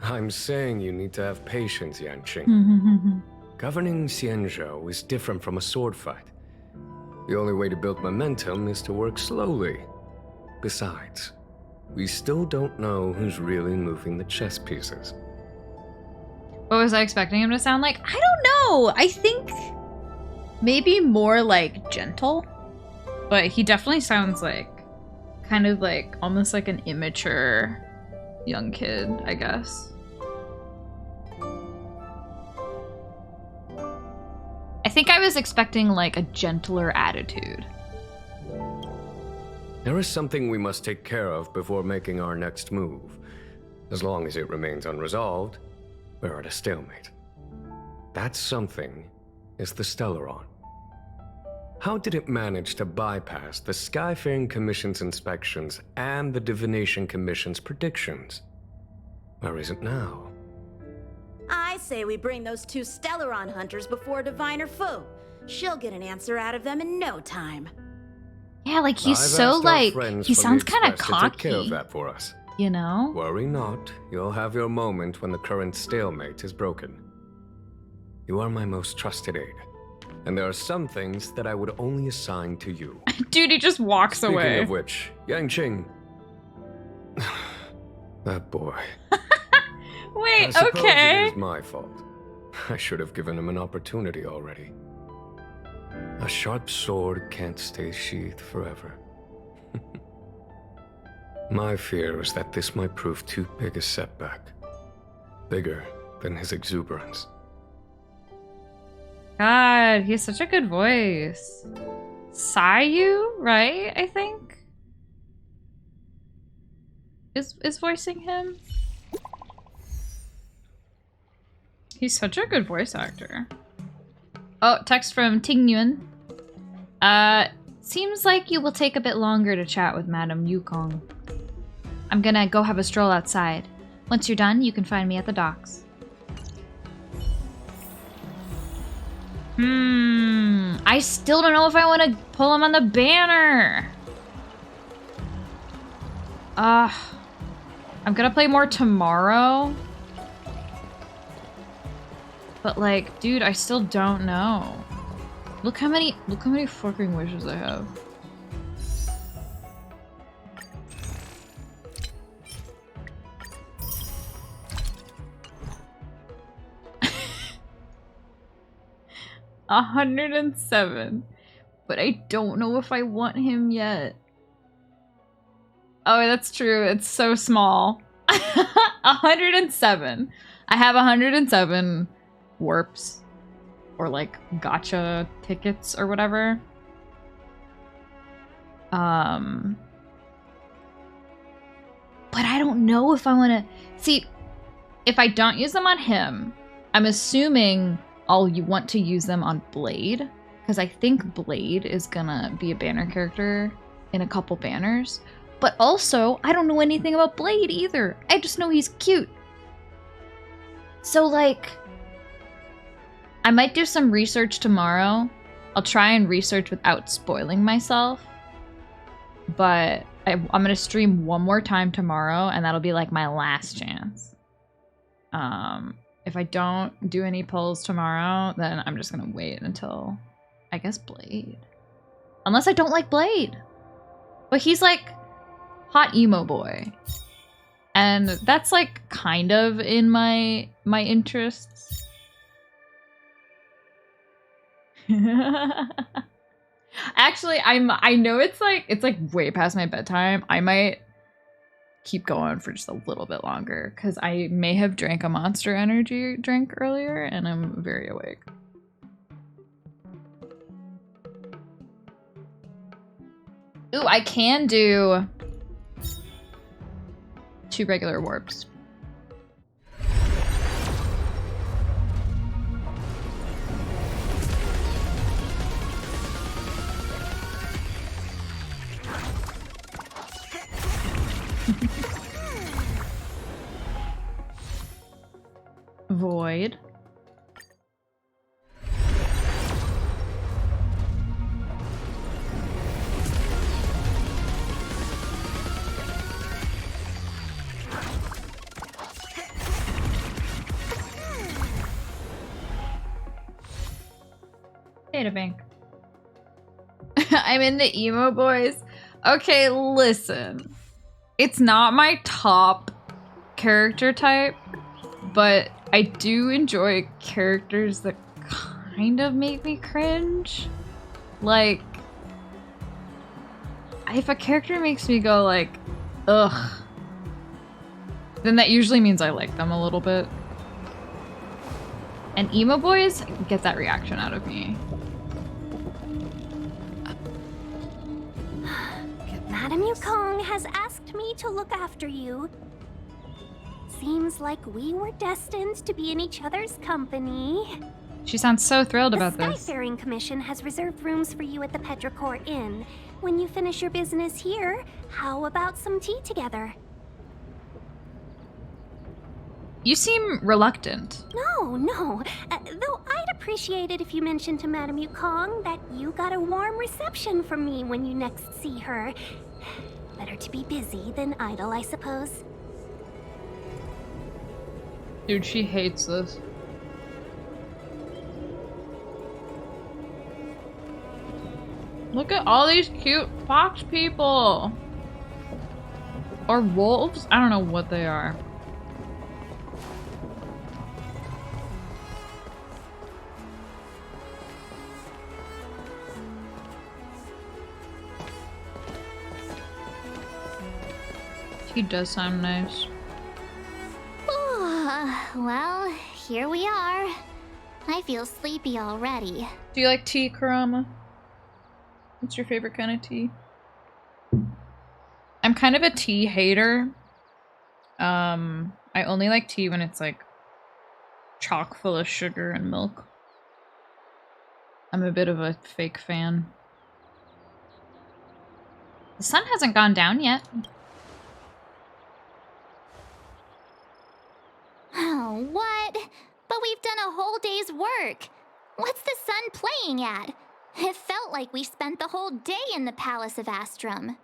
Speaker 3: I'm saying you need to have patience, Yanqing. Governing Xianzhou is different from a sword fight. The only way to build momentum is to work slowly. Besides, we still don't know who's really moving the chess pieces.
Speaker 1: What was I expecting him to sound like? I don't know. I think maybe more like gentle, but he definitely sounds like kind of like almost like an immature young kid, I guess. I think I was expecting like a gentler attitude.
Speaker 3: There is something we must take care of before making our next move. As long as it remains unresolved, we're at a stalemate. That something is the Stellaron. How did it manage to bypass the Skyfaring Commission's inspections and the Divination Commission's predictions? Where is it now?
Speaker 20: I say we bring those 2 Stellaron hunters before Diviner Fu. She'll get an answer out of them in no time.
Speaker 1: Yeah, like he's so like, he sounds kind of
Speaker 3: To take care of
Speaker 1: cocky,
Speaker 3: that for us.
Speaker 1: you know?
Speaker 3: Worry not. You'll have your moment when the current stalemate is broken. You are my most trusted aide, and there are some things that I would only assign to you.
Speaker 1: Dude, he just walks
Speaker 3: Speaking
Speaker 1: away.
Speaker 3: of which, Yanqing. That boy.
Speaker 1: Wait,
Speaker 3: I suppose
Speaker 1: okay.
Speaker 3: it is my fault. I should have given him an opportunity already. A sharp sword can't stay sheathed forever. My fear is that this might prove too big a setback. Bigger than his exuberance.
Speaker 1: God, he has such a good voice. Sayu, right? I think is voicing him. He's such a good voice actor. Oh, text from Ting Yuan. Seems like you will take a bit longer to chat with Madame Yukong. I'm gonna go have a stroll outside. Once you're done, you can find me at the docks. I still don't know if I want to pull him on the banner. I'm gonna play more tomorrow. But like, dude, I still don't know. Look how many fucking wishes I have. $107. But I don't know if I want him yet. Oh, that's true. It's so small. 107. I have 107 warps. Or like gacha tickets or whatever. But I don't know if I want to... See, if I don't use them on him, I'm assuming I'll want to use them on Blade, because I think Blade is gonna be a banner character in a couple banners. But also, I don't know anything about Blade either. I just know he's cute. So, like, I might do some research tomorrow. I'll try and research without spoiling myself. But I'm gonna stream one more time tomorrow, and that'll be like my last chance. If I don't do any polls tomorrow, then I'm just gonna wait until, I guess, Blade. Unless I don't like Blade. But he's like hot emo boy. And that's like kind of in my interests. Actually, I know it's like way past my bedtime. I might keep going for just a little bit longer because I may have drank a Monster Energy drink earlier and I'm very awake. Ooh, I can do 2 regular warps. Void. Databank. I'm in the emo boys. Okay, listen. It's not my top character type, but I do enjoy characters that kind of make me cringe. Like, if a character makes me go like, ugh, then that usually means I like them a little bit. And emo boys get that reaction out of me.
Speaker 13: Madame Yukong has asked me to look after you. Seems like we were destined to be in each other's company.
Speaker 1: She sounds so thrilled about
Speaker 13: The
Speaker 1: this.
Speaker 13: Skyfaring Commission has reserved rooms for you at the Petrichor Inn. When you finish your business here, how about some tea together?
Speaker 1: You seem reluctant.
Speaker 13: No. Though I'd appreciate it if you mentioned to Madame Yukong that you got a warm reception from me when you next see her. Better to be busy than idle, I suppose.
Speaker 1: Dude, she hates this. Look at all these cute fox people. Or wolves? I don't know what they are. He does sound nice.
Speaker 6: Well, here we are. I feel sleepy already.
Speaker 1: Do you like tea, Kurama? What's your favorite kind of tea? I'm kind of a tea hater. I only like tea when it's like chock full of sugar and milk. I'm a bit of a fake fan. The sun hasn't gone down yet.
Speaker 6: Oh, what? But we've done a whole day's work. What's the sun playing at? It felt like we spent the whole day in the Palace of Astrum.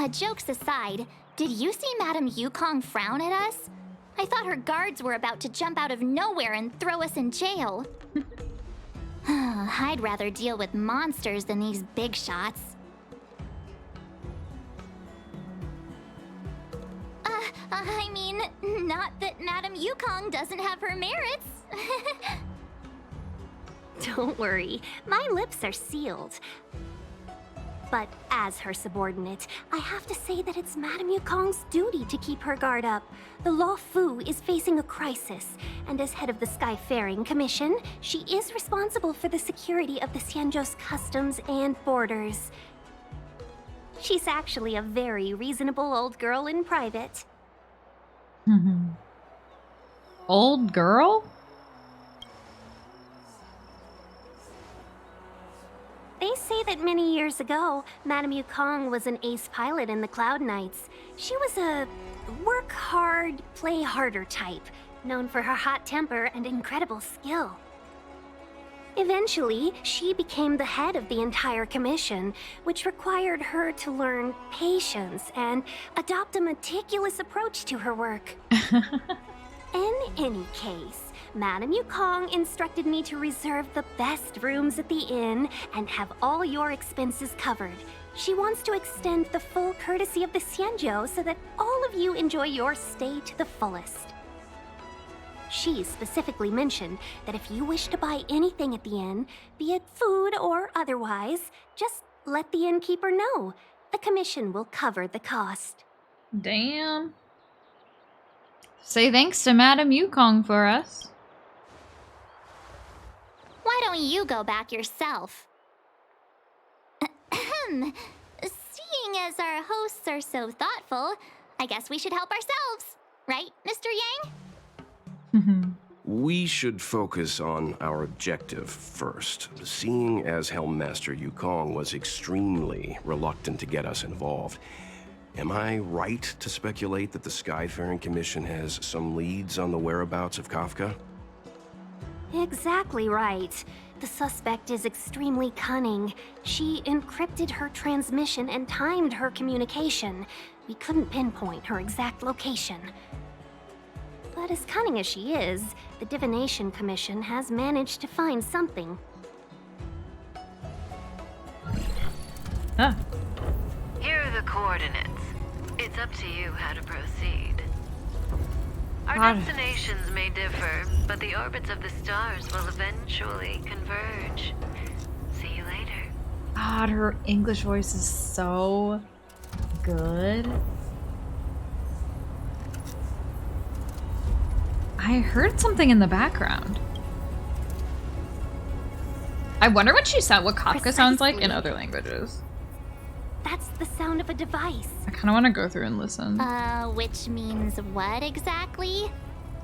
Speaker 6: Jokes aside, did you see Madame Yukong frown at us? I thought her guards were about to jump out of nowhere and throw us in jail. I'd rather deal with monsters than these big shots. I mean, not that Madame Yukong doesn't have her merits.
Speaker 13: Don't worry, my lips are sealed. But as her subordinate, I have to say that it's Madame Yukong's duty to keep her guard up. The Law Fu is facing a crisis, and as head of the Skyfaring Commission, she is responsible for the security of the Xianzhou's customs and borders. She's actually a very reasonable old girl in private.
Speaker 1: Old girl?
Speaker 13: They say that many years ago, Madame Yukong was an ace pilot in the Cloud Knights. She was a work hard, play harder type, known for her hot temper and incredible skill. Eventually, she became the head of the entire commission, which required her to learn patience and adopt a meticulous approach to her work. In any case, Madame Yukong instructed me to reserve the best rooms at the inn and have all your expenses covered. She wants to extend the full courtesy of the Xianzhou so that all of you enjoy your stay to the fullest. She specifically mentioned that if you wish to buy anything at the inn, be it food or otherwise, just let the innkeeper know. The commission will cover the cost.
Speaker 1: Damn. Say thanks to Madame Yukong for us.
Speaker 6: Why don't you go back yourself? Seeing as our hosts are so thoughtful, I guess we should help ourselves. Right, Mr. Yang?
Speaker 8: We should focus on our objective first. Seeing as Helmmaster Yukong was extremely reluctant to get us involved, am I right to speculate that the Skyfaring Commission has some leads on the whereabouts of Kafka?
Speaker 13: Exactly right. The suspect is extremely cunning. She encrypted her transmission and timed her communication. We couldn't pinpoint her exact location. But as cunning as she is, the Divination Commission has managed to find something.
Speaker 1: Huh.
Speaker 10: Here are the coordinates. It's up to you how to proceed. Our destinations may differ, but the orbits of the stars will eventually converge. See you later.
Speaker 1: God, her English voice is so good. I heard something in the background. I wonder what Kafka sounds like in other languages.
Speaker 13: That's the sound of a device.
Speaker 1: I kind of want to go through and listen.
Speaker 6: Which means what exactly?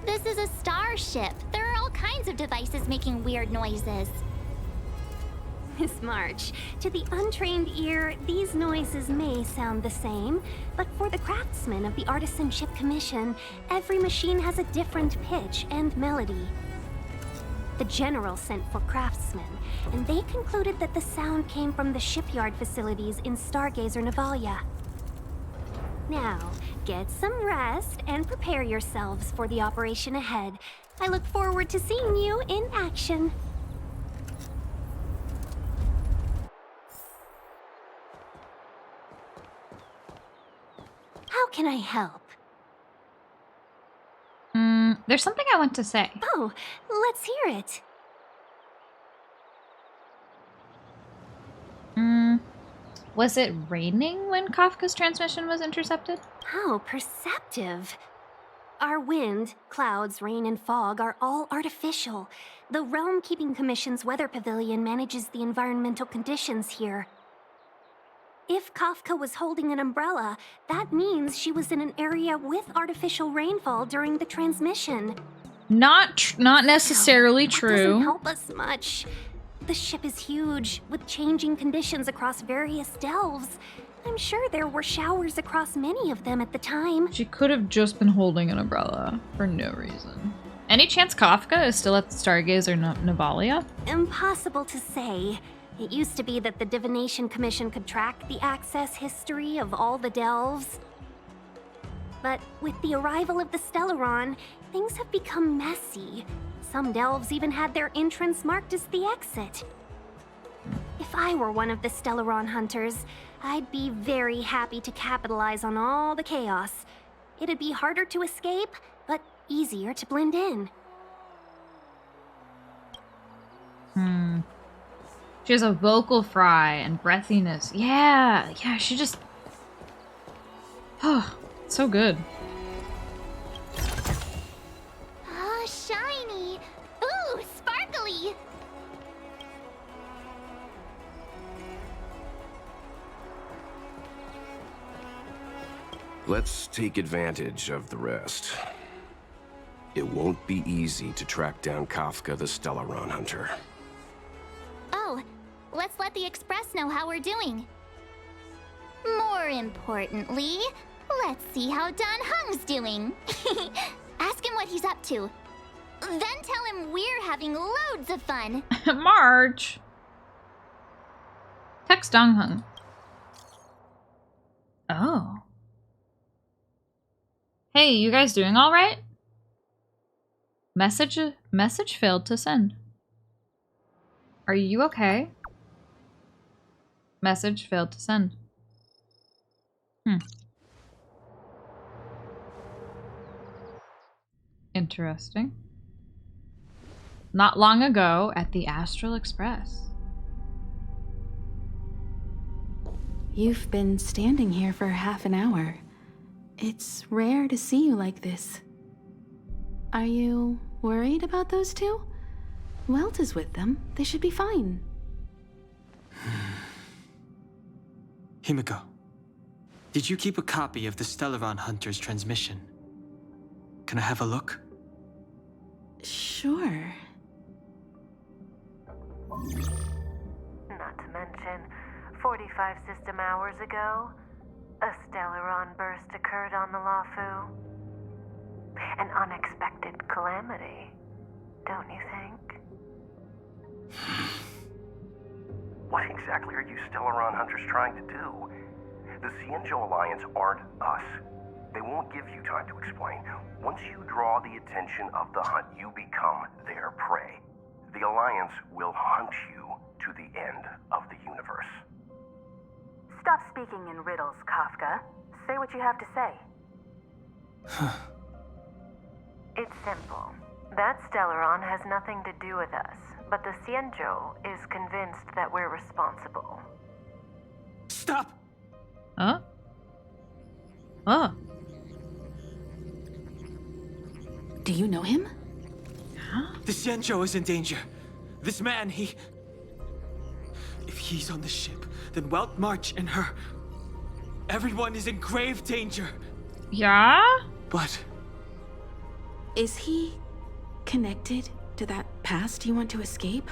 Speaker 6: This is a starship. There are all kinds of devices making weird noises.
Speaker 13: Miss March, to the untrained ear, these noises may sound the same, but for the craftsmen of the Artisan Ship Commission, every machine has a different pitch and melody. The General sent for craftsmen, and they concluded that the sound came from the shipyard facilities in Stargazer Navalia. Now, get some rest and prepare yourselves for the operation ahead. I look forward to seeing you in action. How can I help?
Speaker 1: There's something I want to say.
Speaker 13: Oh, let's hear it.
Speaker 1: Was it raining when Kafka's transmission was intercepted?
Speaker 13: How perceptive. Our wind, clouds, rain, and fog are all artificial. The Realm Keeping Commission's weather pavilion manages the environmental conditions here. If Kafka was holding an umbrella, that means she was in an area with artificial rainfall during the transmission.
Speaker 1: Not necessarily
Speaker 13: That
Speaker 1: true.
Speaker 13: doesn't help us much. The ship is huge, with changing conditions across various delves. I'm sure there were showers across many of them at the time.
Speaker 1: She could have just been holding an umbrella for no reason. Any chance Kafka is still at the Stargazer Navalia?
Speaker 13: Impossible to say. It used to be that the Divination Commission could track the access history of all the delves. But with the arrival of the Stellaron, things have become messy. Some delves even had their entrance marked as the exit. If I were one of the Stellaron hunters, I'd be very happy to capitalize on all the chaos. It'd be harder to escape, but easier to blend in.
Speaker 1: She has a vocal fry and breathiness. Yeah, she just... Oh, so good.
Speaker 6: Oh, shiny! Ooh, sparkly!
Speaker 8: Let's take advantage of the rest. It won't be easy to track down Kafka the Stellaron Hunter.
Speaker 6: Oh, let's let the Express know how we're doing. More importantly, let's see how Don Hung's doing. Ask him what he's up to. Then tell him we're having loads of fun.
Speaker 1: March. Text Don Hung. Oh. Hey, you guys doing all right? Message failed to send. Are you okay? Message failed to send. Interesting. Not long ago at the Astral Express.
Speaker 7: You've been standing here for half an hour. It's rare to see you like this. Are you worried about those two? Welt is with them. They should be fine.
Speaker 5: Himiko, did you keep a copy of the Stellaron Hunter's transmission? Can I have a look?
Speaker 7: Sure.
Speaker 15: Not to mention, 45 system hours ago, a Stellaron burst occurred on the Lawfu. An unexpected calamity, don't you think?
Speaker 8: What exactly are you Stellaron Hunters trying to do? The Xianzhou Alliance aren't us. They won't give you time to explain. Once you draw the attention of the hunt, you become their prey. The Alliance will hunt you to the end of the universe.
Speaker 15: Stop speaking in riddles, Kafka. Say what you have to say. It's simple. That Stellaron has nothing to do with us, but the Xianzhou is convinced that we're responsible.
Speaker 5: Stop!
Speaker 1: Huh? Oh.
Speaker 7: Do you know him?
Speaker 1: Huh?
Speaker 5: The Xianzhou is in danger. This man, he... If he's on the ship, then Welt, March, and her... Everyone is in grave danger.
Speaker 1: Yeah?
Speaker 5: But...
Speaker 7: Is he connected to that past you want to escape?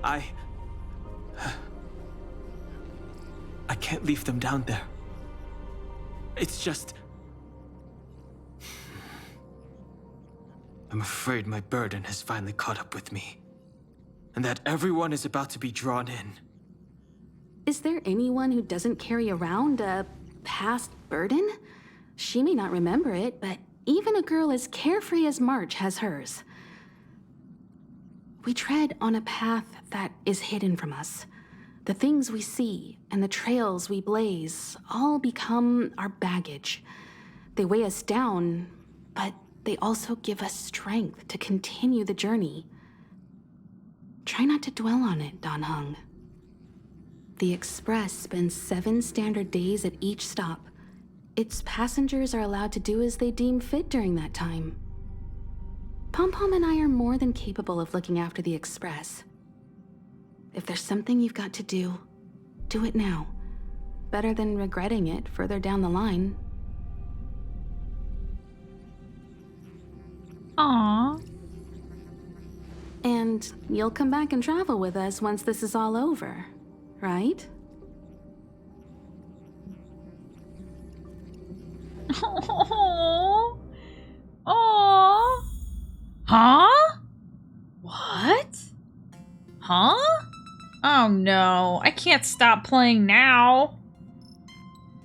Speaker 5: I can't leave them down there. It's just... I'm afraid my burden has finally caught up with me. And that everyone is about to be drawn in.
Speaker 7: Is there anyone who doesn't carry around a past burden? She may not remember it, but even a girl as carefree as March has hers. We tread on a path that is hidden from us. The things we see and the trails we blaze all become our baggage. They weigh us down, but they also give us strength to continue the journey. Try not to dwell on it, Don Hung. The Express spends 7 standard days at each stop. Its passengers are allowed to do as they deem fit during that time. Pom-Pom and I are more than capable of looking after the Express. If there's something you've got to do, do it now. Better than regretting it further down the line.
Speaker 1: Aww.
Speaker 7: And you'll come back and travel with us once this is all over, right?
Speaker 1: Aww. Aww. Huh? What? Huh? Oh no, I can't stop playing now.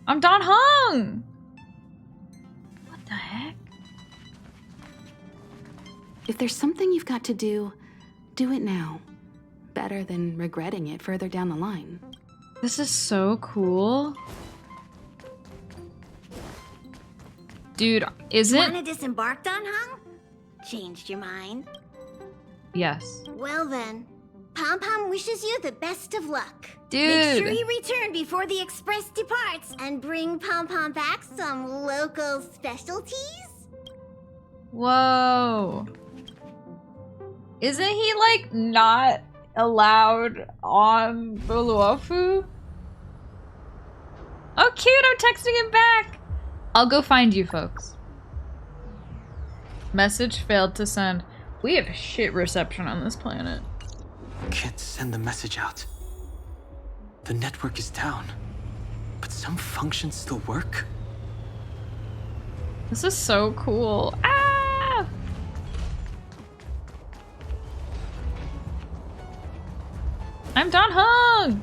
Speaker 1: I'm Don Hung. What the heck?
Speaker 7: If there's something you've got to do, do it now. Better than regretting it further down the line.
Speaker 1: This is so cool. Dude,
Speaker 2: Wanna disembark, Don Hung? Changed your mind?
Speaker 1: Yes.
Speaker 2: Well then, Pom-Pom wishes you the best of luck.
Speaker 1: Dude.
Speaker 2: Make sure you return before the Express departs and bring Pom-Pom back some local specialties.
Speaker 1: Whoa. Isn't he, like, not allowed on the Lawfu? Oh, cute, I'm texting him back. I'll go find you, folks. Message failed to send. We have shit reception on this planet.
Speaker 5: Can't send the message out. The network is down, but some functions still work.
Speaker 1: This is so cool. Ah! I'm Don Hung!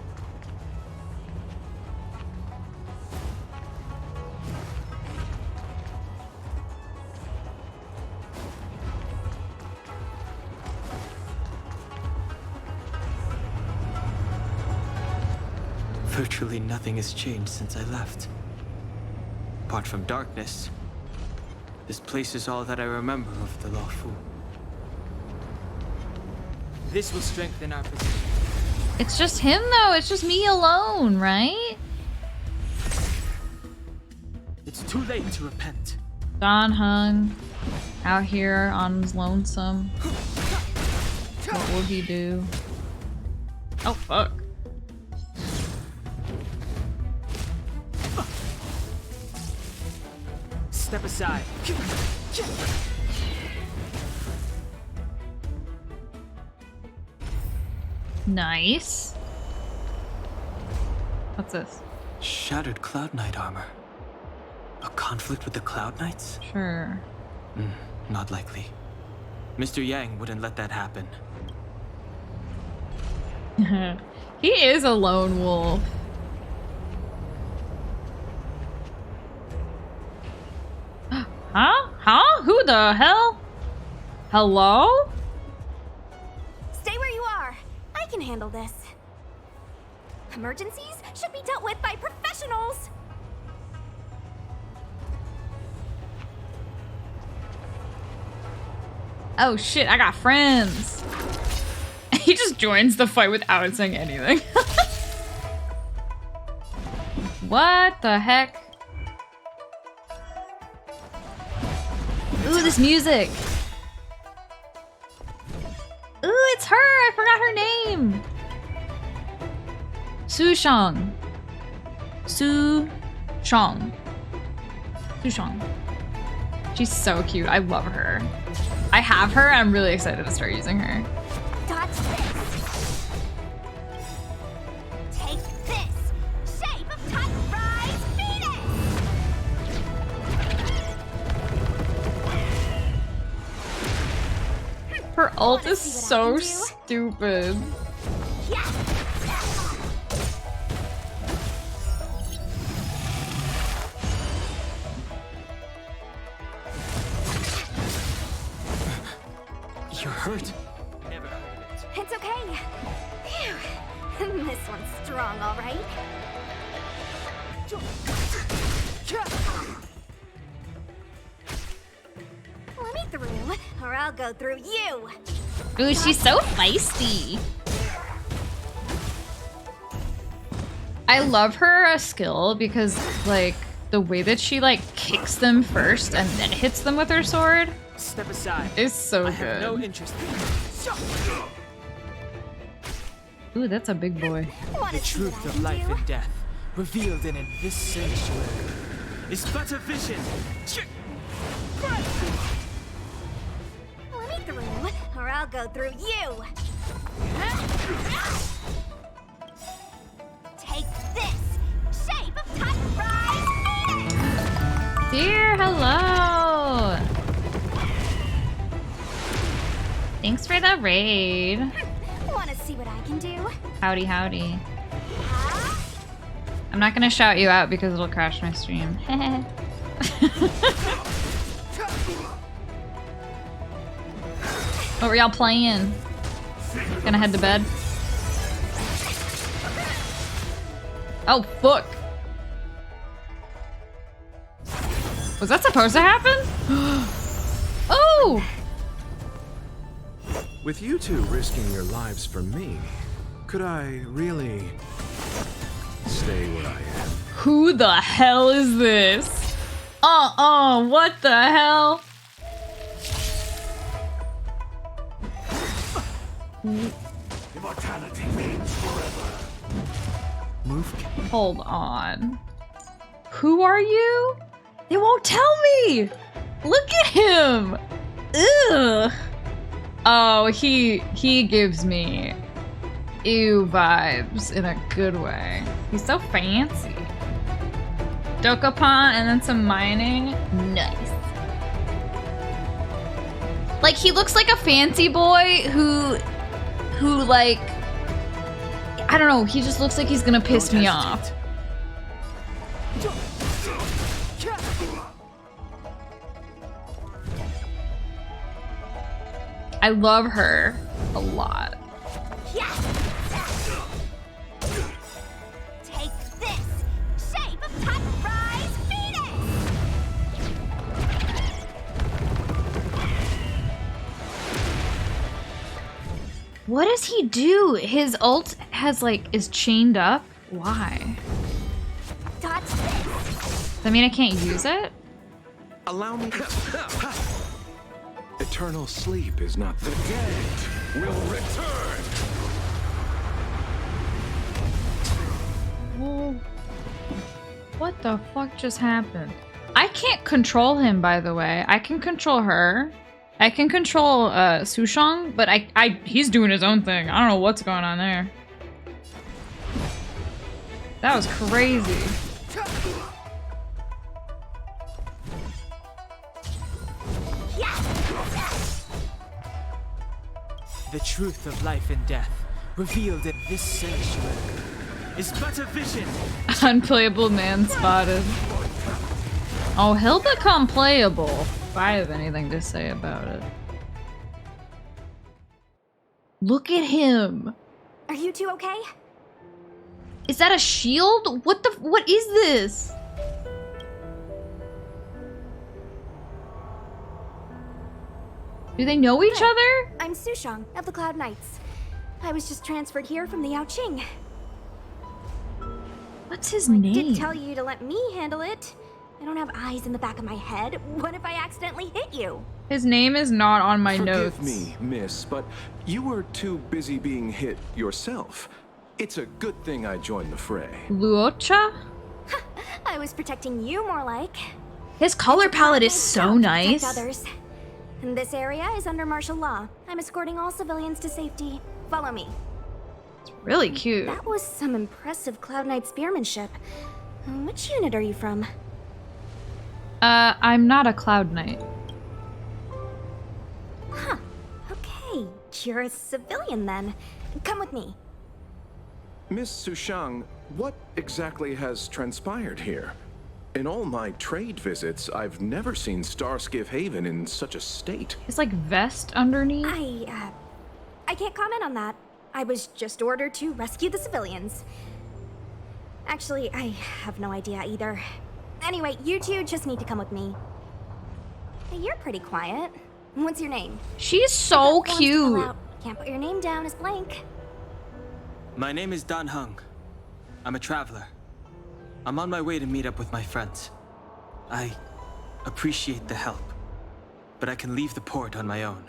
Speaker 5: Virtually nothing has changed since I left. Apart from darkness, this place is all that I remember of the Luofu. This will strengthen our position.
Speaker 1: It's just him though, it's just me alone, right?
Speaker 5: It's too late to repent.
Speaker 1: Don Hung, out here on his lonesome. What will he do? Oh fuck.
Speaker 5: Step aside.
Speaker 1: Nice. What's this?
Speaker 5: Shattered Cloud Knight armor. A conflict with the Cloud Knights?
Speaker 1: Sure.
Speaker 5: Not likely. Mr. Yang wouldn't let that happen.
Speaker 1: He is a lone wolf. Huh? Huh? Who the hell? Hello?
Speaker 13: Stay where you are. I can handle this. Emergencies should be dealt with by professionals.
Speaker 1: Oh shit, I got friends. He just joins the fight without saying anything. What the heck? Ooh, this music. Ooh, it's her. I forgot her name. Sushang. Sushang. She's so cute. I love her. I have her. I'm really excited to start using her.
Speaker 13: Dodge this. Take this. Shape of Titan Rise Phoenix.
Speaker 1: Her ult is so stupid.
Speaker 5: You're hurt.
Speaker 13: It's okay. Phew. This one's strong, all right. Let me through, or I'll go through you.
Speaker 1: Ooh, she's so feisty. I love her skill because, like, the way that she, like, kicks them first and then hits them with her sword.
Speaker 5: Step aside.
Speaker 1: Is so
Speaker 5: I
Speaker 1: good.
Speaker 5: have no interest in
Speaker 1: Ooh, that's a big boy.
Speaker 5: the truth of life and death, revealed in this sanctuary, is but a vision.
Speaker 13: Let me through, or I'll go through you. Take this. Shape of Titan Rise Phoenix.
Speaker 1: Dear, hello. Thanks for the raid.
Speaker 13: Wanna see what I can do?
Speaker 1: Howdy, howdy. I'm not gonna shout you out because it'll crash my stream. What were y'all playing? Gonna head to bed? Oh, fuck. Was that supposed to happen? Oh!
Speaker 21: With you two risking your lives for me, could I really stay where I am?
Speaker 1: Who the hell is this? What the hell?
Speaker 21: Immortality means forever.
Speaker 5: Move.
Speaker 1: Hold on. Who are you? They won't tell me! Look at him! Ugh. Oh, he gives me ew vibes in a good way. He's so fancy. Dokapon and then some mining. Nice. Like, he looks like a fancy boy who like, I don't know, he just looks like he's gonna piss me off. I love her a lot.
Speaker 2: Take this! Shape of Top Rise Phoenix!
Speaker 1: What does he do? His ult has like, is chained up? Why?
Speaker 2: Touch this!
Speaker 1: Does that mean I can't use it?
Speaker 21: Allow me to... Eternal sleep is not the dead will return.
Speaker 1: Whoa. What the fuck just happened? I can't control him, by the way. I can control her. I can control Sushang, but he's doing his own thing. I don't know what's going on there. That was crazy.
Speaker 5: The truth of life and death, revealed in this sanctuary, is but a vision.
Speaker 1: Unplayable man spotted. Oh, he'll become playable if I have anything to say about it. Look at him.
Speaker 2: Are you two okay?
Speaker 1: Is that a shield? What is this? Do they know each other?
Speaker 2: I'm Sushang of the Cloud Knights. I was just transferred here from the Yaoqing.
Speaker 1: What's his name?
Speaker 2: I did tell you to let me handle it. I don't have eyes in the back of my head. What if I accidentally hit you?
Speaker 1: His name is not on my notes.
Speaker 21: Forgive me, miss, but you were too busy being hit yourself. It's a good thing I joined the fray.
Speaker 1: Luocha?
Speaker 2: I was protecting you more like.
Speaker 1: His color palette is so nice.
Speaker 2: Others. And this area is under martial law. I'm escorting all civilians to safety. Follow me.
Speaker 1: It's really cute.
Speaker 2: That was some impressive Cloud Knight spearmanship. Which unit are you from?
Speaker 1: I'm not a Cloud Knight.
Speaker 2: Huh. Okay. You're a civilian then. Come with me.
Speaker 21: Miss Sushang, what exactly has transpired here? In all my trade visits, I've never seen Starskiff Haven in such a state.
Speaker 1: It's like vest underneath.
Speaker 2: I can't comment on that. I was just ordered to rescue the civilians. Actually, I have no idea either. Anyway, you two just need to come with me. Hey, you're pretty quiet. What's your name?
Speaker 1: She's so cute.
Speaker 2: Can't put your name down as blank.
Speaker 5: My name is Dan Heng. I'm a traveler. I'm on my way to meet up with my friends. I appreciate the help, but I can leave the port on my own.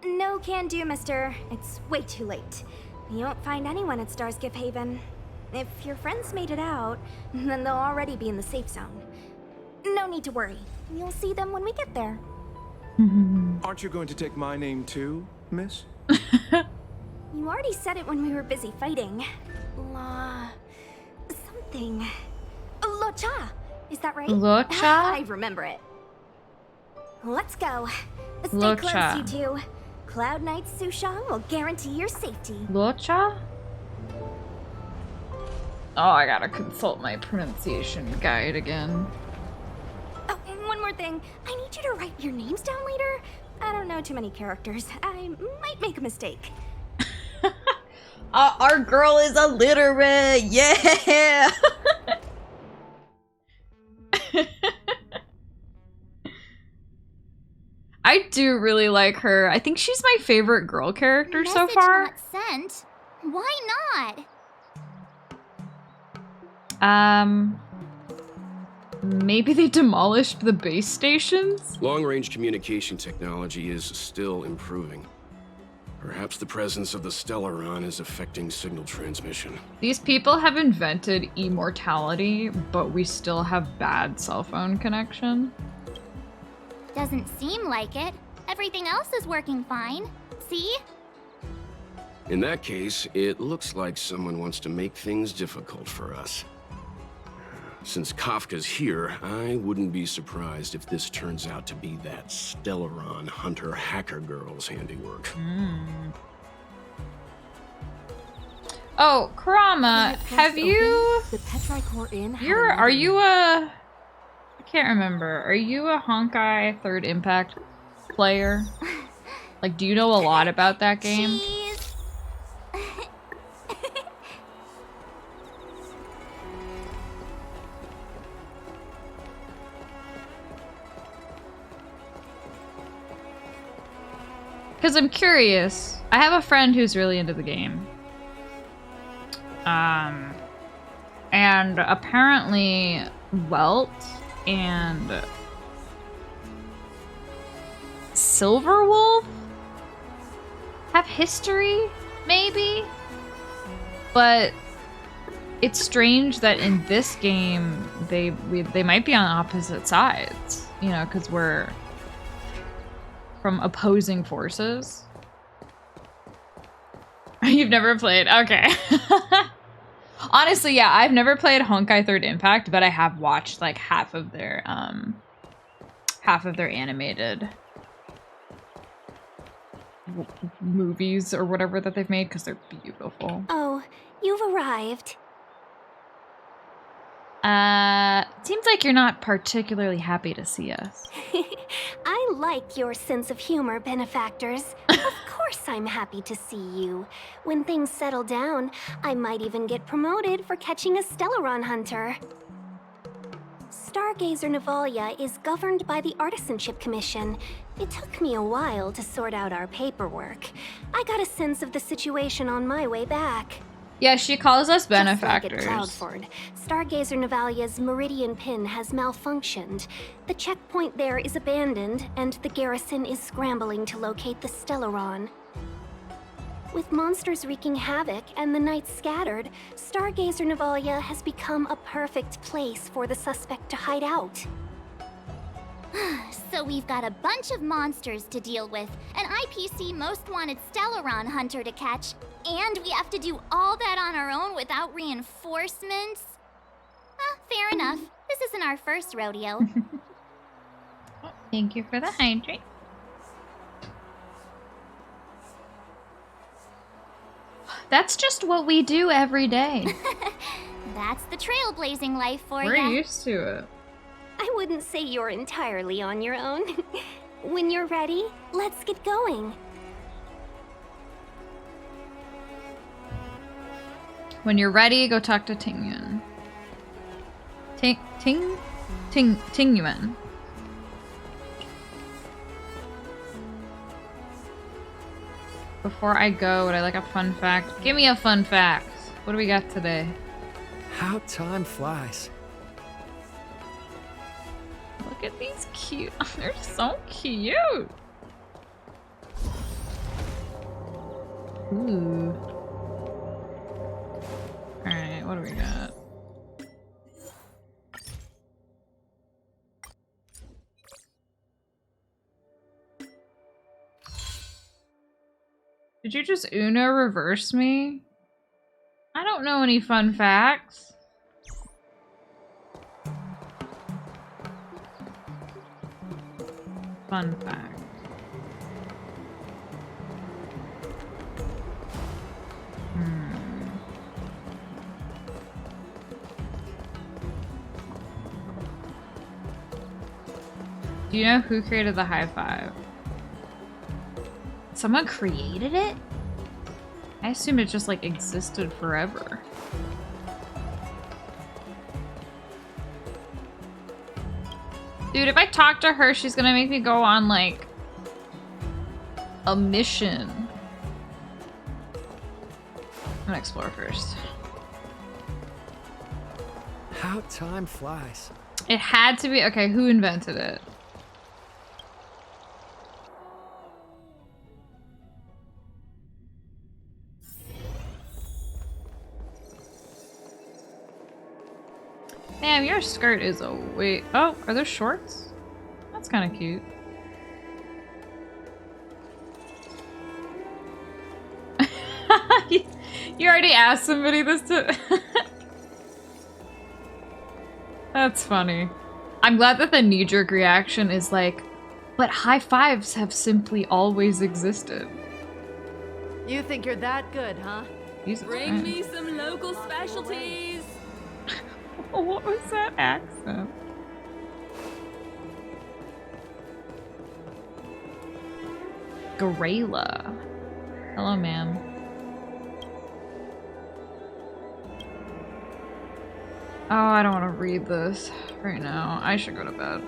Speaker 2: No can do, mister. It's way too late. You won't find anyone at Starskiff Haven. If your friends made it out, then they'll already be in the safe zone. No need to worry. You'll see them when we get there.
Speaker 21: Aren't you going to take my name too, miss?
Speaker 2: You already said it when we were busy fighting. Something. Luocha! Is that right?
Speaker 1: Luocha?
Speaker 2: I remember it. Let's go. Stay
Speaker 1: Luocha.
Speaker 2: close, you two. Cloud Knight Sushang will guarantee your safety.
Speaker 1: Luocha? Oh, I gotta consult my pronunciation guide again.
Speaker 2: Oh, and one more thing. I need you to write your names down later. I don't know too many characters. I might make a mistake.
Speaker 1: Our girl is illiterate. Yeah. I do really like her. I think she's my favorite girl character so far.
Speaker 6: Message not sent. Why not?
Speaker 1: Maybe they demolished the base stations?
Speaker 8: Long-range communication technology is still improving. Perhaps the presence of the Stellaron is affecting signal transmission.
Speaker 1: These people have invented immortality, but we still have bad cell phone connection.
Speaker 6: Doesn't seem like it. Everything else is working fine. See?
Speaker 8: In that case, it looks like someone wants to make things difficult for us. Since Kafka's here, I wouldn't be surprised if this turns out to be that Stellaron Hunter hacker girl's handiwork.
Speaker 1: Oh, Kurama, have you...
Speaker 12: The Petrichor Inn.
Speaker 1: Are you a... I can't remember. Are you a Honkai Third Impact player? Like, do you know a lot about that game? Because I'm curious. I have a friend who's really into the game. And apparently Welt and Silverwolf have history, maybe? But it's strange that in this game they might be on opposite sides, you know, because we're from opposing forces. You've never played? Okay. Honestly, yeah, I've never played Honkai Third Impact, but I have watched like half of their animated movies or whatever that they've made because they're beautiful.
Speaker 13: Oh, you've arrived.
Speaker 1: Seems like you're not particularly happy to see us.
Speaker 13: I like your sense of humor, benefactors. Of course I'm happy to see you. When things settle down, I might even get promoted for catching a Stellaron hunter. Stargazer Navalia is governed by the Artisanship Commission. It took me a while to sort out our paperwork. I got a sense of the situation on my way back.
Speaker 1: Yeah, she calls us benefactors.
Speaker 13: Just like at Cloudford, Stargazer Navalia's Meridian Pin has malfunctioned. The checkpoint there is abandoned, and the garrison is scrambling to locate the Stellaron. With monsters wreaking havoc and the night scattered, Stargazer Navalia has become a perfect place for the suspect to hide out.
Speaker 6: So we've got a bunch of monsters to deal with, an IPC Most Wanted Stellaron hunter to catch, and we have to do all that on our own without reinforcements? Fair enough. This isn't our first rodeo.
Speaker 1: Thank you for the hydrate. That's just what we do every day.
Speaker 6: That's the trailblazing life for you.
Speaker 1: We're used to it.
Speaker 13: I wouldn't say you're entirely on your own. When you're ready, let's get going.
Speaker 1: When you're ready, go talk to Tingyun. Tingyun. Before I go, would I like a fun fact? Give me a fun fact. What do we got today?
Speaker 9: How time flies.
Speaker 1: Look at these cute. They're so cute. Ooh. Alright, what do we got? Did you just Uno reverse me? I don't know any fun facts. Fun fact. Do you know who created the high five? Someone created it? I assume it just like existed forever. Dude, if I talk to her, she's gonna make me go on like a mission. I'm gonna explore first.
Speaker 9: How time flies.
Speaker 1: It had to be, okay, who invented it? Damn, your skirt is a wait. Oh, are those shorts? That's kind of cute. You already asked somebody this to... That's funny. I'm glad that the knee-jerk reaction is like, but high fives have simply always existed.
Speaker 12: You think you're that good, huh?
Speaker 1: Jesus
Speaker 12: Bring
Speaker 1: Christ.
Speaker 12: me some local specialties.
Speaker 1: What was that accent? Garela. Hello, ma'am. Oh, I don't want to read this right now. I should go to bed.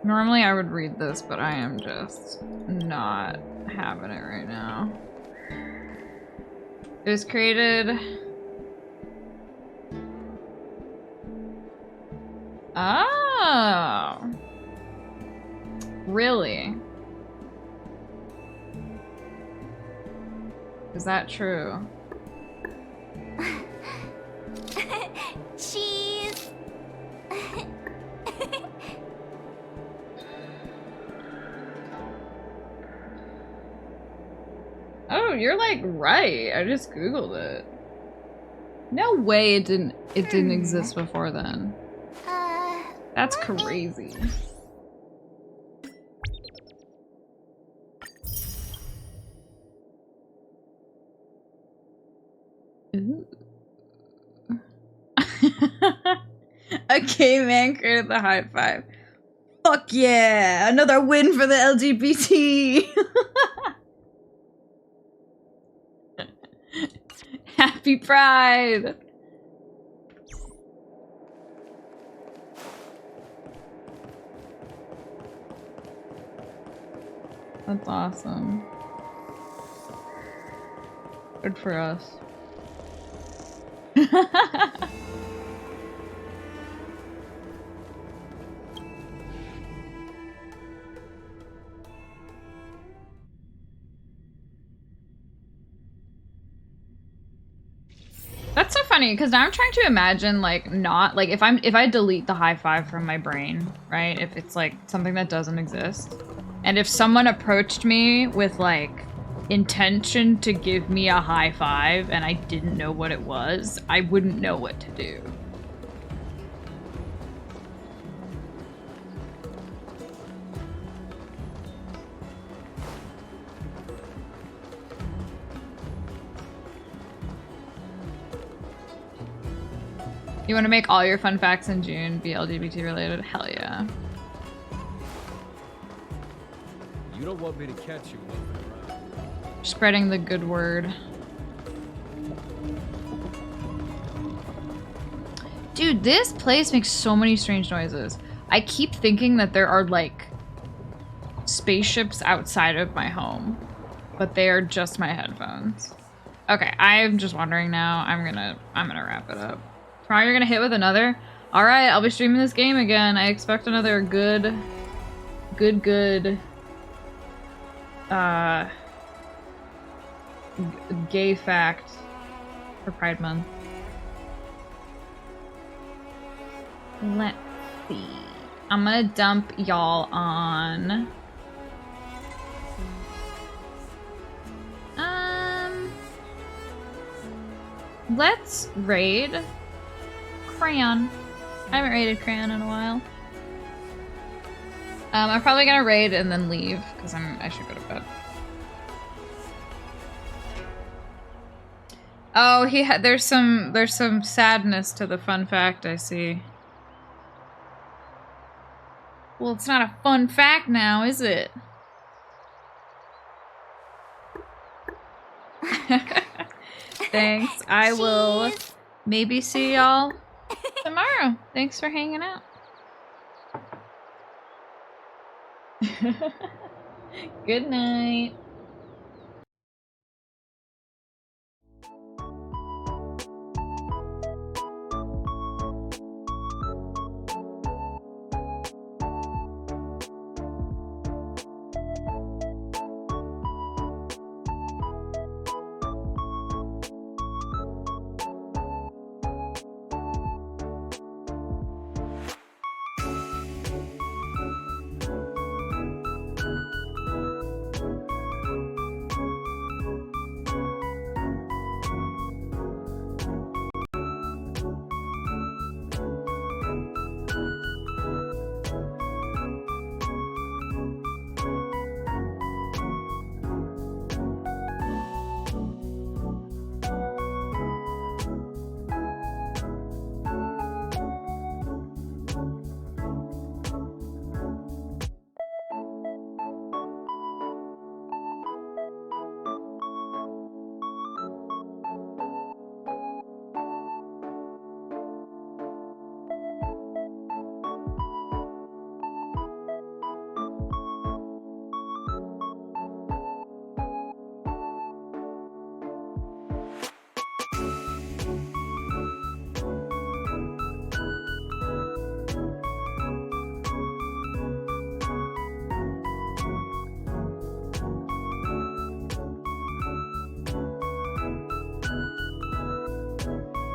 Speaker 1: Normally I would read this, but I am just not having it right now. It was created... Oh! Really? Is that true?
Speaker 6: Cheese.
Speaker 1: Oh, you're like right. I just Googled it. No way it didn't exist before then. That's crazy. Ooh. A caveman created the high five. Fuck yeah! Another win for the LGBT! Happy Pride! That's awesome. Good for us. That's so funny because now I'm trying to imagine like not like if I delete the high five from my brain, right? If it's like something that doesn't exist. And if someone approached me with like intention to give me a high five and I didn't know what it was, I wouldn't know what to do. You want to make all your fun facts in June be LGBT related? Hell yeah.
Speaker 9: You don't want me to catch you loafing around.
Speaker 1: Spreading the good word. Dude, this place makes so many strange noises. I keep thinking that there are like spaceships outside of my home, but they are just my headphones. Okay, I'm just wandering now. I'm gonna wrap it up. Tomorrow you're gonna hit with another? Alright, I'll be streaming this game again. I expect another good gay fact for Pride Month. Let's see. I'm gonna dump y'all on... Let's raid Crayon. I haven't raided Crayon in a while. I'm probably gonna raid and then leave because I should go to bed. Oh, there's some sadness to the fun fact I see. Well, it's not a fun fact now, is it? Thanks. I will maybe see y'all tomorrow. Thanks for hanging out. Good night.